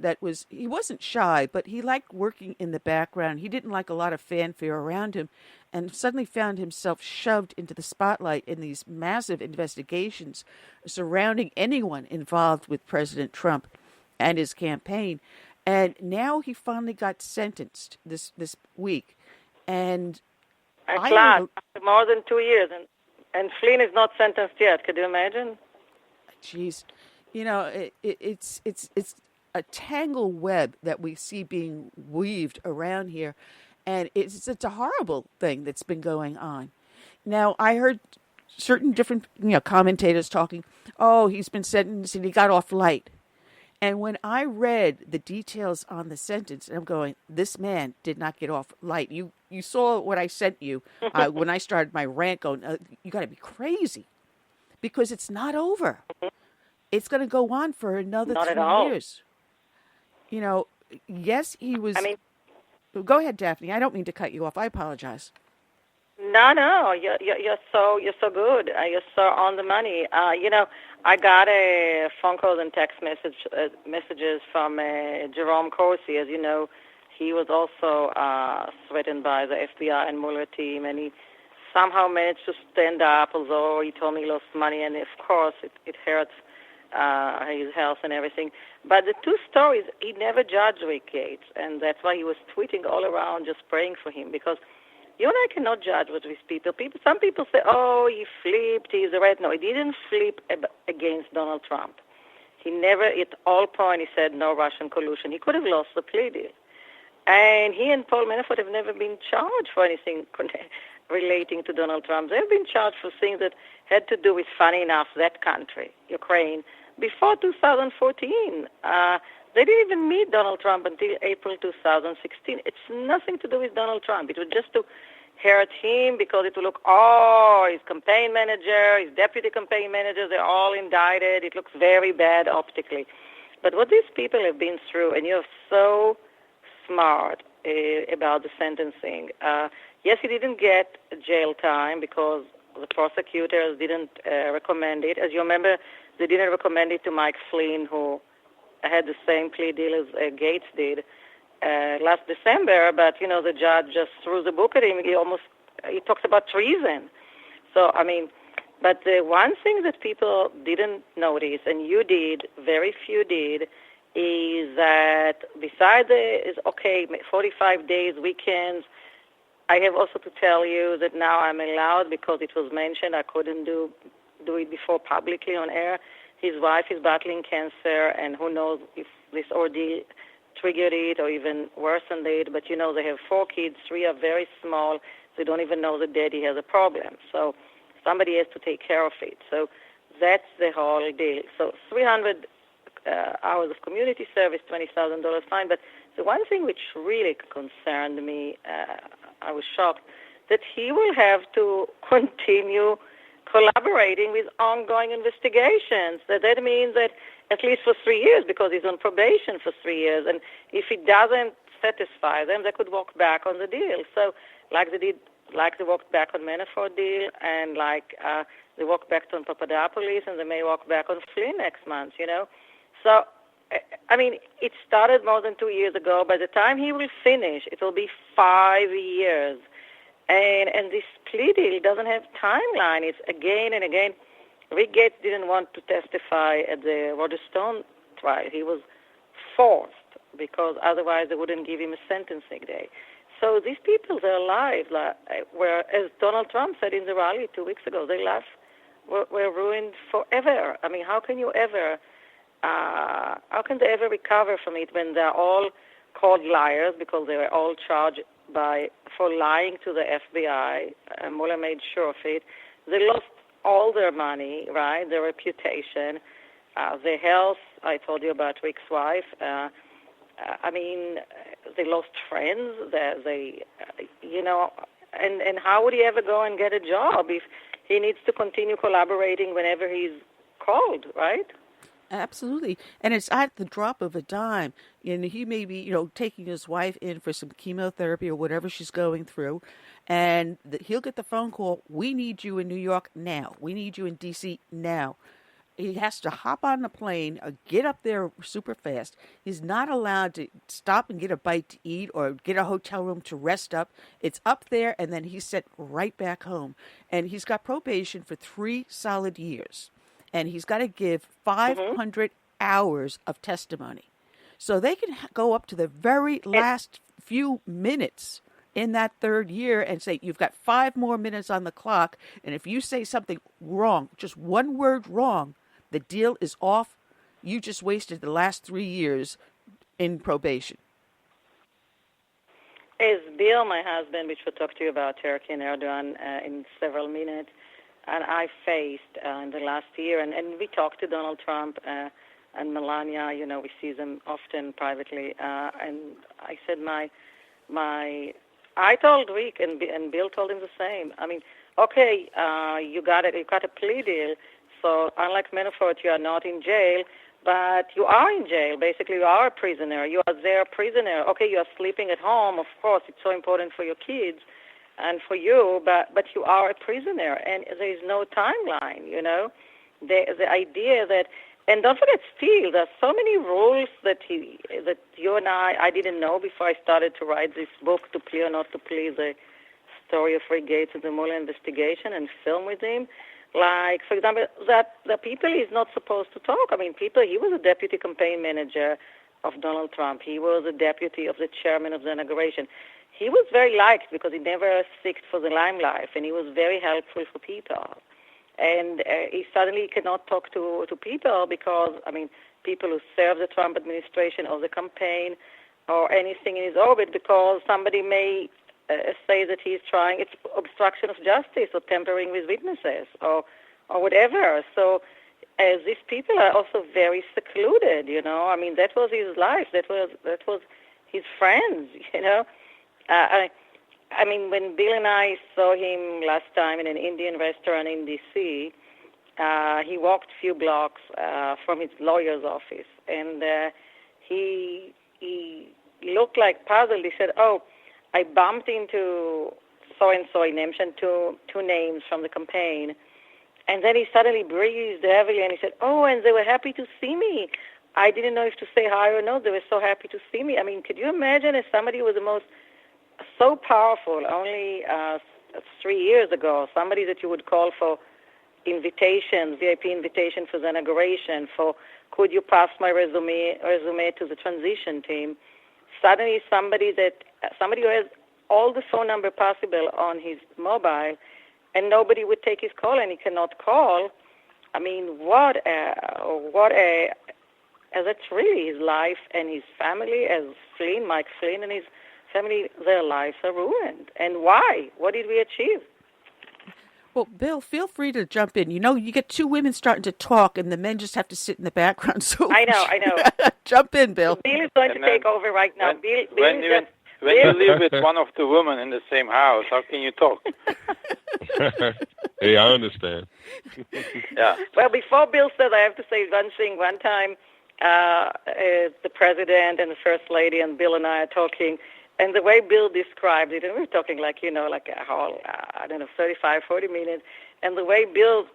he wasn't shy, but he liked working in the background. He didn't like a lot of fanfare around him and suddenly found himself shoved into the spotlight in these massive investigations surrounding anyone involved with President Trump and his campaign. And now he finally got sentenced this week. And after more than 2 years. And Flynn is not sentenced yet. Could you imagine? Jeez. It's a tangled web that we see being weaved around here. And it's a horrible thing that's been going on. Now, I heard certain different commentators talking, he's been sentenced and he got off light. And when I read the details on the sentence, I'm going, this man did not get off light. You saw what I sent you when I started my rant going, you got to be crazy. Because it's not over. It's going to go on for another 3 years. Yes, he was... Go ahead, Daphne. I don't mean to cut you off. I apologize. No, you're so good. You're so on the money. I got a phone calls and text messages from Jerome Corsi. As you know, he was also threatened by the FBI and Mueller team, and he somehow managed to stand up, although he told me he lost money, and of course it hurts his health and everything. But the two stories, he never judged Rick Gates, and that's why he was tweeting all around just praying for him, because you and I cannot judge what these people. Some people say, he flipped, he's a red. No, he didn't flip against Donald Trump. He never, at all point, he said no Russian collusion. He could have lost the plea deal. And he and Paul Manafort have never been charged for anything relating to Donald Trump. They've been charged for things that had to do with, funny enough, that country, Ukraine, before 2014. They didn't even meet Donald Trump until April 2016. It's nothing to do with Donald Trump. It was just to hurt him because it will look, his campaign manager, his deputy campaign manager, they're all indicted. It looks very bad optically. But what these people have been through, and you're so smart about the sentencing. Yes, he didn't get jail time because the prosecutors didn't recommend it. As you remember, they didn't recommend it to Mike Flynn, who had the same plea deal as Gates did last December, but, the judge just threw the book at him. He talks about treason. So, but the one thing that people didn't notice, and you did, very few did, is that besides 45 days, weekends, I have also to tell you that now I'm allowed, because it was mentioned, I couldn't do it before publicly on air. His wife is battling cancer, and who knows if this ordeal triggered it or even worsened it. But, they have 4 kids. 3 are very small. They don't even know that daddy has a problem. So somebody has to take care of it. So that's the whole deal. So 300 hours of community service, $20,000 fine. But the one thing which really concerned me, I was shocked, that he will have to continue collaborating with ongoing investigations. That means that at least for 3 years, because he's on probation for 3 years, and if it doesn't satisfy them, they could walk back on the deal. So like they walked back on Manafort deal, and they walked back on Papadopoulos, and they may walk back on Flynn next month, So, it started more than 2 years ago. By the time he will finish, it will be 5 years. And this plea deal doesn't have timeline. It's again and again. Rick Gates didn't want to testify at the Roger Stone trial. He was forced because otherwise they wouldn't give him a sentencing day. So these people, their lives, were, as Donald Trump said in the rally 2 weeks ago, their lives were ruined forever. I mean, how can they ever recover from it when they're all called liars because they were all charged for lying to the FBI? Mueller made sure of it. They lost all their money, right? Their reputation, their health. I told you about Rick's wife. I mean, they lost friends. And how would he ever go and get a job if he needs to continue collaborating whenever he's called, right? Absolutely. And it's at the drop of a dime. And he may be, taking his wife in for some chemotherapy or whatever she's going through. And he'll get the phone call, we need you in New York now. We need you in D.C. now. He has to hop on the plane, get up there super fast. He's not allowed to stop and get a bite to eat or get a hotel room to rest up. It's up there, and then he's sent right back home. And he's got probation for 3 solid years. And he's got to give 500 hours of testimony. So they can go up to the very last few minutes in that 3rd year and say, you've got 5 more minutes on the clock. And if you say something wrong, just one word wrong, the deal is off. You just wasted the last 3 years in probation. As Bill, my husband, which we'll talk to you about Turkey and Erdogan in several minutes, and I faced in the last year, and we talked to Donald Trump and Melania. We see them often privately, and I said I told Rick, and Bill told him the same. I mean, okay, you got a plea deal. So unlike Manafort, you are not in jail, but you are in jail. Basically, you are a prisoner. You are their prisoner. Okay, you are sleeping at home. Of course, it's so important for your kids and for you, but you are a prisoner, and there is no timeline, The idea that, and don't forget, still, there are so many rules that you and I didn't know before I started to write this book, To Plea or Not To Plea, the story of Rick Gates and the Mueller investigation, and film with him. Like, for example, that the people he's not supposed to talk. I mean, he was a deputy campaign manager of Donald Trump. He was a deputy of the chairman of the inauguration. He was very liked because he never seeked for the limelight, and he was very helpful for people. And he suddenly cannot talk to people because, I mean, people who serve the Trump administration or the campaign or anything in his orbit, because somebody may say that he's trying, it's obstruction of justice or tampering with witnesses or whatever. So these people are also very secluded, I mean, that was his life. That was his friends, I mean, when Bill and I saw him last time in an Indian restaurant in D.C., he walked a few blocks from his lawyer's office, and he looked like puzzled. He said, I bumped into so-and-so. He mentioned two names from the campaign. And then he suddenly breathed heavily, and he said, and they were happy to see me. I didn't know if to say hi or no. They were so happy to see me. I mean, could you imagine if somebody was so powerful only 3 years ago, somebody that you would call for invitations, VIP invitation for the inauguration, for could you pass my resume to the transition team, suddenly somebody who has all the phone number possible on his mobile, and nobody would take his call, and he cannot call. I mean, that's really his life and his family, as Mike Flynn and his family, their lives are ruined. And why? What did we achieve? Well, Bill, feel free to jump in. You get 2 women starting to talk, and the men just have to sit in the background. So I know. Jump in, Bill. Bill is going to take over right now. When you live with one of the women in the same house, how can you talk? Hey, I understand. Yeah. Well, before Bill says, I have to say one thing. One time, the president and the first lady and Bill and I are talking, and the way Bill described it, and we were talking like a whole, 35, 40 minutes, and the way Bill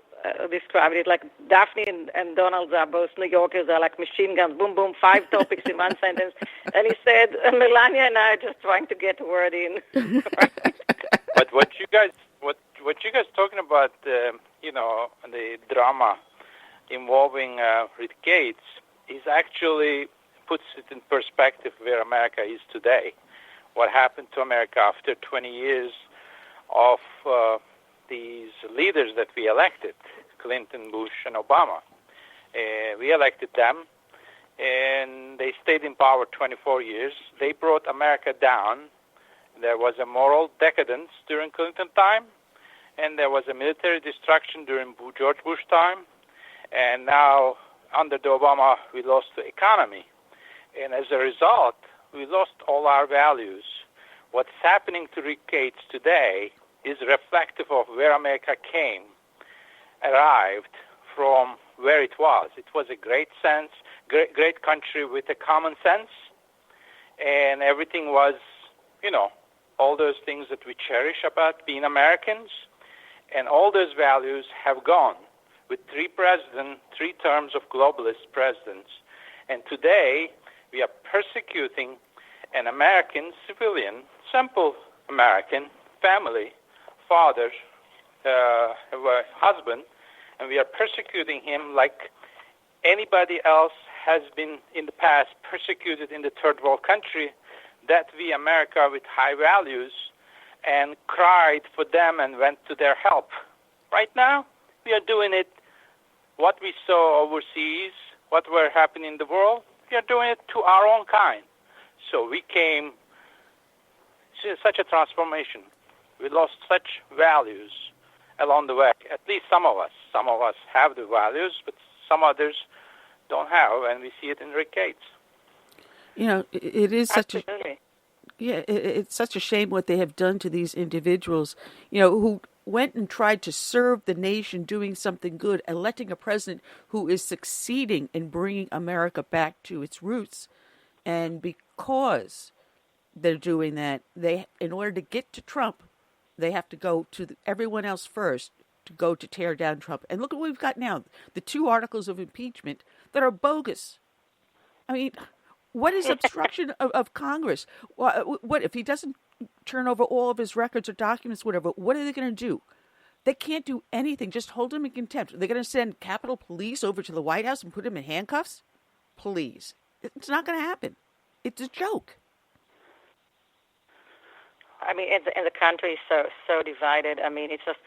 described it, like Daphne and Donald are both New Yorkers, are like machine guns, boom, boom, 5 topics in one sentence. And he said, Melania and I are just trying to get a word in. But But what you guys talking about, you know, the drama involving Rick Gates is actually puts it in perspective where America is today. What happened to America after 20 years of these leaders that we elected, Clinton, Bush, and Obama. We elected them, and they stayed in power 24 years. They brought America down. There was a moral decadence during Clinton time, and there was a military destruction during George Bush time. And now, under the Obama, we lost the economy. And as a result, we lost all our values. What's happening to Rick Gates today is reflective of where America arrived from where it was. It was a great country with a common sense, and everything was, you know, all those things that we cherish about being Americans, and all those values have gone with 3 terms of globalist presidents. And today, we are persecuting an American civilian, simple American family, father, husband, and we are persecuting him like anybody else has been in the past persecuted in the third world country, that we, America, with high values, and cried for them and went to their help. Right now, we are doing it, what we saw overseas, what were happening in the world, we are doing it to our own kind. So we came to such a transformation. We lost such values along the way, at least some of us. Some of us have the values, but some others don't have, and we see it in Rick Gates. You know, it is such Absolutely. it's such a shame what they have done to these individuals, you know, who went and tried to serve the nation, doing something good, electing a president who is succeeding in bringing America back to its roots. And because they're doing that, they, in order to get to Trump, they have to go to everyone else first to go to tear down Trump. And look at what we've got now, the 2 articles of impeachment that are bogus. I mean, what is obstruction of Congress? What if he doesn't turn over all of his records or documents, whatever? What are they going to do? They can't do anything. Just hold him in contempt. They're going to send Capitol Police over to the White House and put him in handcuffs? Please. It's not going to happen. It's a joke. I mean, and the country is so divided. I mean, it's just,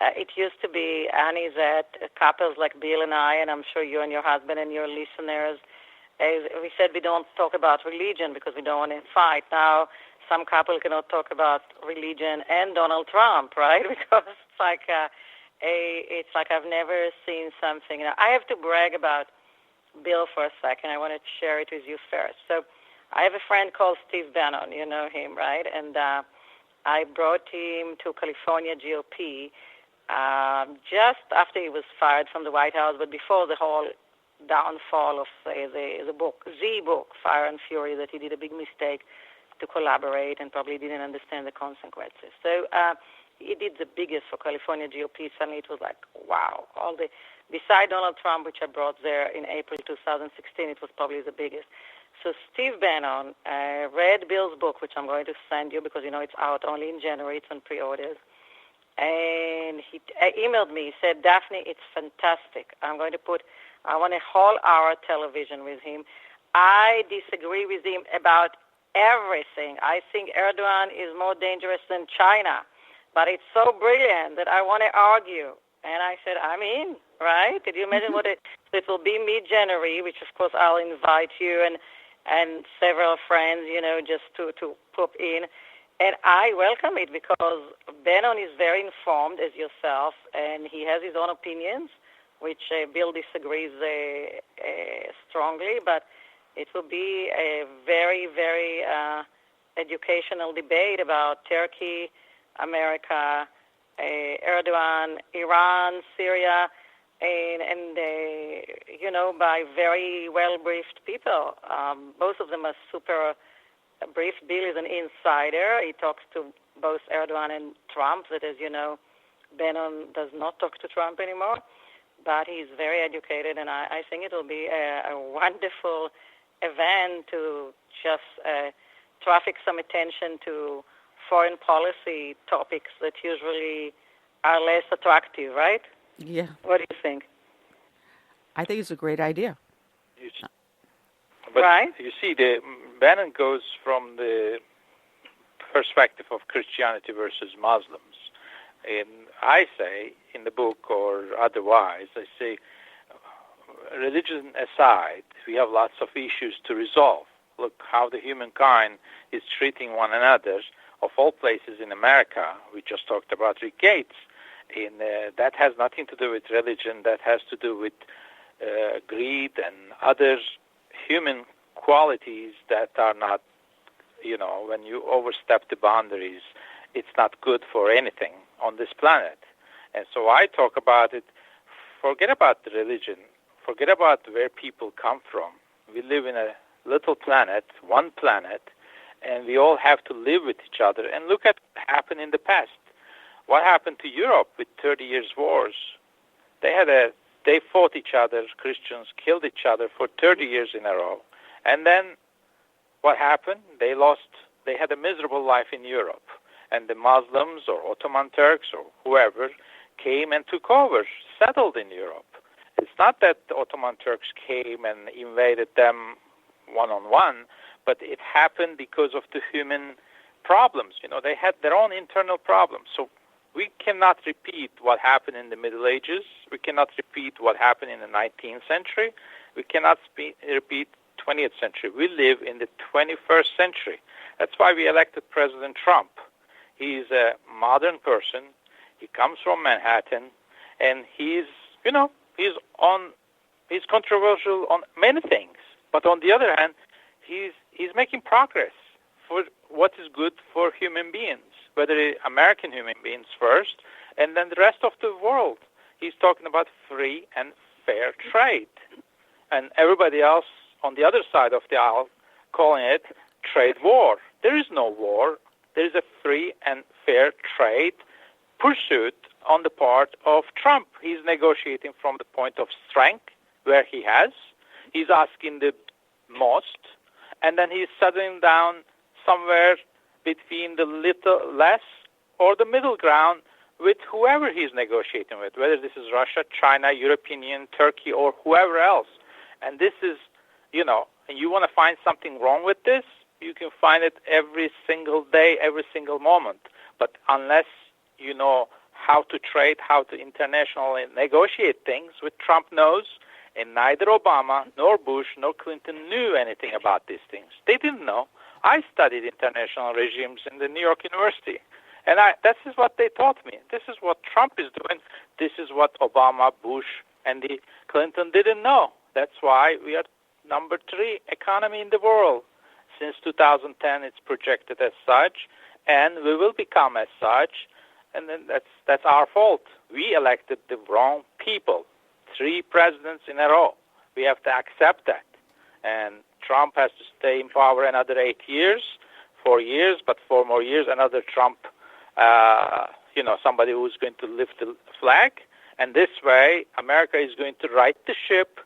it used to be, Annie, that couples like Bill and I, and I'm sure you and your husband and your listeners, we said we don't talk about religion because we don't want to fight. Now, some couple cannot talk about religion and Donald Trump, right? Because it's like I've never seen something. Now, I have to brag about Bill for a second. I want to share it with you first. So I have a friend called Steve Bannon. You know him, right? And I brought him to California GOP just after he was fired from the White House, but before the whole downfall of the book, Fire and Fury, that he did a big mistake to collaborate and probably didn't understand the consequences. So he did the biggest for California GOP. Suddenly it was like, wow. Beside Donald Trump, which I brought there in April 2016, it was probably the biggest. So Steve Bannon read Bill's book, which I'm going to send you because, you know, it's out only in January. It's on pre-orders. And he emailed me. He said, Daphne, it's fantastic. I want a whole hour television with him. I disagree with him about everything. I think Erdogan is more dangerous than China. But it's so brilliant that I want to argue. And I said, I'm in, right? Did you imagine what it will be mid-January, which, of course, I'll invite you and several friends, you know, just to pop in. And I welcome it because Bannon is very informed, as yourself, and he has his own opinions, which Bill disagrees strongly, but it will be a very, very educational debate about Turkey, America, Erdogan, Iran, Syria, and you know, by very well-briefed people. Both of them are super briefed. Bill is an insider. He talks to both Erdogan and Trump, that, as you know, Bannon does not talk to Trump anymore, but he's very educated, and I think it will be a wonderful event to just traffic some attention to foreign policy topics that usually are less attractive, right? Yeah. What do you think? I think it's a great idea. But right. You see, Bennett goes from the perspective of Christianity versus Muslims. And I say, in the book or otherwise, I say, religion aside, we have lots of issues to resolve. Look how the humankind is treating one another. Of all places in America, we just talked about Rick Gates. And that has nothing to do with religion. That has to do with greed and other human qualities that are not, when you overstep the boundaries, it's not good for anything on this planet. And so I talk about it. Forget about the religion. Forget about where people come from. We live in a little planet, one planet, and we all have to live with each other. And look at what happened in the past. What happened to Europe with 30 years wars? They fought each other. Christians killed each other for 30 years in a row. And then what happened? They had a miserable life in Europe. And the Muslims or Ottoman Turks or whoever came and took over, settled in Europe. It's not that the Ottoman Turks came and invaded them one-on-one, but it happened because of the human problems. They had their own internal problems. So we cannot repeat what happened in the Middle Ages. We cannot repeat what happened in the 19th century. We cannot repeat 20th century. We live in the 21st century. That's why we elected President Trump. He's a modern person. He comes from Manhattan, and he's controversial on many things. But on the other hand, he's making progress for what is good for human beings, whether American human beings first, and then the rest of the world. He's talking about free and fair trade. And everybody else on the other side of the aisle calling it trade war. There is no war. There is a free and fair trade pursuit on the part of Trump. He's negotiating from the point of strength where he has. He's asking the most, and then he's settling down somewhere between the little less or the middle ground with whoever he's negotiating with, whether this is Russia, China, European Union, Turkey, or whoever else. And this is, and you want to find something wrong with this, you can find it every single day, every single moment. But unless you know how to trade, how to internationally negotiate things, which Trump knows, and neither Obama, nor Bush, nor Clinton knew anything about these things. They didn't know. I studied international regimes in the New York University, and this is what they taught me. This is what Trump is doing. This is what Obama, Bush, and the Clinton didn't know. That's why we are number 3 economy in the world. Since 2010, it's projected as such, and we will become as such, and then that's our fault. We elected the wrong people. 3 presidents in a row. We have to accept that. And Trump has to stay in power another 8 years, 4 years, but 4 more years, another Trump, somebody who's going to lift the flag. And this way, America is going to right the ship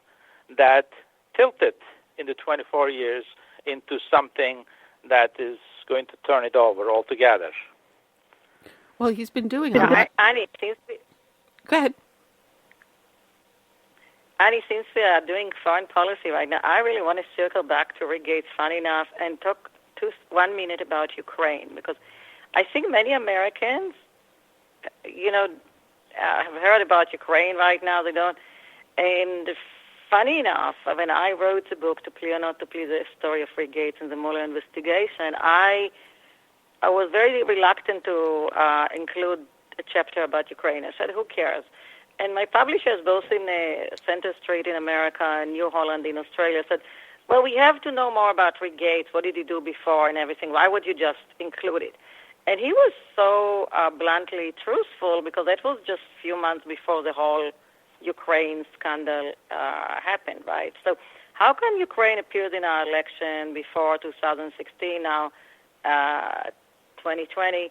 that tilted in the 24 years into something that is going to turn it over altogether. Well, he's been doing that. Annie, Go ahead. Annie, since we are doing foreign policy right now, I really want to circle back to Rick Gates, funny enough, and talk 1 minute about Ukraine, because I think many Americans, have heard about Ukraine right now. They don't. And funny enough, when I wrote the book, To Plea or Not To Plea, the story of Rick Gates and the Mueller investigation, I was very reluctant to include a chapter about Ukraine. I said, who cares? And my publishers, both in Center Street in America and New Holland in Australia, said, well, we have to know more about Rick Gates. What did he do before and everything? Why would you just include it? And he was so bluntly truthful, because that was just a few months before the whole Ukraine scandal happened, right? So how come Ukraine appeared in our election before 2016, now 2020?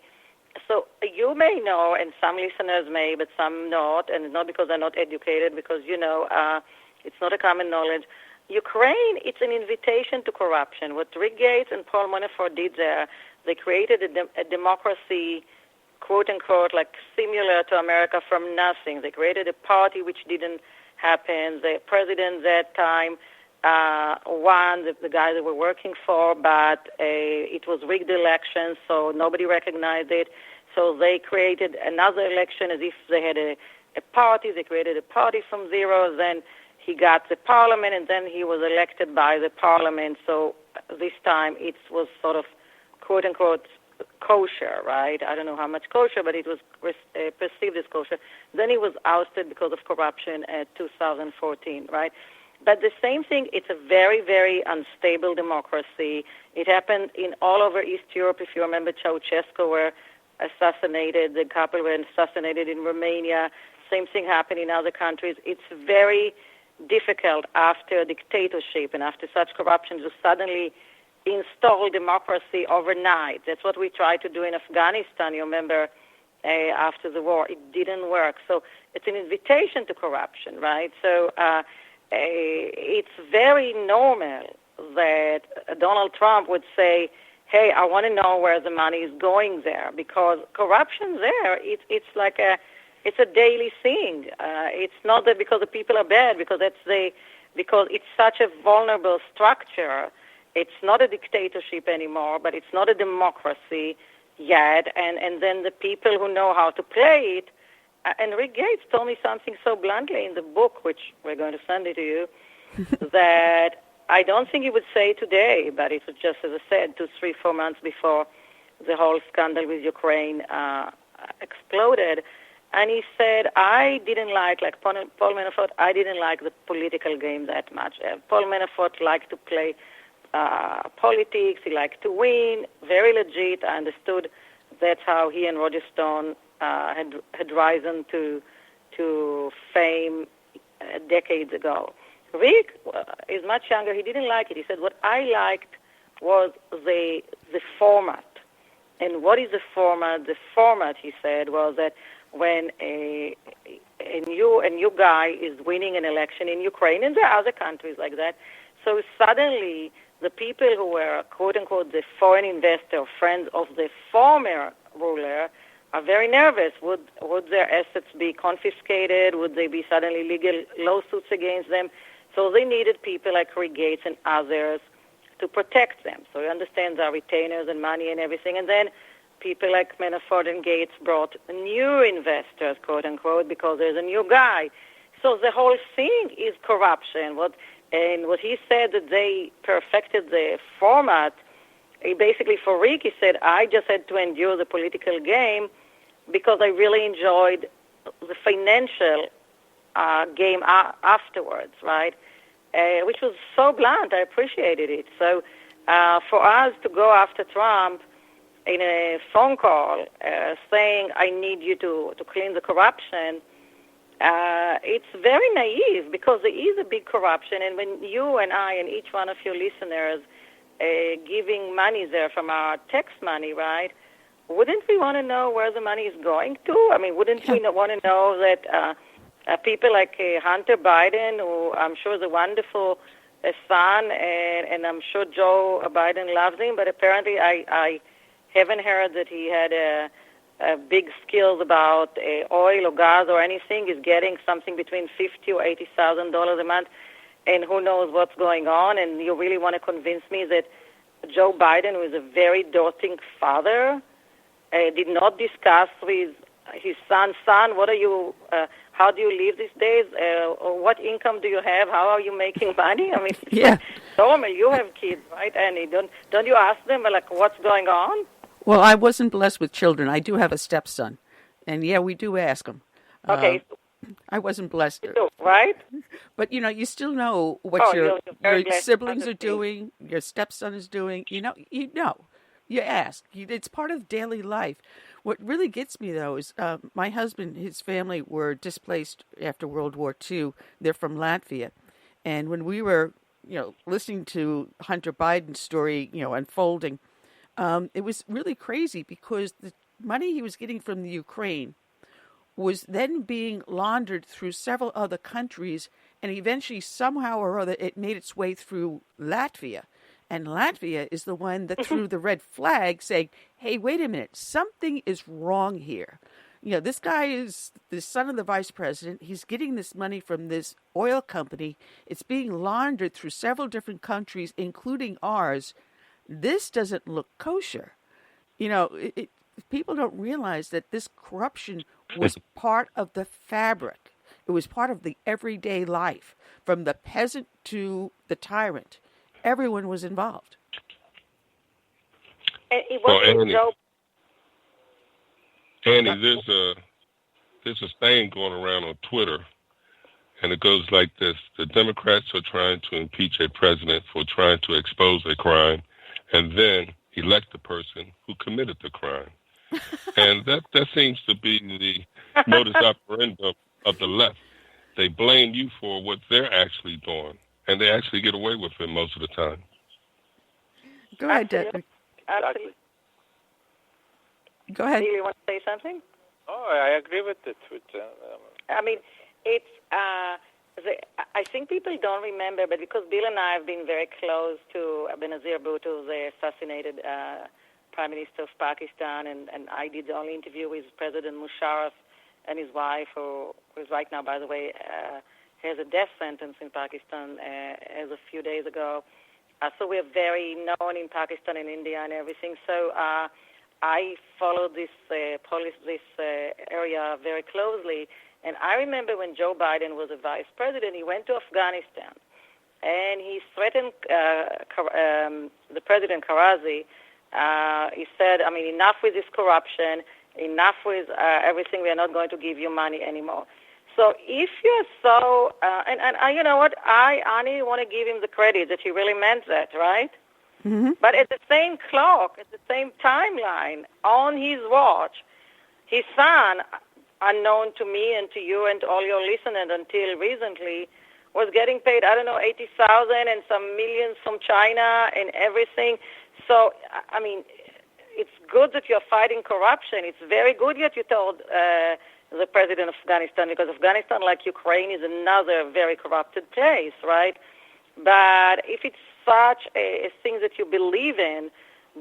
So you may know, and some listeners may, but some not, and not because they're not educated, because, it's not a common knowledge. Ukraine, it's an invitation to corruption. What Rick Gates and Paul Manafort did there, They created a democracy, quote unquote, like similar to America from nothing. They created a party which didn't happen. The president that time won, the guy they were working for, but it was rigged election, so nobody recognized it. So they created another election as if they had a party. They created a party from zero. Then he got the parliament, and then he was elected by the parliament. So this time it was sort of, quote unquote, kosher, right? I don't know how much kosher, but it was perceived as kosher. Then he was ousted because of corruption at 2014, right? But the same thing, it's a very, very unstable democracy. It happened in all over East Europe. If you remember, Ceausescu were assassinated, the couple were assassinated in Romania. Same thing happened in other countries. It's very difficult after a dictatorship and after such corruption to suddenly install democracy overnight. That's what we tried to do in Afghanistan, you remember, after the war. It didn't work. So it's an invitation to corruption, right? So it's very normal that Donald Trump would say, hey, I want to know where the money is going there, because corruption there, it's like it's a daily thing. It's not that because the people are bad, because because it's such a vulnerable structure. It's not a dictatorship anymore, but it's not a democracy yet. And then the people who know how to play it, and Rick Gates told me something so bluntly in the book, which we're going to send it to you, that I don't think he would say today, but it was just, as I said, 2, 3, 4 months before the whole scandal with Ukraine exploded. And he said, I didn't like Paul Manafort, I didn't like the political game that much. Paul Manafort liked to play politics, he liked to win, very legit. I understood that's how he and Roger Stone had risen to fame decades ago. Rick is much younger. He didn't like it. He said, what I liked was the format. And what is the format? The format, he said, was that when a new guy is winning an election in Ukraine, and there are other countries like that, so suddenly the people who were, quote-unquote, the foreign investor, friends of the former ruler, are very nervous. Would their assets be confiscated? Would they be suddenly legal lawsuits against them? So they needed people like Rick Gates and others to protect them. So you understand there are retainers and money and everything. And then people like Manafort and Gates brought new investors, quote-unquote, because there's a new guy. So the whole thing is corruption. What he said that they perfected the format, basically for Rick, he said, I just had to endure the political game because I really enjoyed the financial game afterwards, right? Which was so blunt. I appreciated it. So for us to go after Trump in a phone call saying, I need you to clean the corruption, it's very naive because there is a big corruption. And when you and I and each one of your listeners giving money there from our tax money, right, wouldn't we want to know where the money is going to? I mean, wouldn't we want to know that people like Hunter Biden, who I'm sure is a wonderful son, and I'm sure Joe Biden loves him, but apparently I haven't heard that he had big skills about oil or gas or anything. He's getting something between $50,000 or $80,000 a month, and who knows what's going on. And you really want to convince me that Joe Biden, who is a very doting father, did not discuss with his son, what are you, how do you live these days? What income do you have? How are you making money? I mean, yeah. Normal, you have kids, right, Annie? Don't you ask them, like, what's going on? Well, I wasn't blessed with children. I do have a stepson. And, yeah, we do ask him. Okay. I wasn't blessed. Right? But, you still know what your siblings are doing, your stepson is doing. You know. You ask. It's part of daily life. What really gets me, though, is my husband, his family were displaced after World War II. They're from Latvia. And when we were, listening to Hunter Biden's story, unfolding, it was really crazy because the money he was getting from the Ukraine was then being laundered through several other countries, and eventually, somehow or other, it made its way through Latvia. And Latvia is the one that threw the red flag saying, hey, wait a minute, something is wrong here. You know, this guy is the son of the vice president. He's getting this money from this oil company. It's being laundered through several different countries, including ours. This doesn't look kosher. You know, people don't realize that this corruption was part of the fabric. It was part of the everyday life, from the peasant to the tyrant. Everyone was involved. And it wasn't Joe. Andy, there's a thing going around on Twitter, and it goes like this: the Democrats are trying to impeach a president for trying to expose a crime, and then elect the person who committed the crime. And that seems to be the modus operandi of the left. They blame you for what they're actually doing, and they actually get away with it most of the time. Go ahead, Daphne. Absolutely. Go ahead. Do you want to say something? Oh, I agree with it. I mean, it's. I think people don't remember, but because Bill and I have been very close to Benazir Bhutto, the assassinated Prime Minister of Pakistan, and I did the only interview with President Musharraf and his wife, who is right now, by the way, has a death sentence in Pakistan as a few days ago. So we're very known in Pakistan and India and everything. So I followed this area very closely. And I remember when Joe Biden was a vice president, he went to Afghanistan, and he threatened the President Karazi. He said, I mean, enough with this corruption, enough with everything, we are not going to give you money anymore. So if you're so, and you know what, I want to give him the credit that he really meant that, right? Mm-hmm. But at the same clock, at the same timeline, on his watch, his son, unknown to me and to you and to all your listeners until recently, was getting paid, I don't know, $80,000 and some millions from China and everything. So, I mean, it's good that you're fighting corruption. It's very good that you told the president of Afghanistan, because Afghanistan, like Ukraine, is another very corrupted place, right? But if it's such a thing that you believe in,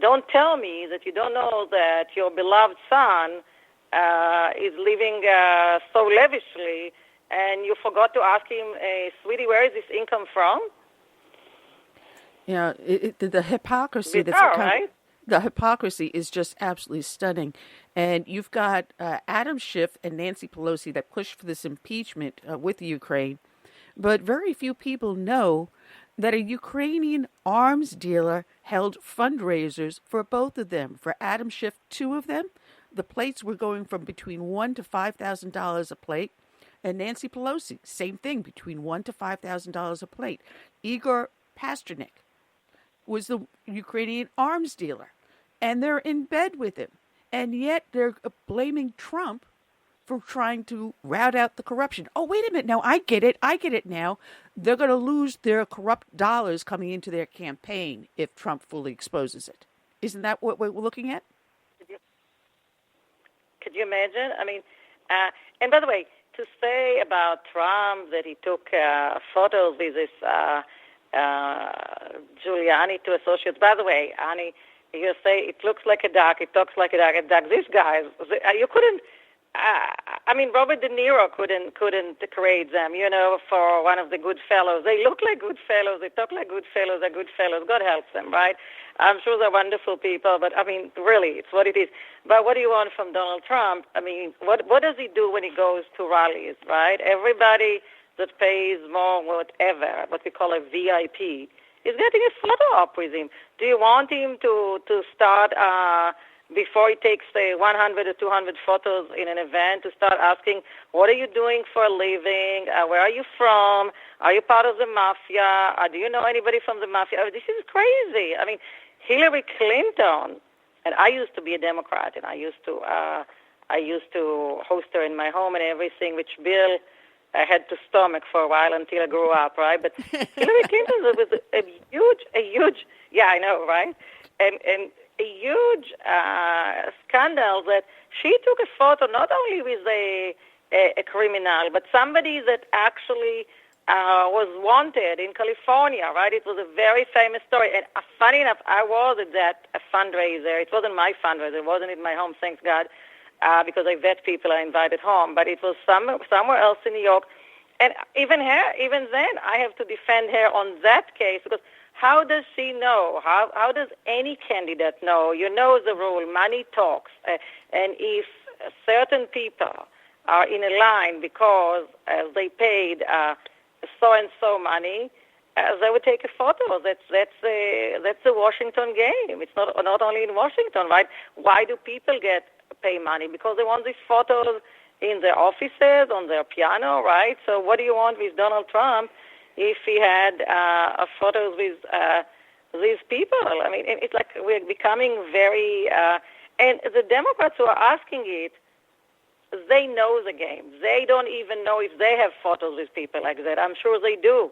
don't tell me that you don't know that your beloved son is living so lavishly, and you forgot to ask him, sweetie, where is this income from? Yeah, the hypocrisy the hypocrisy is just absolutely stunning. And you've got Adam Schiff and Nancy Pelosi that pushed for this impeachment with Ukraine, but very few people know that a Ukrainian arms dealer held fundraisers for both of them. For Adam Schiff, 2 of them. The plates were going from between $1,000 to $5,000 a plate. And Nancy Pelosi, same thing, between $1,000 to $5,000 a plate. Igor Pasternak was the Ukrainian arms dealer. And they're in bed with him. And yet they're blaming Trump for trying to rout out the corruption. Oh, wait a minute. Now, I get it now. They're going to lose their corrupt dollars coming into their campaign if Trump fully exposes it. Isn't that what we're looking at? Could you imagine? I mean, and by the way, to say about Trump that he took photos with this Giuliani to associates. By the way, Annie, you say it looks like a duck, it talks like a duck. This guy, you couldn't. I mean, Robert De Niro couldn't create them, you know, for one of the good fellows. They look like good fellows, they talk like good fellows, they're good fellows. God helps them, right? I'm sure they're wonderful people, but I mean, really, it's what it is. But what do you want from Donald Trump? I mean, what does he do when he goes to rallies, right? Everybody that pays more, whatever, what we call a VIP, is getting a photo op with him. Do you want him to start before he takes 100 or 200 photos in an event, to start asking, what are you doing for a living? Where are you from? Are you part of the mafia? Do you know anybody from the mafia? This is crazy. I mean, Hillary Clinton, and I used to be a Democrat, and I used to host her in my home and everything, which Bill had to stomach for a while until I grew up, right? But Hillary Clinton was a huge, yeah, I know, right? And a huge scandal that she took a photo not only with a criminal, but somebody that actually was wanted in California, right? It was a very famous story. And funny enough, I was at that fundraiser. It wasn't my fundraiser. It wasn't in my home, thanks God, because I vet people I invited home. But it was somewhere else in New York. And even then, I have to defend her on that case, because how does she know? How does any candidate know? You know the rule, money talks. And if certain people are in a line because they paid so-and-so money, they would take a photo. That's the Washington game. It's not only in Washington, right? Why do people pay money? Because they want these photos in their offices, on their piano, right? So what do you want with Donald Trump if he had photos with these people? I mean, it's like we're becoming very... and the Democrats who are asking it, they know the game. They don't even know if they have photos with people like that. I'm sure they do.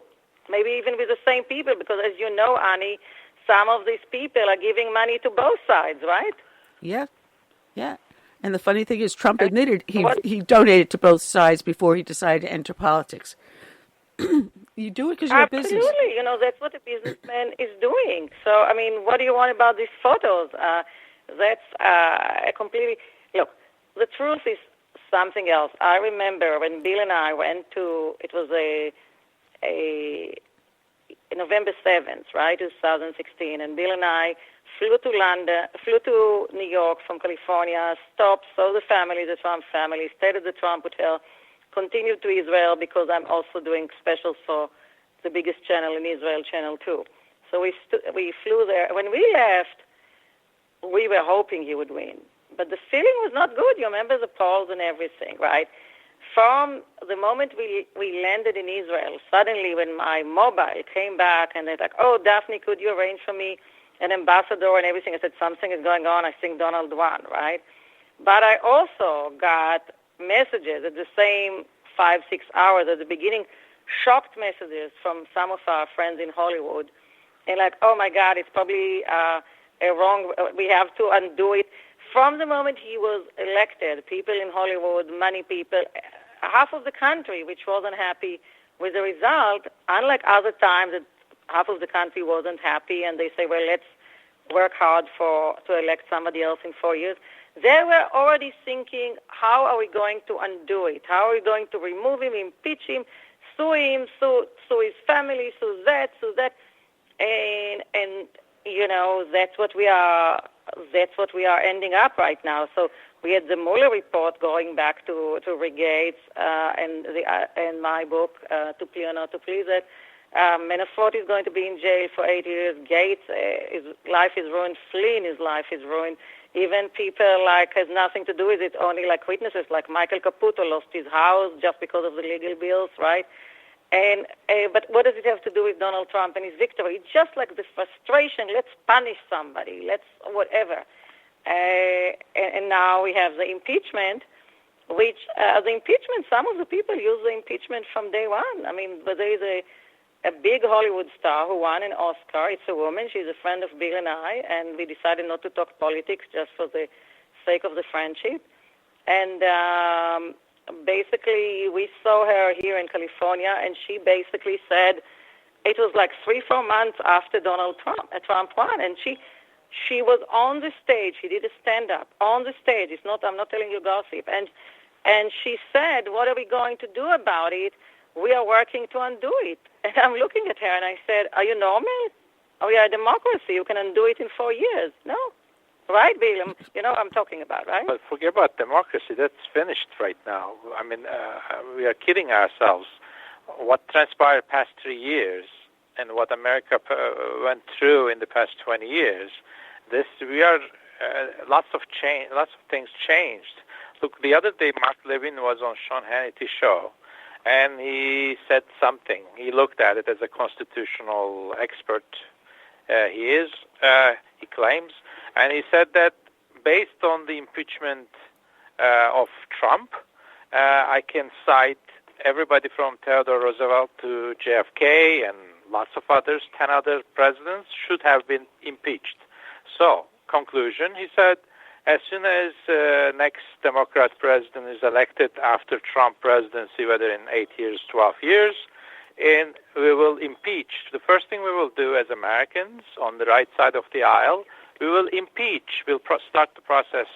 Maybe even with the same people, because as you know, Annie, some of these people are giving money to both sides, right? Yeah. And the funny thing is, Trump admitted he donated to both sides before he decided to enter politics. You do it because you're a business. Absolutely. You know, that's what a businessman is doing. So, I mean, what do you want about these photos? That's completely... Look, the truth is something else. I remember when Bill and I went to... It was a November 7th, right, 2016, and Bill and I flew to New York from California, stopped, saw the Trump family, stayed at the Trump Hotel, continued to Israel because I'm also doing specials for the biggest channel in Israel, Channel 2. So we flew there. When we left, we were hoping he would win. But the feeling was not good. You remember the polls and everything, right? From the moment we landed in Israel, suddenly when my mobile came back and they're like, oh, Daphne, could you arrange for me an ambassador and everything? I said, something is going on. I think Donald won, right? But I also got messages at the same 5-6 hours at the beginning, shocked messages from some of our friends in Hollywood, and like, oh, my God, it's probably a wrong, we have to undo it. From the moment he was elected, people in Hollywood, money people, half of the country, which wasn't happy with the result, unlike other times that half of the country wasn't happy, and they say, well, let's work hard to elect somebody else in 4 years. They were already thinking, how are we going to undo it? How are we going to remove him, impeach him, sue his family, sue that. And you know, that's what we are ending up right now. So we had the Mueller report going back to Rick Gates and my book, To Plea or Not To Plea, that Manafort is going to be in jail for 8 years. Gates, his life is ruined. Flynn, his life is ruined. Even people like has nothing to do with it, only like witnesses, like Michael Caputo lost his house just because of the legal bills, right? And but what does it have to do with Donald Trump and his victory? It's just like the frustration. Let's punish somebody. Let's whatever. And now we have the impeachment, which the impeachment. Some of the people use the impeachment from day one. I mean, but there is a big Hollywood star who won an Oscar. It's a woman. She's a friend of Bill and I, and we decided not to talk politics just for the sake of the friendship. And basically, we saw her here in California, and she basically said it was like 3-4 months after Trump won, and she was on the stage. She did a stand-up on the stage. I'm not telling you gossip. And she said, what are we going to do about it? We are working to undo it. And I'm looking at her, and I said, are you normal? We are a democracy. You can undo it in 4 years. No. Right, Bill? You know what I'm talking about, right? But forget about democracy. That's finished right now. I mean, we are kidding ourselves. What transpired past 3 years and what America went through in the past 20 years, lots of things changed. Look, the other day, Mark Levin was on Sean Hannity's show, and he said something. He looked at it as a constitutional expert. He claims, and he said that based on the impeachment of Trump, I can cite everybody from Theodore Roosevelt to JFK and lots of others, 10 other presidents should have been impeached. So, conclusion, he said, as soon as next Democrat president is elected after Trump presidency, whether in 8 years, 12 years, and we will impeach. The first thing we will do as Americans on the right side of the aisle, we will impeach. We'll start the process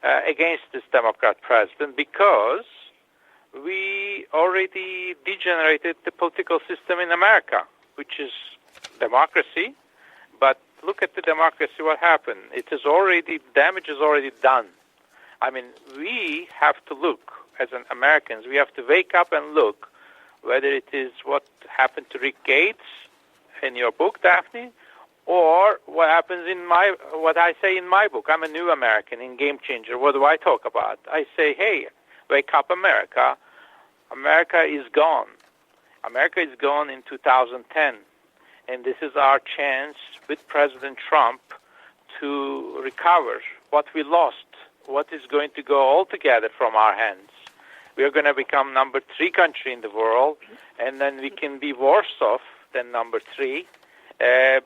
against this Democrat president because we already degenerated the political system in America, which is democracy. But look at the democracy, what happened. Damage is already done. I mean, we have to look, as Americans, we have to wake up and look, whether it is what happened to Rick Gates in your book, Daphne, or what happens what I say in my book. I'm a new American in Game Changer. What do I talk about? I say, hey, wake up, America. America is gone. America is gone in 2010. And this is our chance with President Trump to recover what we lost, what is going to go altogether from our hands. We are going to become number 3 country in the world, and then we can be worse off than number 3.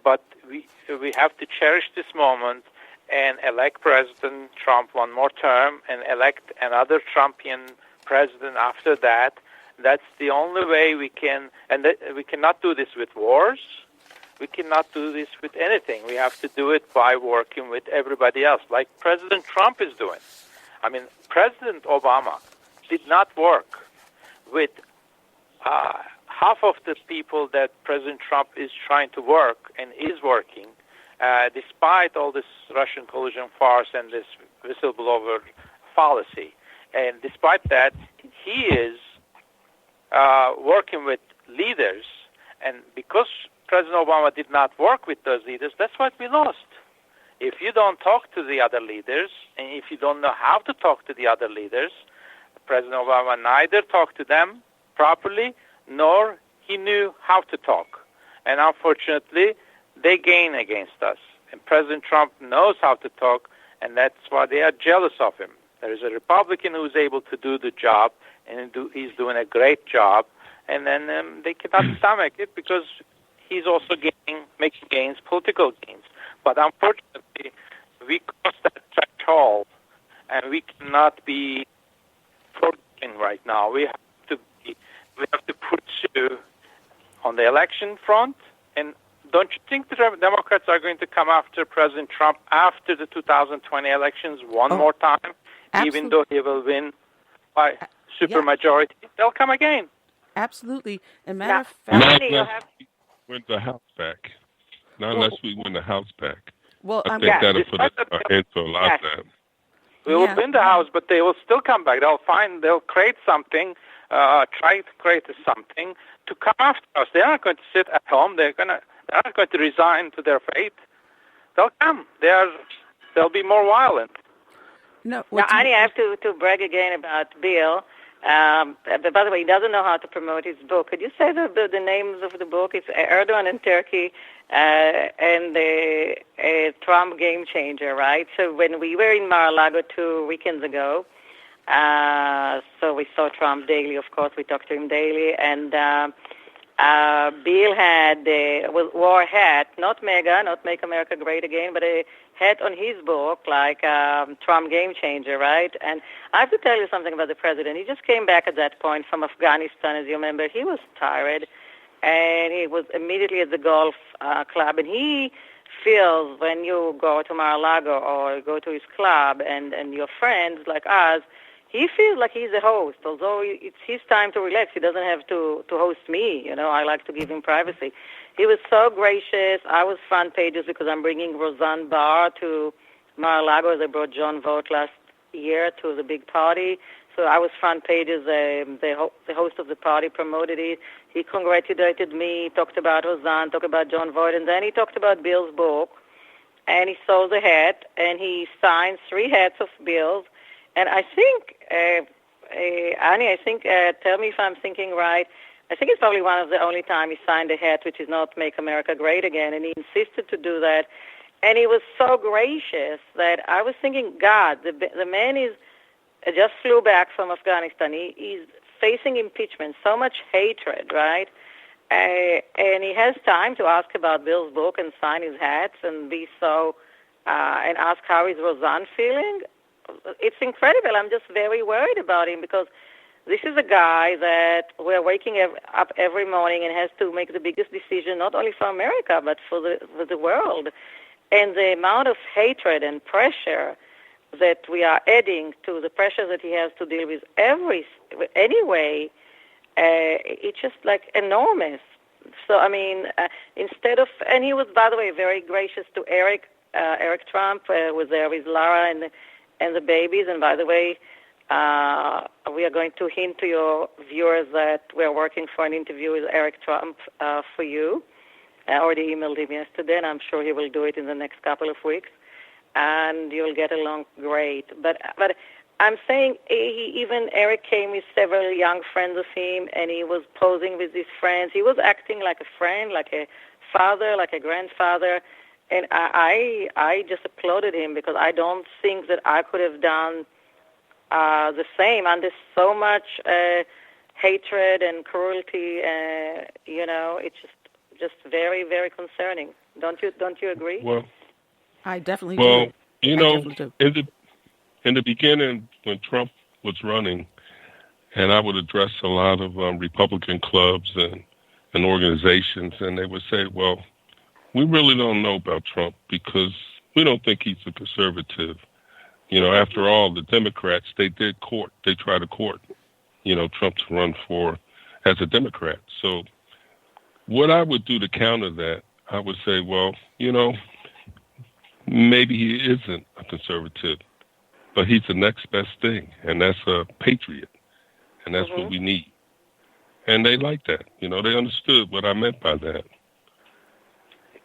But we have to cherish this moment and elect President Trump one more term and elect another Trumpian president after that. That's the only way we can, and we cannot do this with wars. We cannot do this with anything. We have to do it by working with everybody else, like President Trump is doing. I mean, President Obama did not work with half of the people that President Trump is trying to work and is working, despite all this Russian collusion farce and this whistleblower fallacy. And despite that, he is working with leaders. And because President Obama did not work with those leaders, that's what we lost. If you don't talk to the other leaders, and if you don't know how to talk to the other leaders, President Obama neither talked to them properly, nor he knew how to talk. And unfortunately, they gain against us. And President Trump knows how to talk, and that's why they are jealous of him. There is a Republican who is able to do the job, and he's doing a great job, and then they cannot stomach it because he's also making gains, political gains. But unfortunately, we crossed that threshold, and we cannot be forgiving right now. We have to pursue on the election front. And don't you think the Democrats are going to come after President Trump after the 2020 elections one more time, absolutely. Even though he will win by supermajority? They'll come again. Absolutely. And matter of fact, win the House back. Not unless we win the House back. Well, I think that'll put an end to a lot of that. We will win the House, but they will still come back. They'll create something, try to create something to come after us. They're not going to sit at home. They're not going to resign to their fate. They'll come. They'll be more violent. Now, Annie, I have to brag again about Bill. But by the way, he doesn't know how to promote his book. Could you say the names of the book? It's Erdogan and Turkey and the Trump Game Changer, right? So when we were in Mar-a-Lago 2 weekends ago, so we saw Trump daily, of course. We talked to him daily. And Bill wore a hat, not MAGA, not Make America Great Again, but a hat on his book, like Trump Game Changer, right? And I have to tell you something about the president. He just came back at that point from Afghanistan, as you remember. He was tired, and he was immediately at the golf club. And he feels when you go to Mar-a-Lago or go to his club and your friends like us, he feels like he's the host, although it's his time to relax. He doesn't have to host me. You know, I like to give him privacy. He was so gracious. I was front pages because I'm bringing Roseanne Barr to Mar-a-Lago. They brought John Vogt last year to the big party. So I was front pages. The host of the party promoted it. He congratulated me, talked about Roseanne, talked about John Vogt, and then he talked about Bill's book. And he saw the hat, and he signed 3 hats of Bill's. And I think, Annie, tell me if I'm thinking right, I think it's probably one of the only time he signed a hat which is not Make America Great Again, and he insisted to do that. And he was so gracious that I was thinking, God, the man is just flew back from Afghanistan. He's facing impeachment, so much hatred, right? And he has time to ask about Bill's book and sign his hats and be so, and ask how is Roseanne feeling. It's incredible. I'm just very worried about him because This is a guy that we're waking up every morning and has to make the biggest decision, not only for America, but for the world. And the amount of hatred and pressure that we are adding to the pressure that he has to deal with anyway, it's just like enormous. So, I mean, instead of, and he was, by the way, very gracious to Eric Trump, was there with Lara and the babies. And by the way, we are going to hint to your viewers that we're working for an interview with Eric Trump for you. I already emailed him yesterday, and I'm sure he will do it in the next couple of weeks. And you'll get along great. But I'm saying even Eric came with several young friends of him, and he was posing with his friends. He was acting like a friend, like a father, like a grandfather. And I just applauded him because I don't think that I could have done the same under so much hatred and cruelty. It's just very, very concerning. Don't you agree? Well, I definitely do. In the beginning, when Trump was running, and I would address a lot of Republican clubs and organizations, and they would say, well, we really don't know about Trump because we don't think he's a conservative. After all, the Democrats, they try to court, Trump to run for as a Democrat. So what I would do to counter that, I would say, well, maybe he isn't a conservative, but he's the next best thing, and that's a patriot, and that's what we need. And they like that. They understood what I meant by that.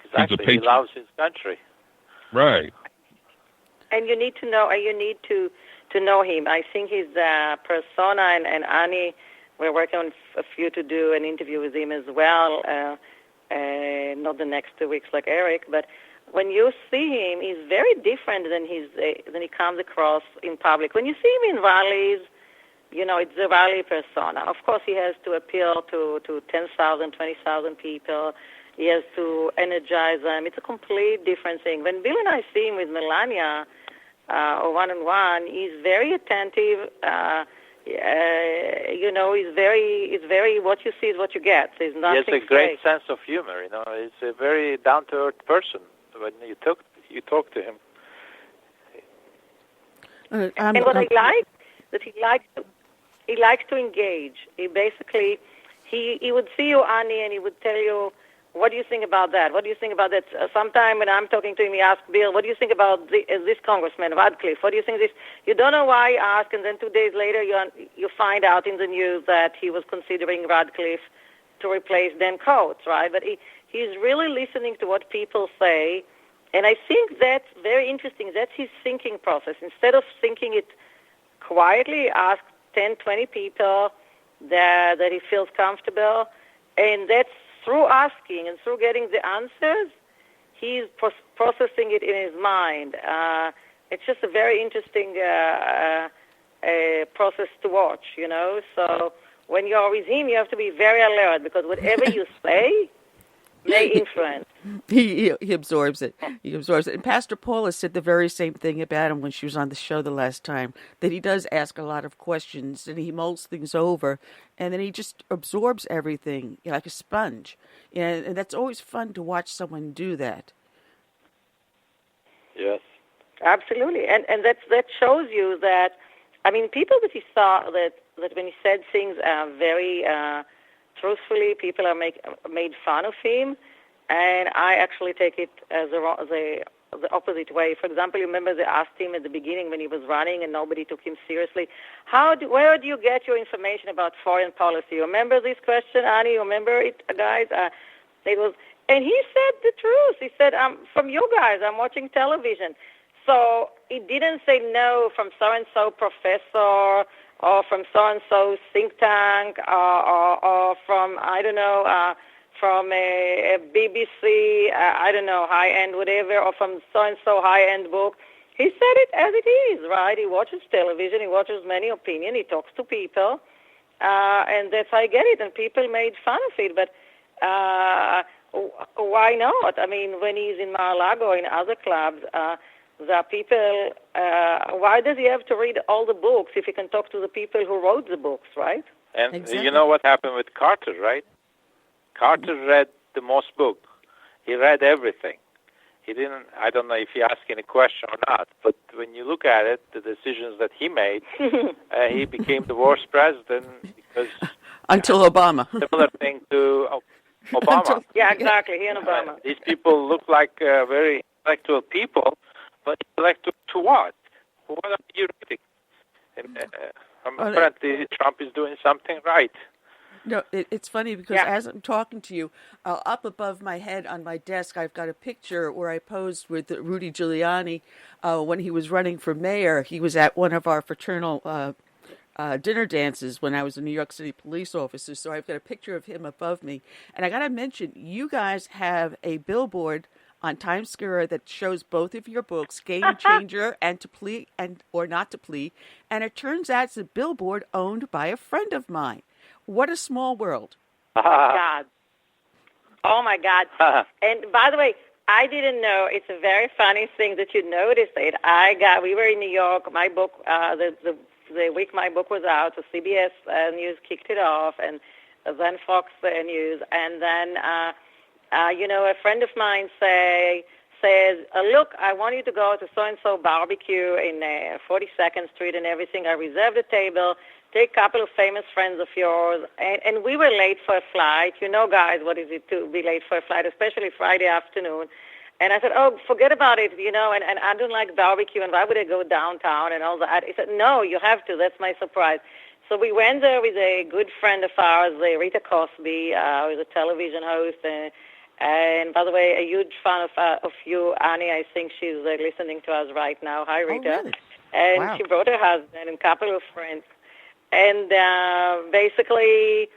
Exactly. He loves his country. Right. And you need to know, to know him. I think his persona, and Annie, we're working on a few to do an interview with him as well, not the next 2 weeks like Eric, but when you see him, he's very different than he comes across in public. When you see him in rallies, it's the rally persona. Of course, he has to appeal to 10,000, 20,000 people. He has to energize them. It's a complete different thing. When Bill and I see him with Melania, or one-on-one, he's very attentive. It's very what you see is what you get. There's nothing He has a great sense of humor. He's a very down-to-earth person. When you talk to him. And what I like that he likes to engage. He basically he would see you, Annie, and he would tell you, what do you think about that? What do you think about that? Sometime when I'm talking to him, he asks Bill, what do you think about this congressman, Radcliffe? What do you think this? You don't know why he asked, and then 2 days later you find out in the news that he was considering Radcliffe to replace Dan Coates, right? But he's really listening to what people say, and I think that's very interesting. That's his thinking process. Instead of thinking it quietly, ask 10, 20 people that he feels comfortable, and that's through asking and through getting the answers, he's processing it in his mind. It's just a very interesting process to watch, So when you're with him, you have to be very alert because whatever you say may influence. He absorbs it. He absorbs it. And Pastor Paula said the very same thing about him when she was on the show the last time, that he does ask a lot of questions and he mulls things over and then he just absorbs everything like a sponge. And that's always fun to watch someone do that. Yes. Absolutely. And that shows you that, people that he saw that when he said things very truthfully, people are made fun of him, and I actually take it as the opposite way. For example, you remember they asked him at the beginning when he was running and nobody took him seriously, where do you get your information about foreign policy? You remember this question, Annie? You remember it, guys? And he said the truth. He said, from you guys, I'm watching television. So he didn't say no from so-and-so professor or from so-and-so think tank or from, from a BBC, high-end whatever, or from so-and-so high-end book. He said it as it is, right? He watches television. He watches many opinions. He talks to people. And that's how I get it. And people made fun of it. But why not? When he's in Mar-a-Lago, in other clubs, There are people, why does he have to read all the books if he can talk to the people who wrote the books, right? And Exactly. you know what happened with Carter, right? Carter read the most book. He read everything. He didn't, I don't know if he asked any question or not, but when you look at it, the decisions that he made, he became the worst president because... Until Obama. Similar thing to Obama. Yeah, exactly. He and Obama. These people look like very intellectual people, but intellectual to what? What are you reading? And, apparently, Trump is doing something right. No, it's funny because as I'm talking to you, up above my head on my desk, I've got a picture where I posed with Rudy Giuliani when he was running for mayor. He was at one of our fraternal dinner dances when I was a New York City police officer. So I've got a picture of him above me. And I got to mention, you guys have a billboard on Times Square that shows both of your books, Game Changer and To Plea or Not To Plea. And it turns out it's a billboard owned by a friend of mine. What a small world. Oh, my God. Oh, my God. And by the way, I didn't know. It's a very funny thing that you noticed it. We were in New York. My book, the week my book was out, so CBS News kicked it off, and then Fox News. And then, a friend of mine says, look, I want you to go to so-and-so barbecue in 42nd Street and everything. I reserved a table. Take a couple of famous friends of yours. And we were late for a flight. You know, guys, what is it to be late for a flight, especially Friday afternoon. And I said, oh, forget about it, and I don't like barbecue, and why would I go downtown and all that? He said, no, you have to. That's my surprise. So we went there with a good friend of ours, Rita Cosby, who's a television host. And by the way, a huge fan of you, Annie. I think she's listening to us right now. Hi, Rita. Oh, really? And Wow. she brought her husband and a couple of friends. And basically,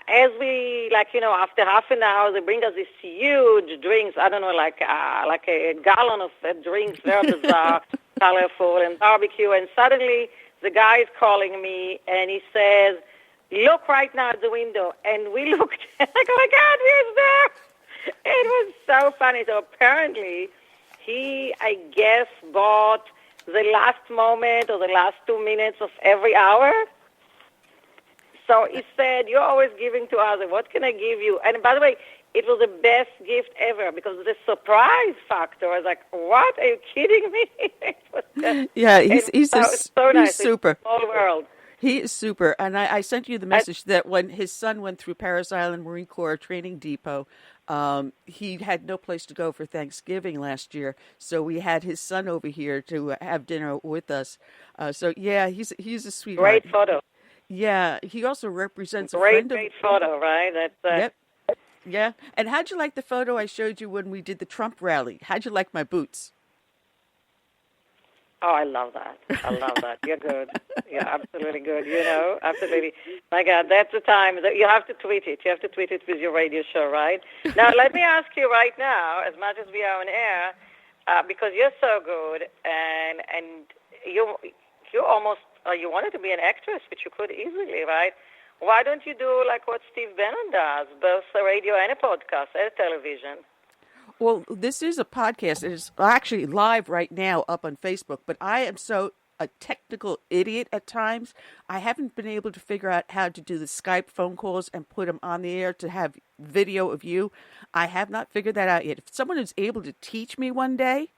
as we, after half an hour, they bring us these huge drinks. I don't know, like a gallon of drinks, very bizarre, colorful, and barbecue. And suddenly, the guy is calling me, and he says, look right now at the window. And we looked, like, oh, my God, who's there? It was so funny. So apparently, he, I guess, bought the last moment or the last 2 minutes of every hour. So he said, you're always giving to others. What can I give you? And by the way, it was the best gift ever because the surprise factor. I was like, what? Are you kidding me? Yeah, he's so nice. He's super. It's a small world. He is super. And I sent you the message that when his son went through Parris Island Marine Corps Training Depot, he had no place to go for Thanksgiving last year. So we had his son over here to have dinner with us. So, yeah, he's a sweetheart. Great photo. Yeah, he also represents a friend of... Great photo, right? That's Yep. Yeah. And how'd you like the photo I showed you when we did the Trump rally? How'd you like my boots? Oh, I love that. I love that. You're good. You're absolutely good. Absolutely. My God, that's the time. You have to tweet it. You have to tweet it with your radio show, right? Now, let me ask you right now, as much as we are on air, because you're so good, and you almost, you wanted to be an actress, which you could easily, right? Why don't you do like what Steve Bennett does, both a radio and a podcast and television? Well, this is a podcast. It is actually live right now up on Facebook, but I am so a technical idiot at times. I haven't been able to figure out how to do the Skype phone calls and put them on the air to have video of you. I have not figured that out yet. If someone is able to teach me one day,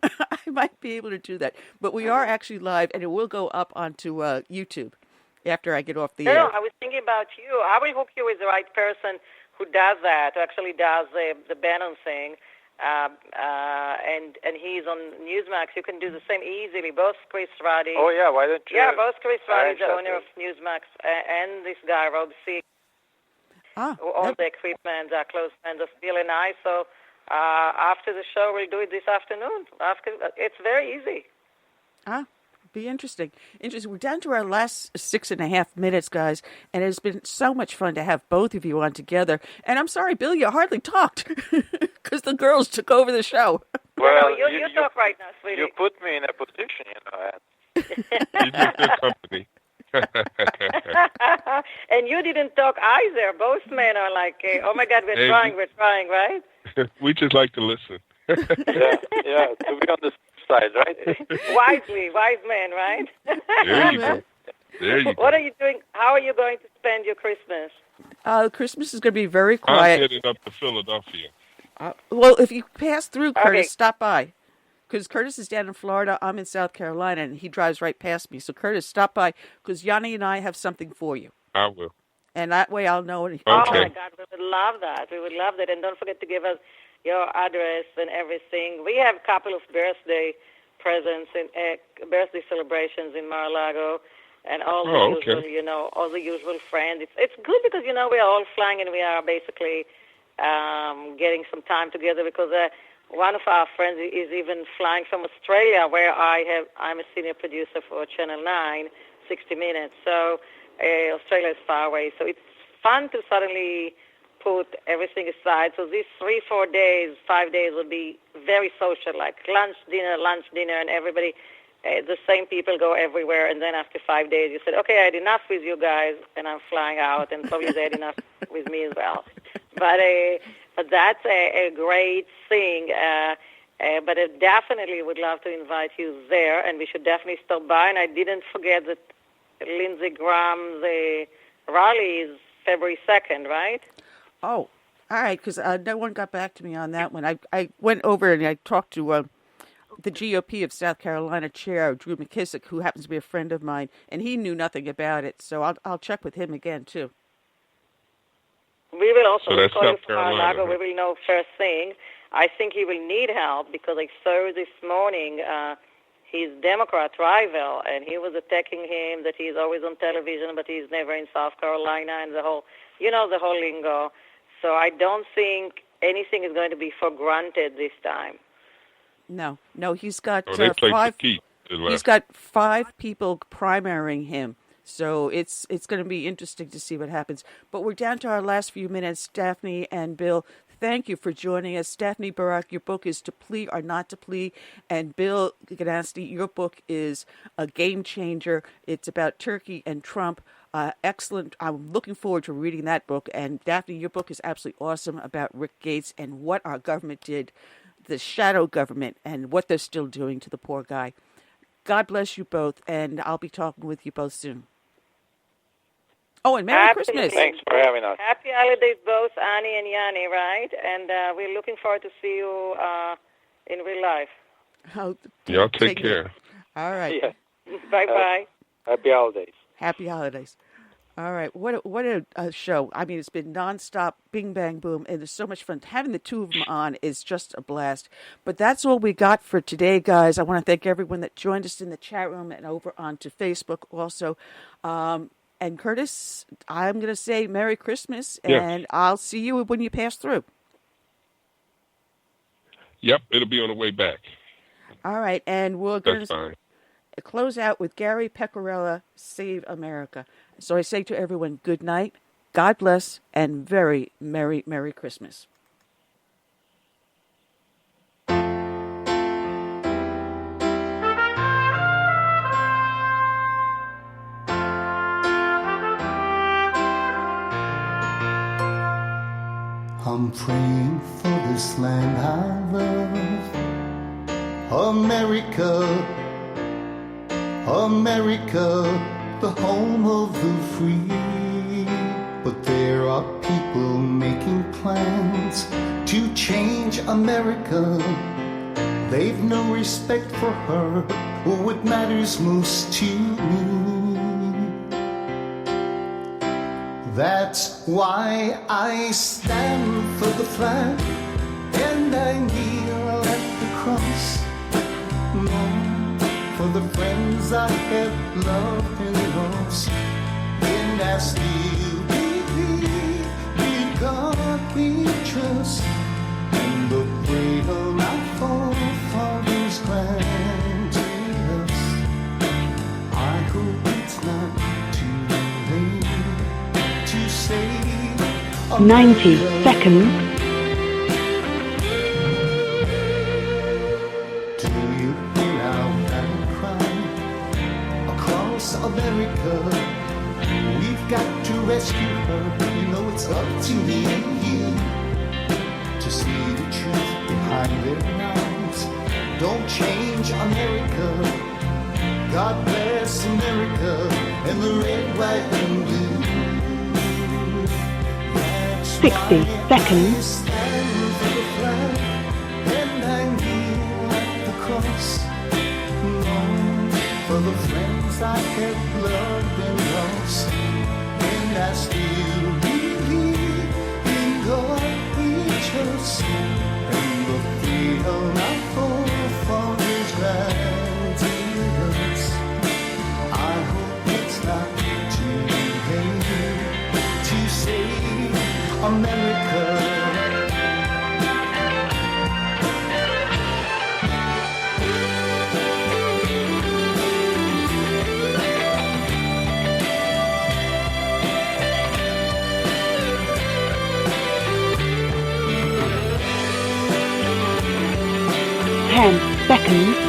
I might be able to do that. But we are actually live, and it will go up onto YouTube after I get off the air. No, I was thinking about you. I will hook you with the right person who does that, who actually does the Bannon thing, and he's on Newsmax. You can do the same easily. Both Chris Roddy. Oh, yeah, why don't you? Yeah, both Chris Roddy, the owner of Newsmax, and this guy, Rob C., who owns the equipment, are close friends of Bill and I. So after the show, we'll do it this afternoon. It's very easy. Be interesting. We're down to our last 6.5 minutes, guys, and it's been so much fun to have both of you on together. And I'm sorry, Bill, you hardly talked because the girls took over the show. Well, you talk right now, sweetie. You put me in a position, You did good company. And you didn't talk either. Both men are like, oh my God, we're trying, right? We just like to listen. yeah, to be on the side, right? wise man, right? There you go. There you go. What are you doing? How are you going to spend your Christmas? Christmas is going to be very I'm quiet. heading up to Philadelphia. Well, if you pass through, Curtis, Okay. stop by. Because Curtis is down in Florida, I'm in South Carolina, and he drives right past me. So, Curtis, stop by, because Yanni and I have something for you. I will. And that way I'll know. Okay. Oh, my God, we would love that. We would love that. And don't forget to give us your address and everything. We have a couple of birthday presents and birthday celebrations in Mar-a-Lago. And all the usual, all the usual friends. It's good because, we are all flying and we are basically getting some time together because one of our friends is even flying from Australia where I'm a senior producer for Channel 9, 60 Minutes. So Australia is far away. So it's fun to suddenly put everything aside. So these 3-4 days, 5 days will be very social, like lunch, dinner, and everybody, the same people go everywhere. And then after 5 days, you said, okay, I had enough with you guys, and I'm flying out, and probably they had enough with me as well. But that's a great thing. But I definitely would love to invite you there, and we should definitely stop by. And I didn't forget that Lindsey Graham's rally is February 2nd, right? Oh, all right, because no one got back to me on that one. I went over and I talked to the GOP of South Carolina chair, Drew McKissick, who happens to be a friend of mine, and he knew nothing about it. So I'll check with him again, too. We will also call you from Mar-a-Lago. We will know first thing. I think he will need help because I saw this morning his Democrat rival, and he was attacking him that he's always on television, but he's never in South Carolina, and the whole lingo. So I don't think anything is going to be for granted this time. No, he's got they played 5. Keith. He's got 5 people primarying him. So it's going to be interesting to see what happens. But we're down to our last few minutes. Daphne and Bill, thank you for joining us. Daphne Barak, your book is To Plea or Not To Plea. And Bill Gunasti, your book is A Game Changer. It's about Turkey and Trump. Excellent. I'm looking forward to reading that book. And Daphne, your book is absolutely awesome about Rick Gates and what our government did, the shadow government, and what they're still doing to the poor guy. God bless you both, and I'll be talking with you both soon. Oh, and Merry Christmas. Thanks for having us. Happy holidays, both Annie and Yanni, right? And we're looking forward to see you in real life. Oh, y'all take care. All right. Yeah. Bye-bye. Happy holidays. Happy holidays. All right. What a show. I mean, it's been nonstop, bing, bang, boom, and there's so much fun. Having the two of them on is just a blast. But that's all we got for today, guys. I want to thank everyone that joined us in the chat room and over onto Facebook also. And Curtis, I'm going to say Merry Christmas, and I'll see you when you pass through. Yep, it'll be on the way back. All right, and we're going to close out with Gary Pecorella, Save America. So I say to everyone, good night, God bless, and very Merry, Merry Christmas. I'm praying for this land I love, America, America, the home of the free. But there are people making plans to change America. They've no respect for her or what matters most to me. That's why I stand for the flag and I kneel at the cross. For the friends I have loved and lost. And I still believe in God we trust. And the freedom our forefathers granted us. I hope it's not too late to save 90 seconds. America, we've got to rescue her. You know it's up to me and you to see the truth behind their lies. don't change America. God bless America and the red, white, and blue. 60 seconds. Stand for the flag and I kneel at the cross. Long for the friends I have loved and lost. And I still believe in God we trust. And the freedom our forefathers granted us. I hope it's not too late to save America. Seconds.